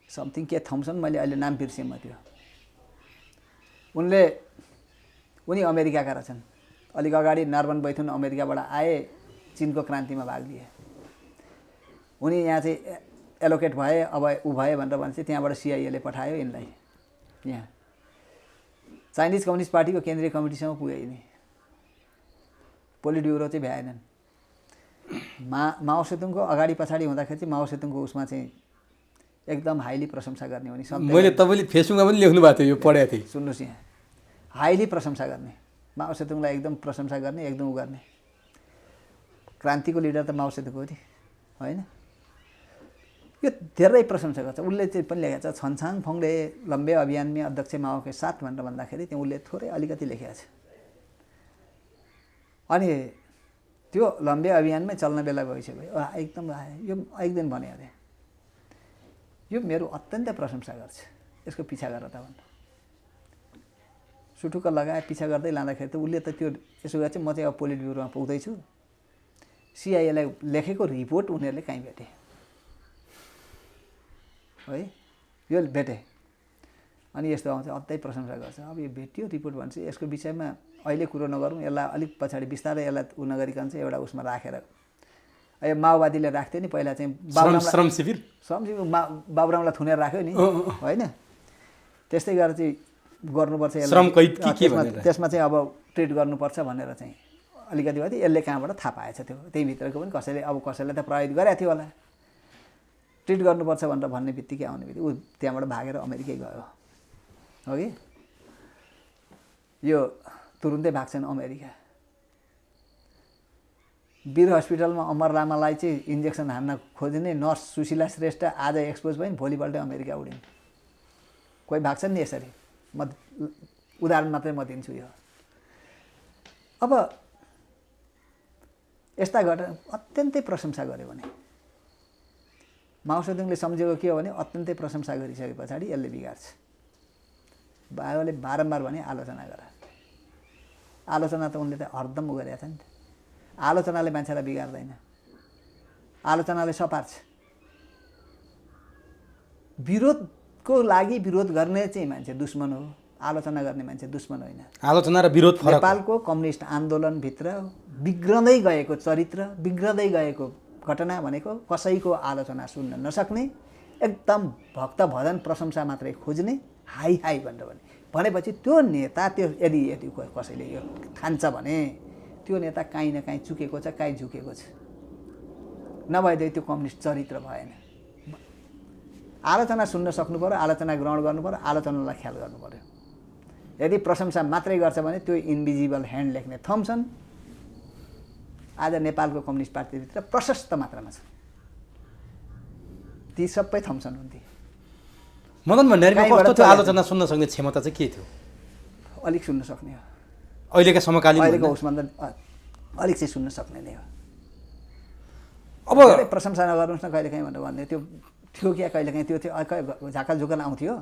समथिङ के थम्सन, मैले अहिले नाम बिर्सेँ म। त्यो उनी अमेरिकाका रहेछन्। अलिक अगाडि नर्मन बैथुन अमेरिकाबाट आए, चिनको क्रान्तिमा भाग लिए। उनी यहाँ चाहिँ एलोकेट भए, अब ऊ भए भनेर भन्छ, त्यहाँबाट सिआइएले पठायो यिनलाई यहाँ। चाइनिज कम्युनिस्ट पार्टीको केन्द्रीय कमिटीसँग पुगे यिनी, पोलिट ब्युरो चाहिँ भ्याएनन्। माओ सेतुङको अगाडि पछाडि हुँदाखेरि चाहिँ माओ सेतुङको उसमा चाहिँ एकदम हाइली प्रशंसा गर्ने हो नि। मैले तपाईँले फेसबुकमा पनि लेख्नु भएको थियो, यो पढेको थिएँ। सुन्नुहोस्, यहाँ हाइली प्रशंसा गर्ने, माओ सेतुङलाई एकदम प्रशंसा गर्ने, एकदम उ गर्ने। क्रान्तिको लिडर त माओ सेतुङ हो नि, होइन? यो धेरै प्रशंसा गर्छ। उसले चाहिँ पनि लेखेको छ, छन्छाङ फोङले लम्बे अभियानमै अध्यक्ष माओ के साथ भनेर भन्दाखेरि त्यहाँ उसले थोरै अलिकति लेखेको छ। अनि त्यो लम्बे अभियानमै चल्न बेला भइसक्यो, एकदम यो एक दिन भने अरे यो मेरो अत्यन्तै प्रशंसा गर्छ, यसको पिछा गर त भन्नु। सुटुक्क लगाए पिछा गर्दै लाँदाखेरि त उसले त त्यो यसो गर्छ। म चाहिँ अब पोलिट ब्युरोमा पुग्दैछु, सिआइएलाई लेखेको रिपोर्ट उनीहरूले कहीँ भेटे है, यो भेटे। अनि यस्तो आउँछ, अत्यन्तै प्रशंसा गर्छ। अब यो भेटियो रिपोर्ट भन्छ, यसको विषयमा अहिले कुरो नगरौँ, यसलाई अलिक पछाडि बिस्तारै यसलाई उ नगरिकन चाहिँ एउटा उसमा राखेर, यो माओवादीले राख्थ्यो नि पहिला चाहिँ श्रम शिविर बाबुरामलाई थुनेर राख्यो नि, होइन? त्यस्तै गरेर चाहिँ गर्नुपर्छ यसलाई, त्यसमा चाहिँ अब ट्रिट गर्नुपर्छ भनेर चाहिँ अलिकति भयो। यसले कहाँबाट थाहा पाएछ त्यो, त्यही भित्रको पनि कसैले त प्रभावित गरेको थियो होला। ट्रिट गर्नुपर्छ भनेर भन्ने बित्तिकै आउने बित्तिकै ऊ त्यहाँबाट भागेर अमेरिकै गयो हो कि। यो तुरुन्तै भाग्छन् अमेरिका। वीर हस्पिटलमा अमर लामालाई चाहिँ इन्जेक्सन हान्न खोज्ने नर्स सुशीला श्रेष्ठ आज एक्सपोज भइन्, भोलिपल्टै अमेरिका उडिन्। कोही भाग्छन् नि यसरी। म उदाहरण मात्रै म दिन्छु यो। अब यस्ता घटना अत्यन्तै प्रशंसा गर्यो भने माओ सेतुङले सम्झेको के हो भने अत्यन्तै प्रशंसा गरिसके पछाडि यसले बिगार्छ। बाबुले बारम्बार भने आलोचना गर। आलोचना त उनले त हरदम गरेका छ नि त। आलोचनाले मान्छेलाई बिगार्दैन, आलोचनाले सपार्छ। विरोधको लागि विरोध गर्ने चाहिँ मान्छे दुश्मन हो, आलोचना गर्ने मान्छे दुश्मन होइन। आलोचना र विरोध फरक। नेपालको कम्युनिस्ट आन्दोलनभित्र बिग्रँदै गएको चरित्र, बिग्रँदै गएको घटना भनेको कसैको आलोचना सुन्न नसक्ने, एकदम भक्त भजन प्रशंसा मात्रै खोज्ने, हाई हाई भनेपछि त्यो नेता त्यो यदि कसैले यो ठान्छ भने त्यो नेता काहीँ न काहीँ चुकेको छ, काहीँ झुकेको छ। नभएदेखि त्यो कम्युनिस्ट चरित्र भएन। आलोचना सुन्न सक्नु पर्यो, आलोचना ग्रहण गर्नु पर्यो, आलोचनालाई ख्याल गर्नु पर्यो। यदि प्रशंसा मात्रै गर्छ भने त्यो इन्भिजिबल ह्यान्ड लेख्ने थम्सन आज नेपालको कम्युनिस्ट पार्टीभित्र प्रशस्त मात्रामा छ। ती सबै थम्सन हुन्थे। मदन भण्डारीको कस्तो थियो आलोचना सुन्न सक्ने क्षमता चाहिँ के थियो? अलिक सुन्न सक्ने हो। अहिलेका समकालीन अहिलेको उसभन्दा अलिक चाहिँ सुन्न सक्ने नै हो। अब प्रशंसा नगर्नुहोस् न कहिलेकाहीँ भनेर भन्ने त्यो थियो क्या, कहिलेकाहीँ त्यो थियो, झाकल झुकल आउँथ्यो।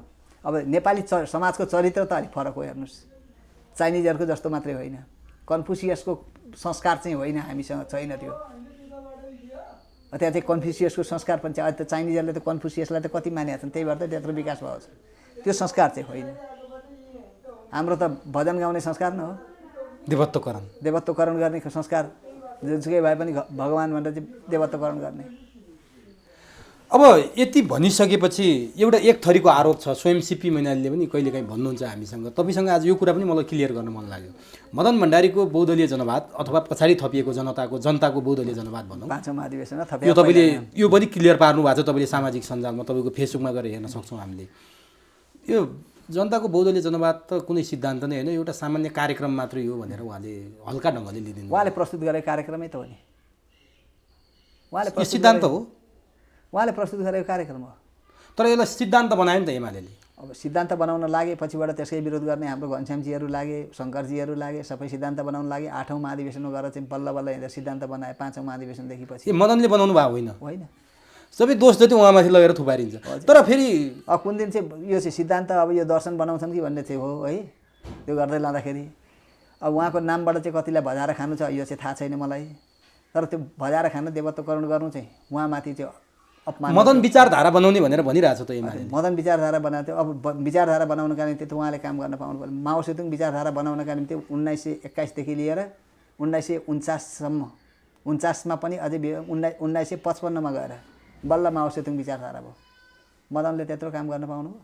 अब नेपाली समाजको चरित्र त अलिक फरक हो। हेर्नुहोस्, चाइनिजहरूको जस्तो मात्रै होइन, कन्फुसियसको संस्कार चाहिँ होइन, हामीसँग छैन त्यो। त्यहाँ चाहिँ कन्फ्युसियसको संस्कार पनि छ। अहिले त चाइनिजहरूले त कन्फ्युसियसलाई त कति मानेका छन्, त्यही भएर त त्यत्रो विकास भएको छ। त्यो संस्कार चाहिँ होइन। हाम्रो त भजन गाउने संस्कार न हो, देवत्वकरण गर्ने संस्कार, जुनसुकै भए पनि भगवान् भनेर चाहिँ देवत्वकरण गर्ने। अब यति भनिसकेपछि एउटा एक थरीको आरोप छ, स्वयं सिपी मैनालीले पनि कहिलेकाहीँ भन्नुहुन्छ हामीसँग, तपाईँसँग आज यो कुरा पनि मलाई क्लियर गर्न मन लाग्यो। मदन भण्डारीको बहुदलीय जनवाद अथवा पछाडि थपिएको जनताको बहुदलीय जनवाद भनौँ, पाँचौँ महाधिवेशनमा यो तपाईँले यो पनि क्लियर पार्नु भएको छ। तपाईँले सामाजिक सञ्जालमा तपाईँको फेसबुकमा गएर हेर्न सक्छौँ हामीले। यो जनताको बहुदलीय जनवाद त कुनै सिद्धान्त नै होइन, एउटा सामान्य कार्यक्रम मात्रै हो भनेर उहाँले हल्का ढङ्गले लिदिनु। उहाँले प्रस्तुत गरेको कार्यक्रमै त हो नि, उहाँले सिद्धान्त हो, उहाँले प्रस्तुत गरेको कार्यक्रम हो। तर यसलाई सिद्धान्त बनायो नि त एमालेले। अब सिद्धान्त बनाउन लागे, पछिबाट त्यसकै विरोध गर्ने हाम्रो घनश्यामजीहरू लागे, शङ्करजीहरू लागे, सबै सिद्धान्त बनाउन लागे। 8औँ महाधिवेशनमा गएर चाहिँ बल्ल बल्ल हिँडेर सिद्धान्त बनाए 5औँ महाधिवेशनदेखि पछि। मदनले बनाउनु भएको होइन, होइन, सबै दोष जति उहाँमाथि लगेर थुपारिन्छ। तर फेरि अब कुन दिन चाहिँ यो चाहिँ सिद्धान्त अब यो दर्शन बनाउँछन् कि भन्ने चाहिँ हो है। त्यो गर्दै लाँदाखेरि अब उहाँको नामबाट चाहिँ कतिलाई भजाएर खानु छ यो चाहिँ थाहा छैन मलाई। तर त्यो भजाएर खानु, देवत्वकरण गर्नु चाहिँ उहाँमाथि चाहिँ अपमान। मदन विचारधारा बनाउने भनेर भनिरहेछ त एमाले। मदन विचारधारा बनाएको थियो। अब विचारधारा बनाउनका निम्ति त उहाँले काम गर्न पाउनु पर्यो। माओ सेतुङ विचारधारा बनाउनका निम्ति 1921 लिएर 1949सम्म, 49मा पनि अझै 1955मा गएर बल्ल माओ सेतुङ विचारधारा भयो। मदनले त्यत्रो काम गर्न पाउनु भयो।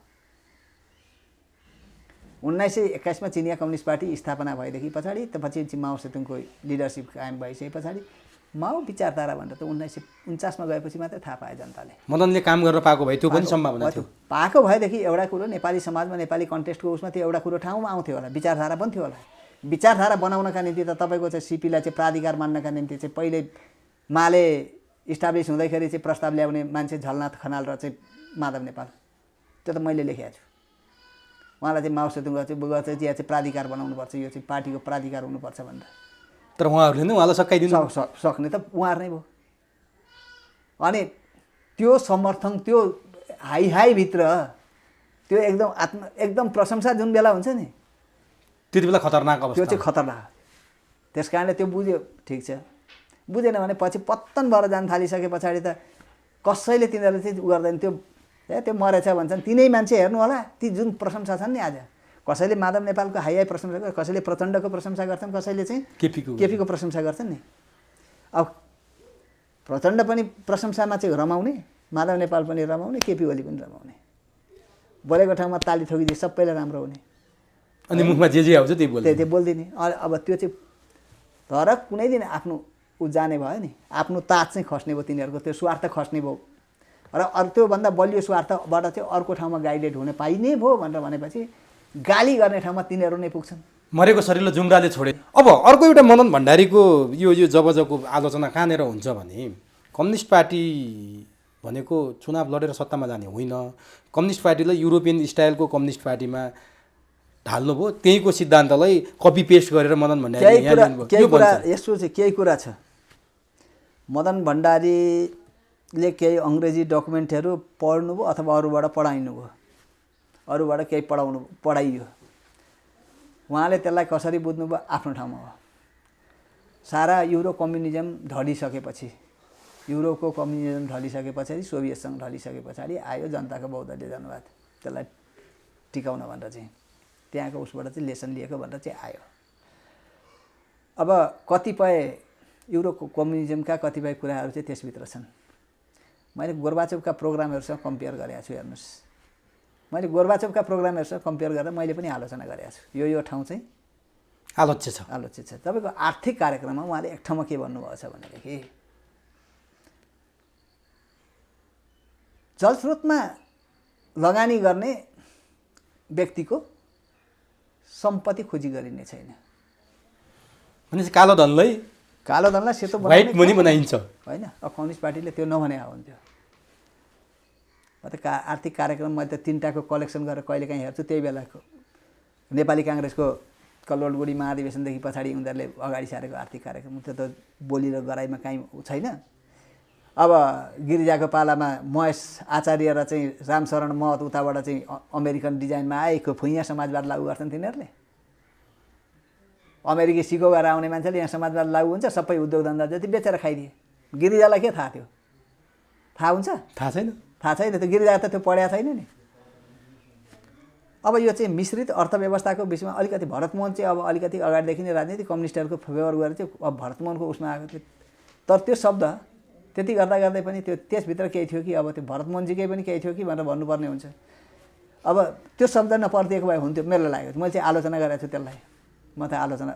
1921मा चिनिया कम्युनिस्ट पार्टी स्थापना भएदेखि पछाडि त पछि माओ सेतुङको लिडरसिप कायम भइसके पछाडि माओ विचारधारा भनेर त 1949मा गएपछि मात्रै थाहा पाए जनताले। मदनले काम गर्न पाएको भए त्यो पनि सम्भावना थियो। पाएको भएदेखि एउटा कुरो नेपाली समाजमा, नेपाली कन्टेक्स्टको उसमा त्यो एउटा कुरो ठाउँमा आउँथ्यो होला, विचारधारा पनि थियो होला। विचारधारा बनाउनका निम्ति त तपाईँको चाहिँ सिपीलाई चाहिँ प्राधिकार मान्नका निम्ति चाहिँ पहिले माले इस्टाब्लिस हुँदैखेरि चाहिँ प्रस्ताव ल्याउने मान्छे झलनाथ खनाल र चाहिँ माधव नेपाल, त्यो त मैले लेखेको छु। उहाँलाई चाहिँ माओ सेतुङ चाहिँ यहाँ चाहिँ प्राधिकार बनाउनुपर्छ, यो चाहिँ पार्टीको प्राधिकार हुनुपर्छ भनेर। तर उहाँहरूले नै उहाँलाई सकाइदिनु सक्ने त उहाँहरू नै भयो। अनि त्यो समर्थन, त्यो हाईभित्र त्यो एकदम प्रशंसा जुन बेला हुन्छ नि, त्यति बेला खतरनाक अवस्था, त्यो चाहिँ खतरनाक। त्यस कारणले त्यो बुझ्यो, ठिक छ। बुझेन भने पछि पत्तन भएर जान थालिसके पछाडि त कसैले तिनीहरूले चाहिँ उ गर्दैन। त्यो मरेछ भन्छन्, तिनै मान्छे हेर्नु होला ती जुन प्रशंसा छन् नि। आज कसैले माधव नेपालको हाई प्रशंसा गर्छ, कसैले प्रचण्डको प्रशंसा गर्छन्, कसैले चाहिँ केपीको प्रशंसा गर्छन् नि। अब प्रचण्ड पनि प्रशंसामा चाहिँ रमाउने, माधव नेपाल पनि रमाउने, केपी ओली पनि रमाउने। बोलेको ठाउँमा ताली ठोकिदिए सबैलाई राम्रो हुने, अनि मुखमा जे आउँछ त्यही बोलिदिने। अब त्यो चाहिँ तर कुनै दिन आफ्नो ऊ जाने भयो नि, आफ्नो ताज चाहिँ खस्ने भयो तिनीहरूको, त्यो स्वार्थ खस्ने भयो। र अरू त्योभन्दा बलियो स्वार्थबाट चाहिँ अर्को ठाउँमा गाइडेड हुन पाइने भयो भनेर भनेपछि गाली गर्ने ठाउँमा तिनीहरू नै पुग्छन्। मरेको शरीरलाई जुम्राले छोडे। अब अर्को एउटा मदन भण्डारीको यो जबजको आलोचना कहाँनिर हुन्छ भने, कम्युनिस्ट पार्टी भनेको चुनाव लडेर सत्तामा जाने होइन। कम्युनिस्ट पार्टीलाई युरोपियन स्टाइलको कम्युनिस्ट पार्टीमा ढाल्नुभयो, त्यहीँको सिद्धान्तलाई कपी पेस्ट गरेर मदन भण्डारी यस्तो चाहिँ केही कुरा छ। मदन भण्डारीले केही अङ्ग्रेजी डकुमेन्टहरू पढ्नुभयो अथवा अरूबाट पढाइनुभयो, अरूबाट केही पढाइयो। उहाँले त्यसलाई कसरी बुझ्नुभयो आफ्नो ठाउँमा हो। सारा युरो कम्युनिजम ढलिसकेपछि, युरोपको कम्युनिजम ढलिसके पछाडि, सोभियतसँग ढलिसके पछाडि आयो जनताको बहुदलीय जनवाद, त्यसलाई टिकाउन भनेर चाहिँ त्यहाँको उसबाट चाहिँ लेसन लिएको भनेर चाहिँ आयो। अब कतिपय युरोपको कम्युनिजमका कतिपय कुराहरू चाहिँ त्यसभित्र छन्। मैले गोर्बाचोभका प्रोग्रामहरूसँग कम्पेयर गरेको छु। हेर्नुहोस्, मैले गोर्बाचोभका प्रोग्रामहरूसँग कम्पेयर गरेर मैले पनि आलोचना गरेको छु। यो ठाउँ चाहिँ आलोच्य छ। तपाईँको आर्थिक कार्यक्रममा उहाँले एक ठाउँमा के भन्नुभएको छ भनेदेखि, जलस्रोतमा लगानी गर्ने व्यक्तिको सम्पत्ति खोजी गरिने छैन। भनेपछि कालो धनलाई सेतो व्हाइट मनी बनाइन्छ होइन। अब कम्युनिस्ट पार्टीले त्यो नभने हुन्थ्यो। आर्थिक कार्यक्रम मैले त 3टाको कलेक्सन गरेर कहिलेकाहीँ हेर्छु। त्यही बेलाको नेपाली काङ्ग्रेसको कलोलगुडी महाधिवेशनदेखि पछाडि उनीहरूले अगाडि सारेको आर्थिक कार्यक्रम, त्यो त बोली र गराइमा काहीँ छैन। अब गिरिजाको पालामा महेश आचार्य र चाहिँ रामशरण महत उताबाट चाहिँ अमेरिकन डिजाइनमा आएको भुइँया समाजवाद लागू गर्छन् तिनीहरूले। अमेरिकी सिको गरेर आउने मान्छेले यहाँ समाजवाद लागू हुन्छ, सबै उद्योग धन्दा जति बेचेर खाइदिए। गिरिजालाई के थाहा थियो? थाहा हुन्छ? थाहा छैन। थाहा छैन, त्यो गिरिजा त त्यो पढेको छैन नि। अब यो चाहिँ मिश्रित अर्थव्यवस्थाको बिचमा अलिकति भरतमोहन चाहिँ अब अलिकति अगाडिदेखि नै राजनीति कम्युनिस्टहरूको फेभर गरेर चाहिँ अब भरतमोहनको उसमा आएको थियो। तर त्यो शब्द त्यति गर्दा गर्दै पनि त्यो त्यसभित्र केही थियो कि अब त्यो भरतमोहनजीकै पनि केही थियो कि भनेर भन्नुपर्ने हुन्छ। अब त्यो शब्द नपरिदिएको भए हुन्थ्यो मलाई लाग्यो। मैले चाहिँ आलोचना गरेको छु त्यसलाई। म त आलोचना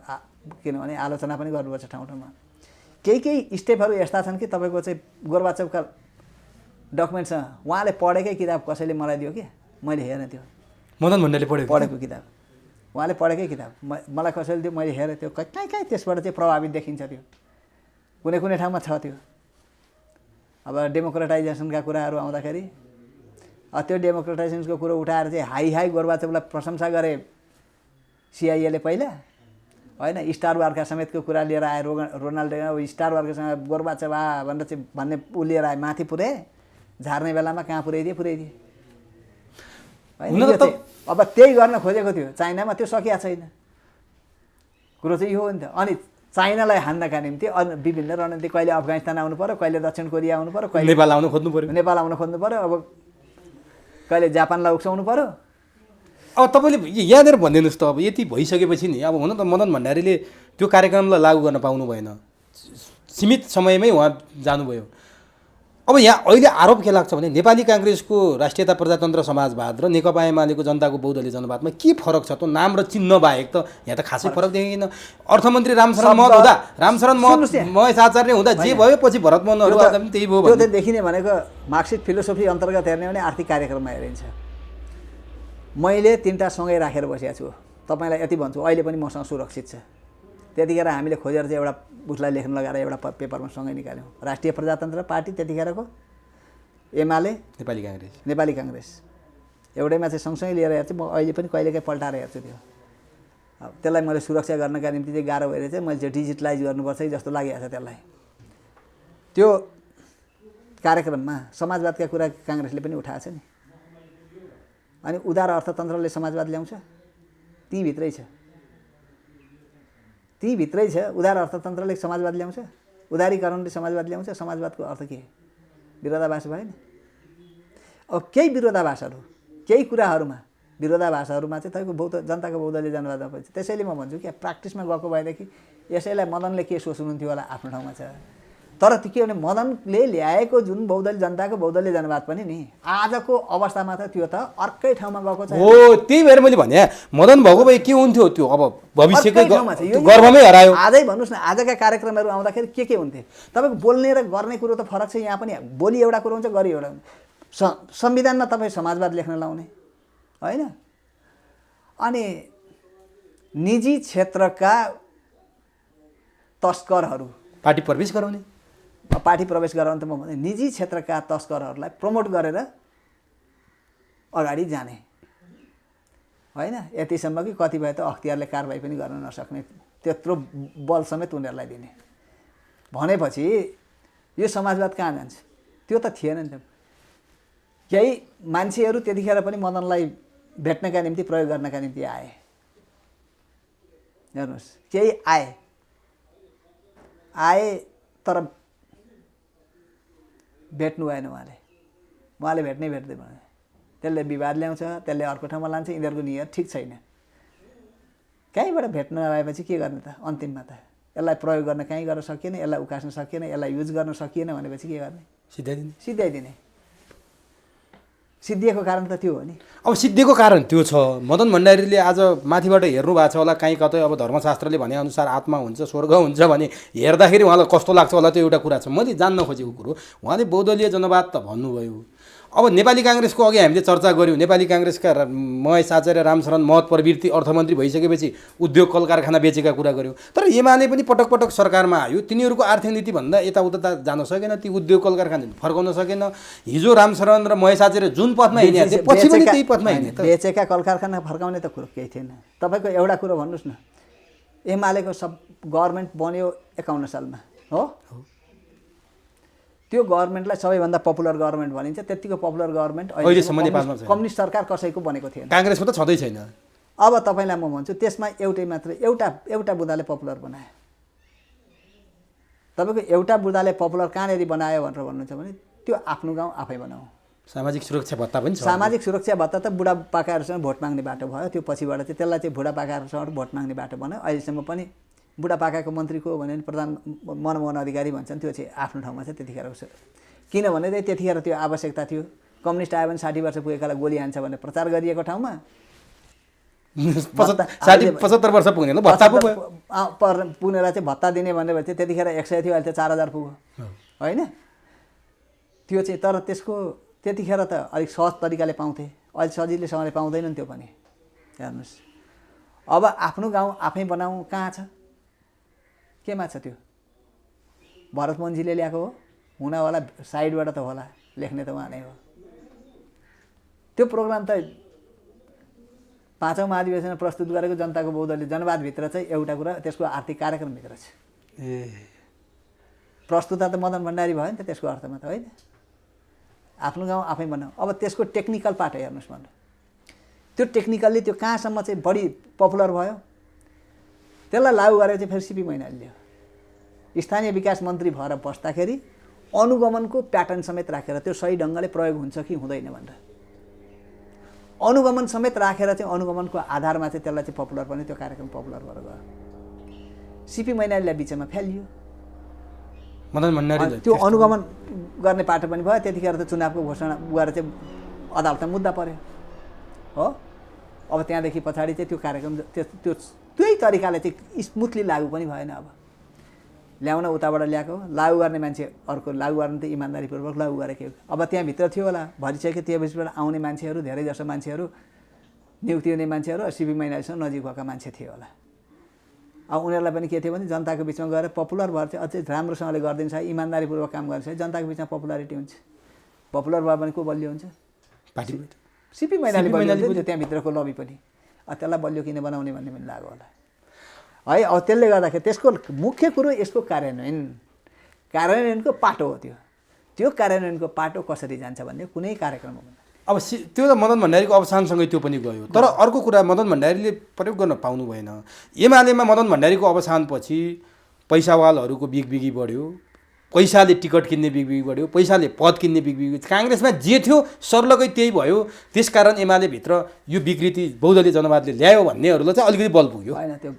किनभने आलोचना पनि गर्नुपर्छ ठाउँ ठाउँमा। केही स्टेपहरू यस्ता छन् कि तपाईँको चाहिँ गोर्बाचोभका डकुमेन्ट्समा उहाँले पढेकै किताब कसैले मलाई दियो कि मैले हेरेँ त्यो मदन भण्डारीले पढेको किताब, उहाँले पढेकै किताब मलाई कसैले दियो, मैले हेरेँ त्यो कहीँ त्यसबाट चाहिँ प्रभावित देखिन्छ। त्यो कुनै कुनै ठाउँमा छ त्यो। अब डेमोक्रेटाइजेसनका कुराहरू आउँदाखेरि त्यो डेमोक्रेटाइजेसनको कुरो उठाएर चाहिँ हाई गोर्बाचोभलाई प्रशंसा गरे सिआइएले पहिला, होइन? स्टार वारका समेतको कुरा लिएर आए। रोनाल्ड स्टार वारकासँग गोर्बाचोभ भनेर चाहिँ भन्ने ऊ लिएर आए, माथि पुऱ्याए, झार्ने बेलामा कहाँ पुऱ्याइदिए होइन? अब त्यही गर्न खोजेको थियो चाइनामा, त्यो सकिया छैन। कुरो चाहिँ यो हो नि त। अनि चाइनालाई हान्नका निम्ति विभिन्न रणनीति, कहिले अफगानिस्तान आउनु पऱ्यो, कहिले दक्षिण कोरिया आउनु पऱ्यो, कहिले नेपाल आउनु खोज्नु पऱ्यो, अब कहिले जापानलाई उक्साउनु पऱ्यो। अब तपाईँले यहाँनिर भनिदिनुहोस् त, अब यति भइसकेपछि नि अब हुन त मदन भण्डारीले त्यो कार्यक्रमलाई लागू गर्न पाउनु भएन, सीमित समयमै उहाँ जानुभयो। अब यहाँ अहिले आरोप के लाग्छ भने नेपाली काङ्ग्रेसको राष्ट्रियता प्रजातन्त्र समाजवाद र नेकपा एमालेको जनताको बहुदलीय जनवादमा के फरक छ त? नाम र चिन्ह बाहेक त यहाँ त खासै फरक देखेन। अर्थमन्त्री रामशरण महत हुँदा, रामशरण महेश आचार्य हुँदा जे भयो, पछि भरतमोहनहरू आउँदा पनि त्यही भयो। त्यो त देखिने भनेको मार्क्सिस्ट फिलोसोफी अन्तर्गत हेर्ने भने आर्थिक कार्यक्रममा हेरिन्छ। मैले तिनवटा सँगै राखेर बसेको छु। तपाईँलाई यति भन्छु, अहिले पनि मसँग सुरक्षित छ। त्यतिखेर हामीले खोजेर चाहिँ एउटा उसलाई लेख्न लगाएर एउटा पेपरमा सँगै निकाल्यौँ। राष्ट्रिय प्रजातन्त्र पार्टी त्यतिखेरको, एमाले, नेपाली काङ्ग्रेस एउटैमा चाहिँ सँगसँगै लिएर हेर्छु। म अहिले पनि कहिलेकाहीँ पल्टाएर हेर्छु त्यो। अब त्यसलाई मैले सुरक्षा गर्नका निम्ति चाहिँ गाह्रो भएर चाहिँ मैले चाहिँ डिजिटलाइज गर्नुपर्छ जस्तो लागिरहेको छ त्यसलाई। त्यो कार्यक्रममा समाजवादका कुरा काङ्ग्रेसले पनि उठाएको छ नि। अनि उदार अर्थतन्त्रले समाजवाद ल्याउँछ, तीभित्रै छ। उदार अर्थतन्त्रले समाजवाद ल्याउँछ, उदारीकरणले समाजवाद ल्याउँछ। समाजवादको अर्थ के? विरोधाभास भएन? अब केही विरोधाभासहरू, केही कुराहरूमा विरोधाभासहरूमा चाहिँ तपाईँको जनताको बहुदलीय जनवादमा पनि छ। त्यसैले म भन्छु कि प्र्याक्टिसमा गएको भएदेखि यसैलाई मदनले के सोच्नुहुन्थ्यो होला आफ्नो ठाउँमा छ। तर त्यो के भने मदनले ल्याएको जुन जनताको बहुदलीय जनवाद पनि नि आजको अवस्थामा त त्यो त अर्कै ठाउँमा गएको छ। हो, त्यही भएर मैले भने मदन भएको भए के हुन्थ्यो? त्यो अब भविष्यकै गर्वमै हरायो। आजै भन्नुहोस् न, आजका कार्यक्रमहरू आउँदाखेरि के हुन्थ्यो? तपाईँको बोल्ने र गर्ने कुरो त फरक छ। यहाँ पनि बोली एउटा कुरो हुन्छ, गरी एउटा हुन्छ। संविधानमा तपाईँ समाजवाद लेख्न लाउने होइन। अनि निजी क्षेत्रका तस्करहरू पार्टी प्रवेश गराउने त म भने निजी क्षेत्रका तस्करहरूलाई प्रमोट गरेर अगाडि जाने होइन। यतिसम्म कि कतिपय त अख्तियारले कारबाही पनि गर्न नसक्ने त्यत्रो बल समेत उनीहरूलाई दिने भनेपछि यो समाजवाद कहाँ जान्छ? त्यो त थिएन नि त। केही मान्छेहरू त्यतिखेर पनि मदनलाई भेट्नका निम्ति, प्रयोग गर्नका निम्ति आए। हेर्नुहोस्, केही आए तर भेट्नु भएन उहाँले भेट्दै भने त्यसले विवाद ल्याउँछ, त्यसले अर्को ठाउँमा लान्छ। यिनीहरूको नियत ठिक छैन। कहीँबाट भेट्न आएपछि के गर्ने त? अन्तिममा त यसलाई प्रयोग गर्न कहीँ गर्न सकिएन, यसलाई उकास्न सकिएन, यसलाई युज गर्न सकिएन भनेपछि के गर्ने? सिद्ध्याइदिने। सिद्धिएको कारण त त्यो हो नि। अब सिद्धिएको कारण त्यो छ। मदन भण्डारीले आज माथिबाट हेर्नु भएको छ होला, कहीँ कतै अब धर्मशास्त्रले भनेअनुसार आत्मा हुन्छ, स्वर्ग हुन्छ भने हेर्दाखेरि उहाँलाई कस्तो लाग्छ होला, त्यो एउटा कुरा छ। मैले जान्न खोजेको कुरो, उहाँले बहुदलीय जनवाद त भन्नुभयो। अब नेपाली काङ्ग्रेसको अघि हामीले चर्चा गऱ्यौँ। नेपाली काङ्ग्रेसका महेश आचार्य, रामशरण महत प्रवृत्ति अर्थमन्त्री भइसकेपछि उद्योग कल कारखाना बेचेका कुरा गऱ्यौँ। तर एमाले पनि पटक पटक सरकारमा आयो, तिनीहरूको आर्थिक नीतिभन्दा यताउता जान सकेन, ती उद्योग कल कारखाना फर्काउन सकेन। हिजो रामशरण र महेश आचार्य जुन पथमा हिँडे पछि पनि त्यही पथमा हिँडे। बेचेका कल कारखाना फर्काउने त कुरो केही थिएन। तपाईँको एउटा कुरो भन्नुहोस् न, एमालेको गभर्मेन्ट बन्यो 51 सालमा हो। त्यो गभर्मेन्टलाई सबैभन्दा पपुलर गभर्मेन्ट भनिन्छ। त्यतिको पपुलर गभर्मेन्ट अहिलेसम्म नेपालमा छैन। कम्युनिस्ट सरकार कसैको बनेको थिएन। काङ्ग्रेसको त छँदै छैन। अब तपाईँलाई म भन्छु, त्यसमा एउटा बुदाले पपुलर बनायो। तपाईँको एउटा बुदाले पपुलर कहाँनिर बनायो भनेर भन्नुहुन्छ भने त्यो आफ्नो गाउँ आफै बनाऊ। सामाजिक सुरक्षा भत्ता पनि छ। सामाजिक सुरक्षा भत्ता त बुढापाकाहरूसँग भोट माग्ने बाटो भयो। त्यो पछिबाट चाहिँ त्यसलाई चाहिँ बुढापाकाहरूसँग भोट माग्ने बाटो बनायो। अहिलेसम्म पनि बुढापाकाको मन्त्री को भने प्रधान मनमोहन अधिकारी भन्छन्, त्यो चाहिँ आफ्नो ठाउँमा छ त्यतिखेर। किनभने चाहिँ त्यतिखेर त्यो आवश्यकता थियो। कम्युनिस्ट आयो भने 60 वर्ष पुगेकालाई गोली हान्छ भनेर प्रचार गरिएको ठाउँमा 75 वर्ष पुग्ने भत्ता पुगेर चाहिँ भत्ता दिने भनेर चाहिँ त्यतिखेर 100 थियो, अहिले त 4000 पुग्यो होइन। त्यो चाहिँ तर त्यसको त्यतिखेर त अलिक सहज तरिकाले पाउँथे, अहिले सजिलैसँगले पाउँदैनन् त्यो पनि। हेर्नुहोस् अब आफ्नो गाउँ आफै बनाऊ कहाँ छ, केमा छ त्यो? भरत मोहनजीले ल्याएको हो, हुन होला साइडबाट त होला, लेख्ने त उहाँ नै हो। त्यो प्रोग्राम त 5औं महाधिवेशनमा प्रस्तुत गरेको जनताको बहुदलीय जनवादभित्र चाहिँ एउटा कुरा त्यसको आर्थिक कार्यक्रमभित्र छ। प्रस्तुता त मदन भण्डारी भयो नि त त्यसको अर्थमा त होइन। आफ्नो गाउँ आफै बनाऊ। अब त्यसको टेक्निकल पार्ट हेर्नुहोस् भन्नु, त्यो टेक्निकल्ली त्यो कहाँसम्म चाहिँ बढी पपुलर भयो त्यसलाई लागू गरेर चाहिँ फेरि सिपी मैनालीले स्थानीय विकास मन्त्री भएर बस्दाखेरि अनुगमनको प्याटर्न समेत राखेर त्यो सही ढङ्गले प्रयोग हुन्छ कि हुँदैन भनेर अनुगमन समेत राखेर चाहिँ अनुगमनको आधारमा चाहिँ त्यसलाई चाहिँ पपुलर पनि त्यो कार्यक्रम पपुलर भएर गयो। सिपी मैनालीलाई बिचमा फ्यालियो। मदन भण्डारी त्यो अनुगमन गर्ने पाटो पनि भयो। त्यतिखेर त चुनावको घोषणा गरेर चाहिँ अदालतमा मुद्दा पर्यो हो। अब त्यहाँदेखि पछाडि चाहिँ त्यो कार्यक्रम त्यही तरिकाले चाहिँ स्मुथली लागू पनि भएन। अब ल्याउन उताबाट ल्याएको, लागू गर्ने मान्छे अर्को, लागू गर्ने त इमान्दारीपूर्वक लागू गरेको। अब त्यहाँभित्र थियो होला भरिसक्यो, त्यसबाट आउने मान्छेहरू धेरै जसो मान्छेहरू नियुक्ति हुने मान्छेहरू सिपी मैनालीसँग नजिक भएका मान्छे थिए होला। अब उनीहरूलाई पनि के थियो भने जनताको बिचमा गएर पपुलर भएर चाहिँ अझै राम्रोसँगले गरिदिन्छ, इमान्दारीपूर्वक काम गर्छ, जनताको बिचमा पपुलारिटी हुन्छ। पपुलर भयो भने को बलियो हुन्छ? पार्टी सिपी मैनाली बलियो हुन्छ, त्यहाँभित्रको लबी पनि। त्यसलाई बलियो किन बनाउने भन्ने पनि लाग्यो होला है। अब त्यसले गर्दाखेरि त्यसको मुख्य कुरो यसको कार्यान्वयनको पाटो हो। त्यो कार्यान्वयनको पाटो कसरी जान्छ भन्ने कुनै कार्यक्रम हो। अब त्यो त मदन भण्डारीको अवसानसँगै त्यो पनि गयो। तर अर्को कुरा मदन भण्डारीले प्रयोग गर्न पाउनु भएन। एमालेमा मदन भण्डारीको अवसानपछि पैसावालहरूको बिगबिगी बढ्यो, पैसाले टिकट किन्ने बिगबिगी बढ्यो, पैसाले पद किन्ने बिगबिगी। काङ्ग्रेसमा जे थियो सर्लकै त्यही भयो। त्यसकारण एमालेभित्र यो विकृति बहुदलीय जनवादले ल्यायो भन्नेहरूलाई चाहिँ अलिकति बल पुग्यो। होइन, त्यो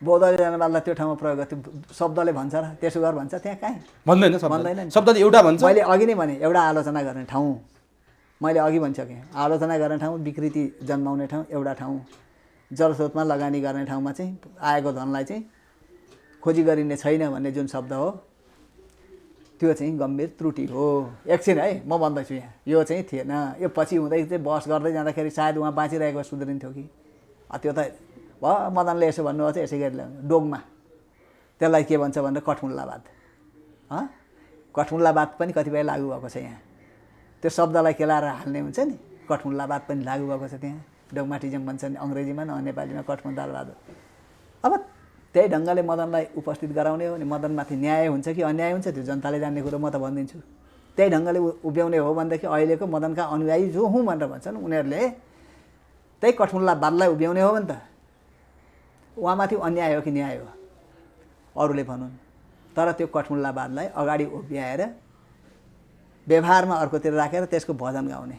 बहुदलीय जनवादलाई त्यो ठाउँमा प्रयोग गर्छ, शब्दले भन्छ र त्यसो गर भन्छ, त्यहाँ कहीँ भन्दैन। शब्दले एउटा भन्छ। मैले अघि नै भने एउटा आलोचना गर्ने ठाउँ, मैले अघि भनिसकेँ, आलोचना गर्ने ठाउँ, विकृति जन्माउने ठाउँ एउटा ठाउँ, जलस्रोतमा लगानी गर्ने ठाउँमा चाहिँ आएको धनलाई चाहिँ खोजी गरिने छैन भन्ने जुन शब्द हो त्यो चाहिँ गम्भीर त्रुटि हो। एकछिन है म भन्दैछु यहाँ, यो चाहिँ थिएन। यो पछि हुँदै चाहिँ बहस गर्दै जाँदाखेरि सायद उहाँ बाँचिरहेको सुध्रिन्थ्यो कि। त्यो त भयो, मदनले यसो भन्नुभएको छ, यसै गरी ल्याउनु डोगमा त्यसलाई के भन्छ भनेर कठमुल्लावाद। कठमुल्लावाद पनि कतिपय लागू भएको छ यहाँ। त्यो शब्दलाई केलाएर हाल्ने हुन्छ नि, कठमुल्लावाद पनि लागू भएको छ त्यहाँ। डोगमाटिजम भन्छ नि अङ्ग्रेजीमा, न नेपालीमा कठमुल्लावाद। अब त्यही ढङ्गले मदनलाई उपस्थित गराउने हो भने मदनमाथि न्याय हुन्छ कि अन्याय हुन्छ त्यो जनताले जान्ने कुरो म त भनिदिन्छु। त्यही ढङ्गले उभ्याउने हो भनेदेखि अहिलेको मदनका अनुयायी जो हुँ भनेर भन्छन् उनीहरूले त्यही कठमुल्लावादलाई उभ्याउने हो भने त उहाँमाथि अन्याय हो कि न्याय हो अरूले भनुन्। तर त्यो कठमुल्लावादलाई अगाडि उभ्याएर व्यवहारमा अर्कोतिर राखेर त्यसको भजन गाउने,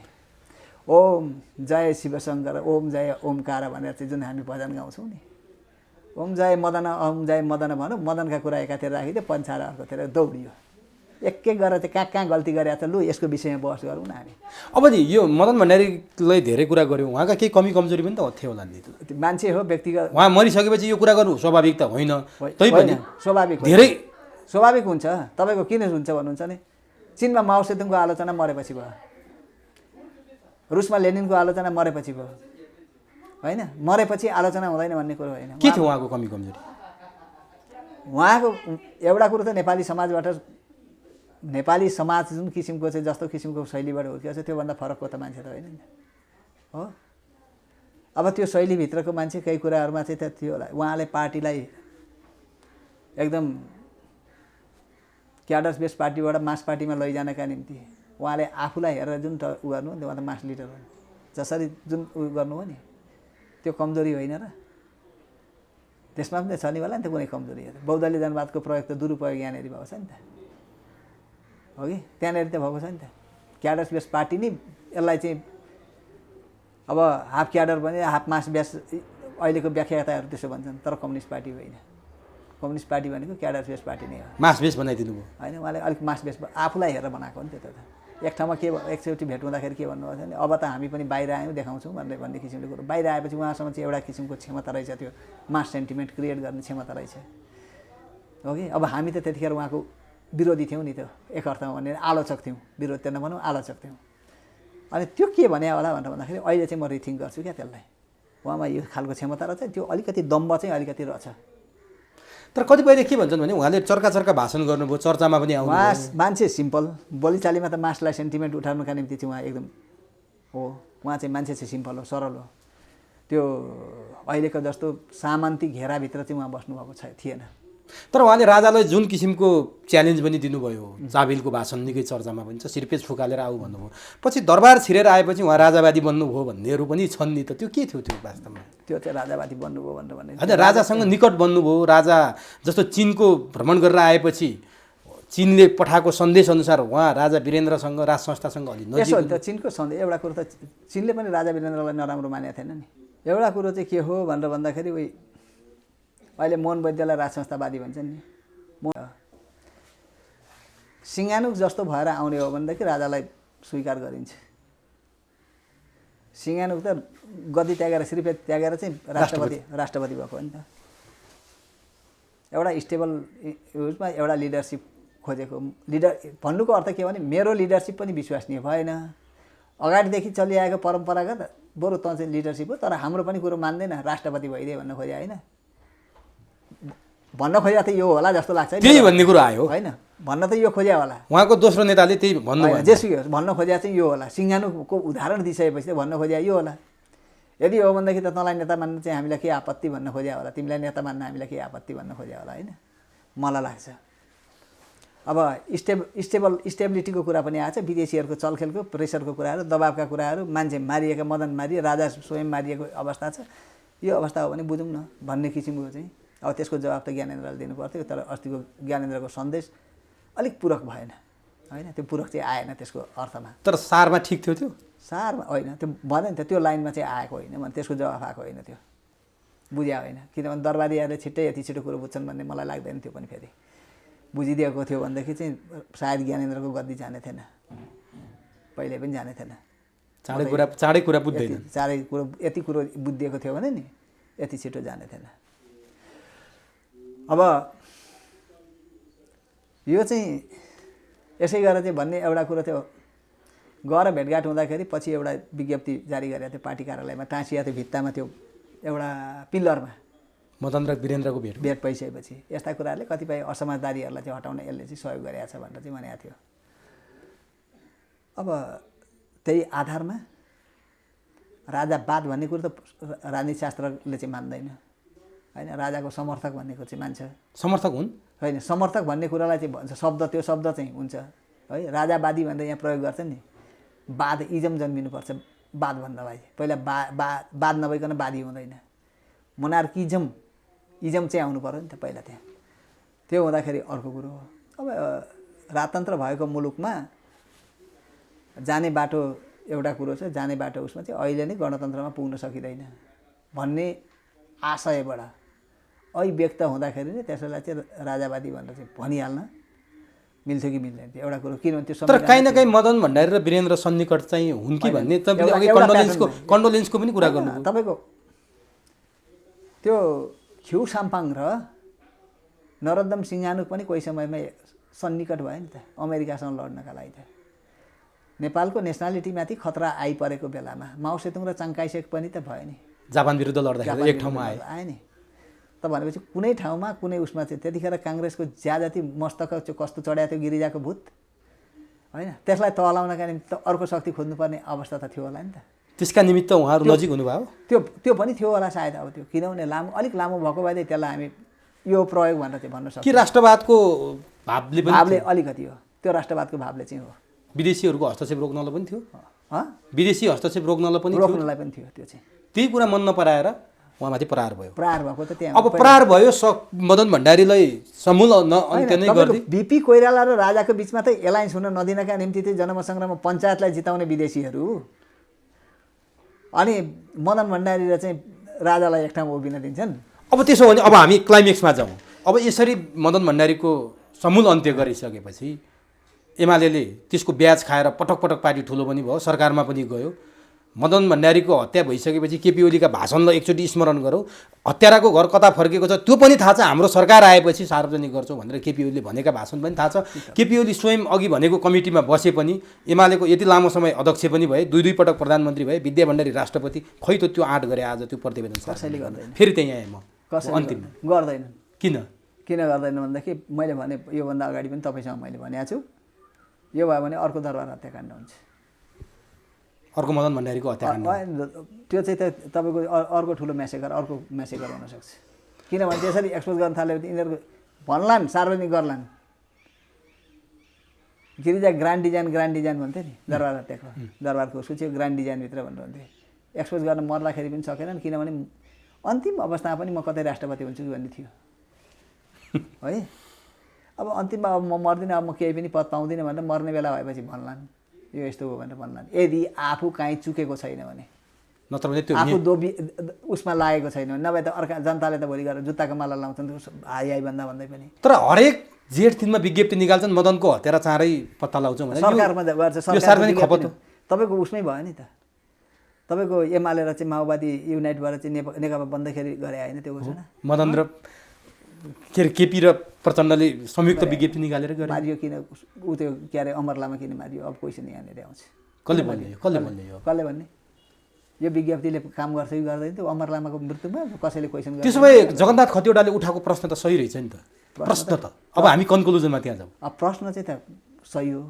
ओम जय शिवशङ्कर, ओम जय ओमकार भनेर चाहिँ जुन हामी भजन गाउँछौँ नि, ओम जय मदन, ओम जय मदन भनौँ, मदनका कुरा एकातिर राखिदियो, पन्छाएर अर्कोतिर दौडियो। एक एक गरेर चाहिँ कहाँ कहाँ गल्ती गरेर त लु यसको विषयमा बहस गरौँ न हामी। अब नि यो मदन भण्डारीलाई धेरै कुरा गऱ्यौँ, उहाँका केही कमी कमजोरी पनि त थियो होला नि। मान्छे हो, व्यक्तिगत, उहाँ मरिसकेपछि यो कुरा गर्नु स्वाभाविक त होइन। तैपनि स्वाभाविक धेरै स्वाभाविक हुन्छ। तपाईँको किन हुन्छ भन्नुहुन्छ नि, चिनमा माओ सेतुङको आलोचना मरेपछि भयो, रुसमा लेनिनको आलोचना मरेपछि भयो होइन। मरेपछि आलोचना हुँदैन भन्ने कुरो होइन। के थियो उहाँको कमी कमजोरी? उहाँको एउटा कुरो त नेपाली समाजबाट, नेपाली समाज जुन किसिमको चाहिँ जस्तो किसिमको शैलीबाट हुर्किएको छ त्योभन्दा फरकको त मान्छे त होइन नि हो। अब त्यो शैलीभित्रको मान्छे केही कुराहरूमा चाहिँ त थियो होला। उहाँले पार्टीलाई एकदम क्याडर्स बेस पार्टीबाट मास पार्टीमा लैजानका निम्ति उहाँले आफूलाई हेरेर जुन उ गर्नु त्यो त मास लिडर हो जसरी जुन उ गर्नु हो नि, त्यो कमजोरी होइन र? त्यसमा पनि त छ नि होला नि त कुनै कमजोरी। बहुदलीय जनवादको प्रयोग त दुरुपयोग यहाँनिर भएको छ नि त हो कि त्यहाँनिर त भएको छ नि त क्याडर बेस पार्टी नै यसलाई चाहिँ अब हाफ क्याडर भने हाफ मास बेस अहिलेको व्याख्याताहरू त्यसो भन्छन् तर कम्युनिस्ट पार्टी होइन कम्युनिस्ट पार्टी भनेको क्याडर बेस पार्टी नै हो मास बेस बनाइदिनु भयो होइन उहाँले अलिक मास बेस आफूलाई हेरेर बनाएको हो नि त्यो त एक ठाउँमा के एकचोटि भेट हुँदाखेरि के भन्नुभएको थियो भने अब त हामी पनि बाहिर आयौँ देखाउँछौँ भन्ने किसिमले कुरो बाहिर आएपछि उहाँसँग चाहिँ एउटा किसिमको क्षमता रहेछ त्यो मास सेन्टिमेन्ट क्रिएट गर्ने क्षमता रहेछ हो कि अब हामी त त्यतिखेर उहाँको विरोधी थियौँ नि त्यो एक अर्थमा भने आलोचक थियौँ विरोध त नभनौँ आलोचक थियौँ अनि त्यो के भने होला भनेर भन्दाखेरि अहिले चाहिँ म रिथिङ्क गर्छु क्या त्यसलाई उहाँमा यो खालको क्षमता रहेछ त्यो अलिकति दम्ब चाहिँ अलिकति रहेछ तर कतिपयले के भन्छन् भने उहाँले चर्का भाषण गर्नुभयो चर्चामा पनि आउनु मान्छे सिम्पल बोलीचालीमा त मासलाई सेन्टिमेन्ट उठाउनुका निम्ति चाहिँ उहाँ एकदम हो उहाँ चाहिँ मान्छे चाहिँ सिम्पल हो सरल हो त्यो अहिलेको जस्तो सामन्ती घेराभित्र चाहिँ उहाँ बस्नुभएको थिएन तर उहाँले राजालाई जुन किसिमको च्यालेन्ज पनि दिनुभयो चाबिलको भाषण निकै चर्चामा पनि छ सिरपेज फुकालेर आऊ भन्नुभयो पछि दरबार छिरेर आएपछि उहाँ राजावादी बन्नुभयो भन्नेहरू पनि छन् नि त त्यो के थियो त्यो वास्तवमा त्यो चाहिँ राजावादी बन्नुभयो भनेर भने होइन राजासँग निकट बन्नुभयो राजा जस्तो चिनको भ्रमण गरेर आएपछि चिनले पठाएको सन्देश अनुसार उहाँ राजा वीरेन्द्रसँग राज संस्थासँग अलि नजिक यसो त चिनको सन्देश एउटा कुरो त चिनले पनि राजा वीरेन्द्रलाई नराम्रो मानेको थिएन नि एउटा कुरो चाहिँ के हो भनेर भन्दाखेरि उही अहिले मोहन वैद्यलाई राज संस्थावादी भन्छन् नि सिङ्गानुक जस्तो भएर आउने हो भनेदेखि राजालाई स्वीकार गरिन्छ सिङ्गानुक त गद्दी त्यागेर श्रीपेद त्यागेर चाहिँ राष्ट्रपति भएको हो नि त एउटा स्टेबल उसमा एउटा लिडरसिप खोजेको लिडर भन्नुको अर्थ के भने मेरो लिडरसिप पनि विश्वसनीय भएन अगाडिदेखि चलिआएको परम्परागत बरु त चाहिँ लिडरसिप हो तर हाम्रो पनि कुरो मान्दैन राष्ट्रपति भइदिए भन्न खोजे होइन भन्न खोजे त यो होला जस्तो लाग्छ त्यही भन्ने कुरो आयो होइन भन्न त यो खोजे होला उहाँको दोस्रो नेताले त्यही भन्नुभयो जेसुकै होस् भन्न खोजे चाहिँ यो होला सिङ्गानुको उदाहरण दिइसकेपछि त भन्न खोजे यो होला यदि हो भनेदेखि त तँलाई नेता मान्न चाहिँ हामीलाई के आपत्ति भन्न खोजे होला तिमीलाई नेता मान्न हामीलाई के आपत्ति भन्न खोजे होला होइन मलाई लाग्छ अब स्टेबिलिटीको कुरा पनि आएको छ विदेशीहरूको चलखेलको प्रेसरको कुराहरू दबावका कुराहरू मान्छे मारिएका मदन मारिए राजा स्वयं मारिएको अवस्था छ यो अवस्था हो भने बुझौँ न भन्ने किसिमको चाहिँ अब त्यसको जवाब त ज्ञानेन्द्रले दिनु पर्थ्यो तर अस्तिको ज्ञानेन्द्रको सन्देश अलिक पूरक भएन होइन त्यो पूरक चाहिँ आएन त्यसको अर्थमा तर सारमा ठिक थियो त्यो सारमा होइन त्यो भन्यो नि त त्यो लाइनमा चाहिँ आएको होइन भने त्यसको जवाफ आएको होइन त्यो बुझ्या होइन किनभने दरबारीहरूले छिट्टै यति छिटो कुरो बुझ्छन् भन्ने मलाई लाग्दैन त्यो पनि फेरि बुझिदिएको थियो भनेदेखि चाहिँ सायद ज्ञानेन्द्रको गद्दी जाने थिएन पहिले पनि जाने थिएन चाँडै कुरा बुझ्दैन चाँडै कुरो यति कुरो बुझिदिएको थियो भने नि यति छिटो जाने थिएन अब यो चाहिँ यसै गरेर चाहिँ भन्ने एउटा कुरो थियो गएर भेटघाट हुँदाखेरि पछि एउटा विज्ञप्ति जारी गरेको थियो पार्टी कार्यालयमा टाँसिया थियो भित्तामा त्यो एउटा पिल्लरमा मदन र वीरेन्द्रको भेट भइसकेपछि यस्ता कुराहरूले कतिपय असमाजदारीहरूलाई चाहिँ हटाउन यसले चाहिँ सहयोग गरेको छ भनेर चाहिँ भनेको थियो अब त्यही आधारमा राजावाद भन्ने कुरो त राजनीतिशास्त्रले चाहिँ मान्दैन होइन राजाको समर्थक भन्नेको चाहिँ मान्छ समर्थक हुन् होइन समर्थक भन्ने कुरालाई चाहिँ भन्छ शब्द त्यो शब्द चाहिँ हुन्छ है राजावादी भनेर यहाँ प्रयोग गर्छ नि वाद इजम जन्मिनुपर्छ वाद भन्नलाई पहिला वाद नभइकन वादी हुँदैन मोनार्किजम इजम चाहिँ आउनु पर्यो नि त पहिला त्यहाँ त्यो हुँदाखेरि अर्को कुरो हो अब राजतन्त्र भएको मुलुकमा जाने बाटो एउटा कुरो छ जाने बाटो उसमा चाहिँ अहिले नै गणतन्त्रमा पुग्न सकिँदैन भन्ने आशयबाट व्यक्त हुँदाखेरि नै त्यसलाई चाहिँ राजावादी भनेर चाहिँ भनिहाल्न मिल्थ्यो कि मिल्दैन त्यो एउटा कुरो किनभने त्यो तर काहीँ न काहीँ मदन भण्डारी र वीरेन्द्र सन्निकट चाहिँ हुन् कि भन्ने तपाईँले अघि कन्डोलेन्सको पनि कुरा गर्नुभयो तपाईँको त्यो खिउ साम्पाङ र नरोत्तम सिंहानुक पनि कोही समयमा सन्निकट भयो नि त अमेरिकासँग लड्नका लागि त नेपालको नेसनालिटीमाथि खतरा आइपरेको बेलामा माओ सेतुङ र चाङकाइसेक पनि त भयो नि जापान विरुद्ध लड्दाखेरि एक ठाउँमा आए नि त भनेपछि कुनै ठाउँमा कुनै उसमा चाहिँ त्यतिखेर काङ्ग्रेसको ज्यादाती मस्तक चाहिँ कस्तो चढाएको थियो गिरिजाको भूत होइन त्यसलाई तलाउनका निम्ति त अर्को शक्ति खोज्नुपर्ने अवस्था त थियो होला नि त त्यसका निमित्त उहाँहरू नजिक हुनुभयो त्यो पनि थियो होला सायद अब त्यो किनभने अलिक लामो भएको भए त्यसलाई हामी यो प्रयोग भनेर चाहिँ भन्न सक्छौँ कि राष्ट्रवादको भावले अलिकति हो त्यो राष्ट्रवादको भावले चाहिँ हो विदेशीहरूको हस्तक्षेप रोक्नलाई पनि थियो विदेशी हस्तक्षेप रोक्नलाई पनि थियो त्यो चाहिँ त्यही कुरा मन नपराएर उहाँमाथि प्रहार भयो। प्रहार भएको त त्यहाँ अब प्रहार भयो मदन भण्डारीलाई समूल अन्त्य नै गरिदिए। बिपी कोइराला र राजाको बिचमा त एलायन्स हुन नदिनका निम्ति चाहिँ जनमत पञ्चायतलाई जिताउने विदेशीहरू अनि मदन भण्डारी र चाहिँ राजालाई एक ठाउँमा उभिन दिन्छन्। अब त्यसो भने अब हामी क्लाइमेक्समा जाउँ। अब यसरी मदन भण्डारीको समूल अन्त्य गरिसकेपछि एमाले त्यसको ब्याज खाएर पटक पटक पार्टी ठुलो पनि भयो, सरकारमा पनि गयो। मदन भण्डारीको हत्या भइसकेपछि केपी ओलीका भाषणलाई एकचोटि स्मरण गरौँ। हत्याराको घर कता फर्केको छ त्यो पनि थाहा छ, हाम्रो सरकार आएपछि सार्वजनिक गर्छौँ भनेर केपी ओलीले भनेका भाषण पनि थाहा छ। केपी ओली स्वयं अघि भनेको कमिटीमा बसे पनि, एमालेको यति लामो समय अध्यक्ष पनि भए, दुई पटक प्रधानमन्त्री भए, विद्या भण्डारी राष्ट्रपति, खै त त्यो आँट गरे आज त्यो प्रतिवेदन कसैले गर्दैन। फेरि त्यही आएँ म अन्तिम गर्दैनन्। किन गर्दैन भन्दाखेरि मैले भने योभन्दा अगाडि पनि तपाईँसँग मैले भनेको छु, यो भयो भने अर्को दरबार हत्याकाण्ड हुन्छ, अर्को मदन भण्डारीको हत्याकाण्ड। त्यो चाहिँ तपाईँको अर्को ठुलो म्यासेकर हुनसक्छ। किनभने त्यसरी एक्सपोज गर्न थाल्यो भने यिनीहरूको भन्लान्, सार्वजनिक गर्लान्। गिरिजा ग्रान्ड डिजाइन भन्थ्यो नि दरबार हत्याको, दरबारको सूची ग्रान्ड डिजाइनभित्र भनेर भन्थ्यो। एक्सपोज गर्न मर्दाखेरि पनि सकेनन्, किनभने अन्तिम अवस्थामा पनि म कतै राष्ट्रपति हुन्छु भन्ने थियो है। अब अन्तिममा अब म मर्दिनँ, अब म केही पनि पद पाउँदिनँ भनेर मर्ने बेला भएपछि भन्लान् यो यस्तो हो भनेर भन्लान्। यदि आफू काहीँ चुकेको छैन भने, नत्र भने त्यो आफू दोबी उसमा लागेको छैन भने, नभए त अर्का जनताले त भोलि गएर जुत्ताको माला लाउँछन् हाई भन्दै पनि। तर हरेक जेठ 3 मा विज्ञप्ति निकाल्छन् मदनको हत्यारा चाँडै पत्ता लगाउँछौँ भने सरकारमा गर्छ। सार्वजनिक खबर हो तपाईँको उसमै भयो नि त, तपाईँको एमाले र चाहिँ माओवादी युनाइटबाट चाहिँ नेकपा बन्दाखेरि गरे होइन त्यो घोषणा। मदन र के अरे केपी र प्रचण्डले संयुक्त विज्ञप्ति निकालेर गरे। मारियो किन ऊ त्यो के अरे अमर लामा किन मारियो, अब क्वेसन यहाँनिर आउँछ। कसले भन्ने यो विज्ञप्तिले काम गर्छ कि गर्दैन त्यो अमर लामाको मृत्युमा कसैले क्वेसन गर्छ। त्यसो भए जगन्नाथ खतिवडाले उठाएको प्रश्न त सही रहेछ नि त। प्रश्न त अब हामी कन्क्लुजनमा त्यहाँ जाउँ। अब प्रश्न चाहिँ त सही हो,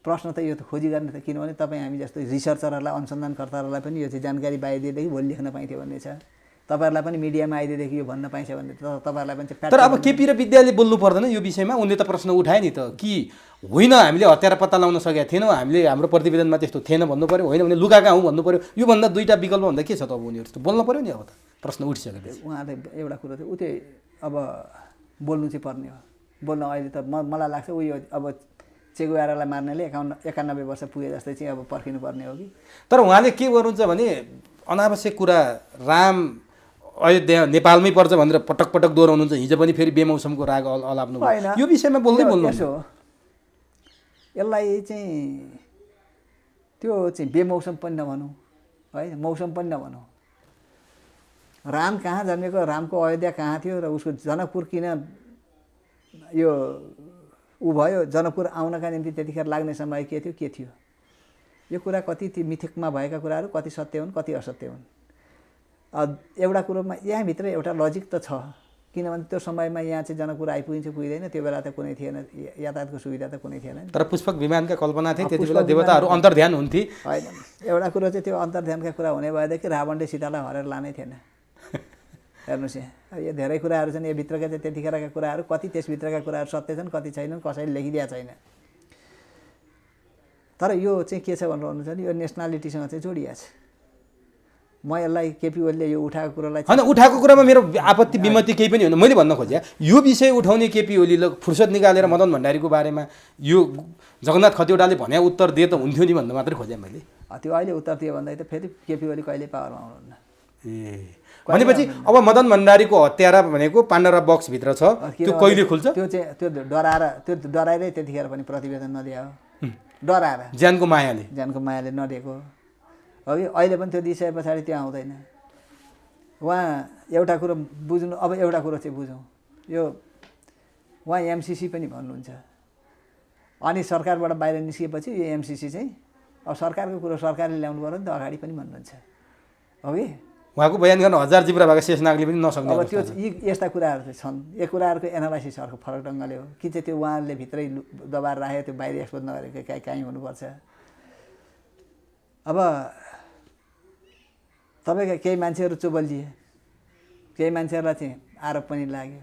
प्रश्न त यो त खोजी गर्ने त, किनभने तपाईँ हामी जस्तो रिसर्चरहरूलाई अनुसन्धानकर्ताहरूलाई पनि यो चाहिँ जानकारी बाहिदिएदेखि भोलि लेख्न पाइन्थ्यो भन्ने छ। तपाईँहरूलाई पनि मिडियामा आइदिएदेखि यो भन्न पाइन्छ भने तपाईँहरूलाई पनि। तर अब केपी र विद्याले बोल्नु पर्दैन यो विषयमा, उनले त प्रश्न उठाए नि त कि होइन हामीले हत्यारा पत्ता लगाउन सकेका थिएनौँ, हामीले हाम्रो प्रतिवेदनमा त्यस्तो थिएन भन्नु पऱ्यो, होइन भने लुकाका हौँ भन्नु पऱ्यो। योभन्दा दुईवटा विकल्प भन्दा के छ त अब उनीहरू त बोल्नु पऱ्यो नि। अब त प्रश्न उठिसकेपछि उहाँले एउटा कुरो चाहिँ उ त्यो अब बोल्नु चाहिँ पर्ने हो। बोल्न अहिले त मलाई लाग्छ उयो अब चेगुवारालाई मार्नेले 91 वर्ष पुगे जस्तै चाहिँ अब पर्खिनु पर्ने हो कि। तर उहाँले के गर्नुहुन्छ भने अनावश्यक कुरा राम अयोध्या नेपालमै पर्छ भनेर पटक पटक दोहोऱ्याउनुहुन्छ। हिजो पनि फेरि बेमौसमको राग अलाप्नु भयो, यो विषयमा बोल्नु यसो यसलाई चाहिँ त्यो चाहिँ बेमौसम पनि नभनौँ है, मौसम पनि नभनौँ। राम कहाँ जन्मेको, रामको अयोध्या कहाँ थियो र उसको जनकपुर किन यो ऊ भयो, जनकपुर आउनका निम्ति त्यतिखेर लाग्ने समय के थियो यो कुरा कति ती मिथिकमा भएका कुराहरू कति सत्य हुन् कति असत्य हुन्। एउटा कुरोमा यहाँभित्र एउटा लजिक त छ, किनभने त्यो समयमा यहाँ चाहिँ जनकपुर आइपुगिन्छ पुगिँदैन, त्यो बेला त कुनै थिएन, यातायातको सुविधा त कुनै थिएन। तर पुष्पक विमानका कल्पना थिए त्यति बेला, देवताहरू अन्तर्ध्यान हुन्थे होइन। एउटा कुरो चाहिँ त्यो अन्तर्ध्यानका कुरा हुने भएदेखि रावणले सीतालाई हरेर लानै थिएन। हेर्नुहोस् यहाँ यो धेरै कुराहरू छन्, यो भित्रका चाहिँ त्यतिखेरका कुराहरू कति त्यसभित्रका कुराहरू सत्य छन् कति छैनन् कसैले लेखिदिएको छैन। तर यो चाहिँ के छ भनेर भन्नुहुन्छ भने यो नेसनालिटीसँग चाहिँ जोडिएको छ। म यसलाई केपी ओलीले यो उठाएको कुरालाई होइन, उठाएको कुरामा मेरो आपत्ति विमति केही पनि होइन। मैले भन्न खोजेँ यो विषय उठाउने केपी ओलीले फुर्सद निकालेर मदन भण्डारीको बारेमा यो जगन्नाथ खतिवडाले भने उत्तर दिए त हुन्थ्यो नि भन्दा मात्रै खोजेँ मैले। त्यो अहिले उत्तर दियो भन्दा त फेरि केपी ओली कहिले पावरमा आउनुहुन्न। भनेपछि अब मदन भण्डारीको हत्यारा भनेको पाण्डरा बक्सभित्र छ, त्यो कहिले खुल्छ? त्यो डराएरै त्यतिखेर पनि प्रतिवेदन नदिए हो, डराएर ज्यानको मायाले नदिएको हो कि। अहिले पनि त्यो दिइसके पछाडि त्यो आउँदैन। उहाँ एउटा कुरो बुझ्नु, अब एउटा कुरो चाहिँ बुझौँ, यो उहाँ एमसिसी पनि भन्नुहुन्छ अनि सरकारबाट बाहिर निस्किएपछि यो एमसिसी चाहिँ अब सरकारको कुरो सरकारले ल्याउनु पर्यो नि त, अगाडि पनि भन्नुहुन्छ हो कि। उहाँको बयान गर्न 1000 जिब्रा भएको शेषनागले पनि नसक्ने। अब त्यो यस्ता कुराहरू चाहिँ छन्, यो कुराहरूको एनालाइसिस अर्को फरक ढङ्गले हो कि चाहिँ त्यो उहाँले भित्रै दबाएर राखेको त्यो बाहिर एक्सपोज नगरेको कहीँ हुनुपर्छ। अब तपाईँका केही मान्छेहरू चुबल्झिए, केही मान्छेहरूलाई चाहिँ आरोप पनि लाग्यो।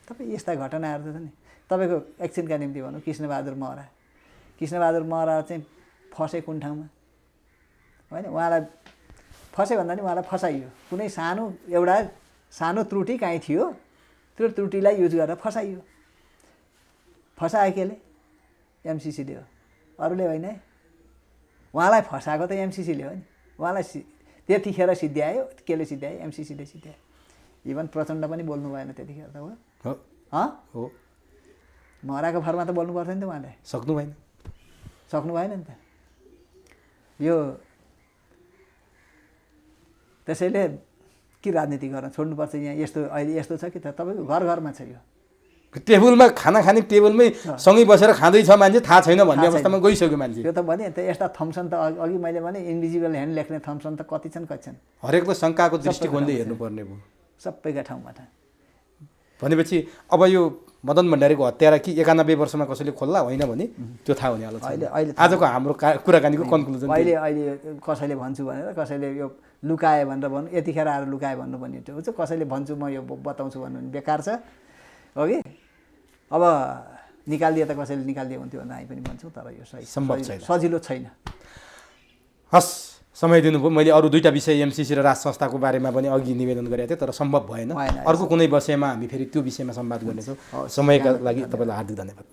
तपाईँ यस्ता घटनाहरू त नि तपाईँको एकछिनका निम्ति भनौँ कृष्णबहादुर महरा चाहिँ फसे कुन ठाउँमा होइन, उहाँलाई फसे भन्दा नि उहाँलाई फसाइयो। कुनै एउटा सानो त्रुटि काहीँ थियो, त्यो त्रुटिलाई युज गरेर फसाइयो। फसायो केले? एमसिसीले हो, अरूले होइन है। उहाँलाई फसाएको त एमसिसीले हो नि। उहाँलाई त्यतिखेर सिद्ध्यायो, केले सिद्ध्यायो? एमसिसीले सिद्ध्यायो। इभन प्रचण्ड पनि बोल्नु भएन त्यतिखेर त हो महराको भरमा त बोल्नु पर्थ्यो नि त उहाँले। सक्नु भएन नि त। यो त्यसैले के राजनीति गर्न छोड्नुपर्छ यहाँ। यस्तो अहिले यस्तो छ कि त तपाईँको घर घरमा छ यो। टेबलमा खाना खाने टेबलमै सँगै बसेर खाँदैछ मान्छे, थाहा छैन भन्ने अवस्थामा गइसक्यो मान्छे। त्यो त भने त यस्ता थम्सन त अघि मैले भने इन्भिजिबल ह्यान्ड लेख्ने थम्सन त कति छन् हरेक त शङ्काको दृष्टिकोणले हेर्नुपर्ने भयो सबैका ठाउँबाट। भनेपछि अब यो मदन भण्डारीको हत्यारा कि 91 वर्षमा कसैले खोल्ला होइन भने त्यो थाहा हुने हालत छ। अहिले आजको हाम्रो कुराकानीको कन्क्लुजन अहिले कसैले भन्छु भनेर, कसैले यो लुकाए भनेर भन्नु, यतिखेर आएर लुकाए भन्नु भन्ने त्यो चाहिँ कसैले भन्छु म यो बताउँछु भन्नु भने बेकार छ हो कि। अब निकालिदिए त कसैले निकालिदियो हुन्थ्यो भने हामी पनि भन्छौँ, तर यो सम्भव छैन, सजिलो छैन। हस्, समय दिनुभयो। मैले अरू 2टा विषय एमसिसी र राज संस्थाको बारेमा पनि अघि निवेदन गरेको थिएँ, तर सम्भव भएन। अर्को कुनै विषयमा हामी फेरि त्यो विषयमा संवाद गर्नेछौँ। समयका लागि तपाईँलाई हार्दिक धन्यवाद।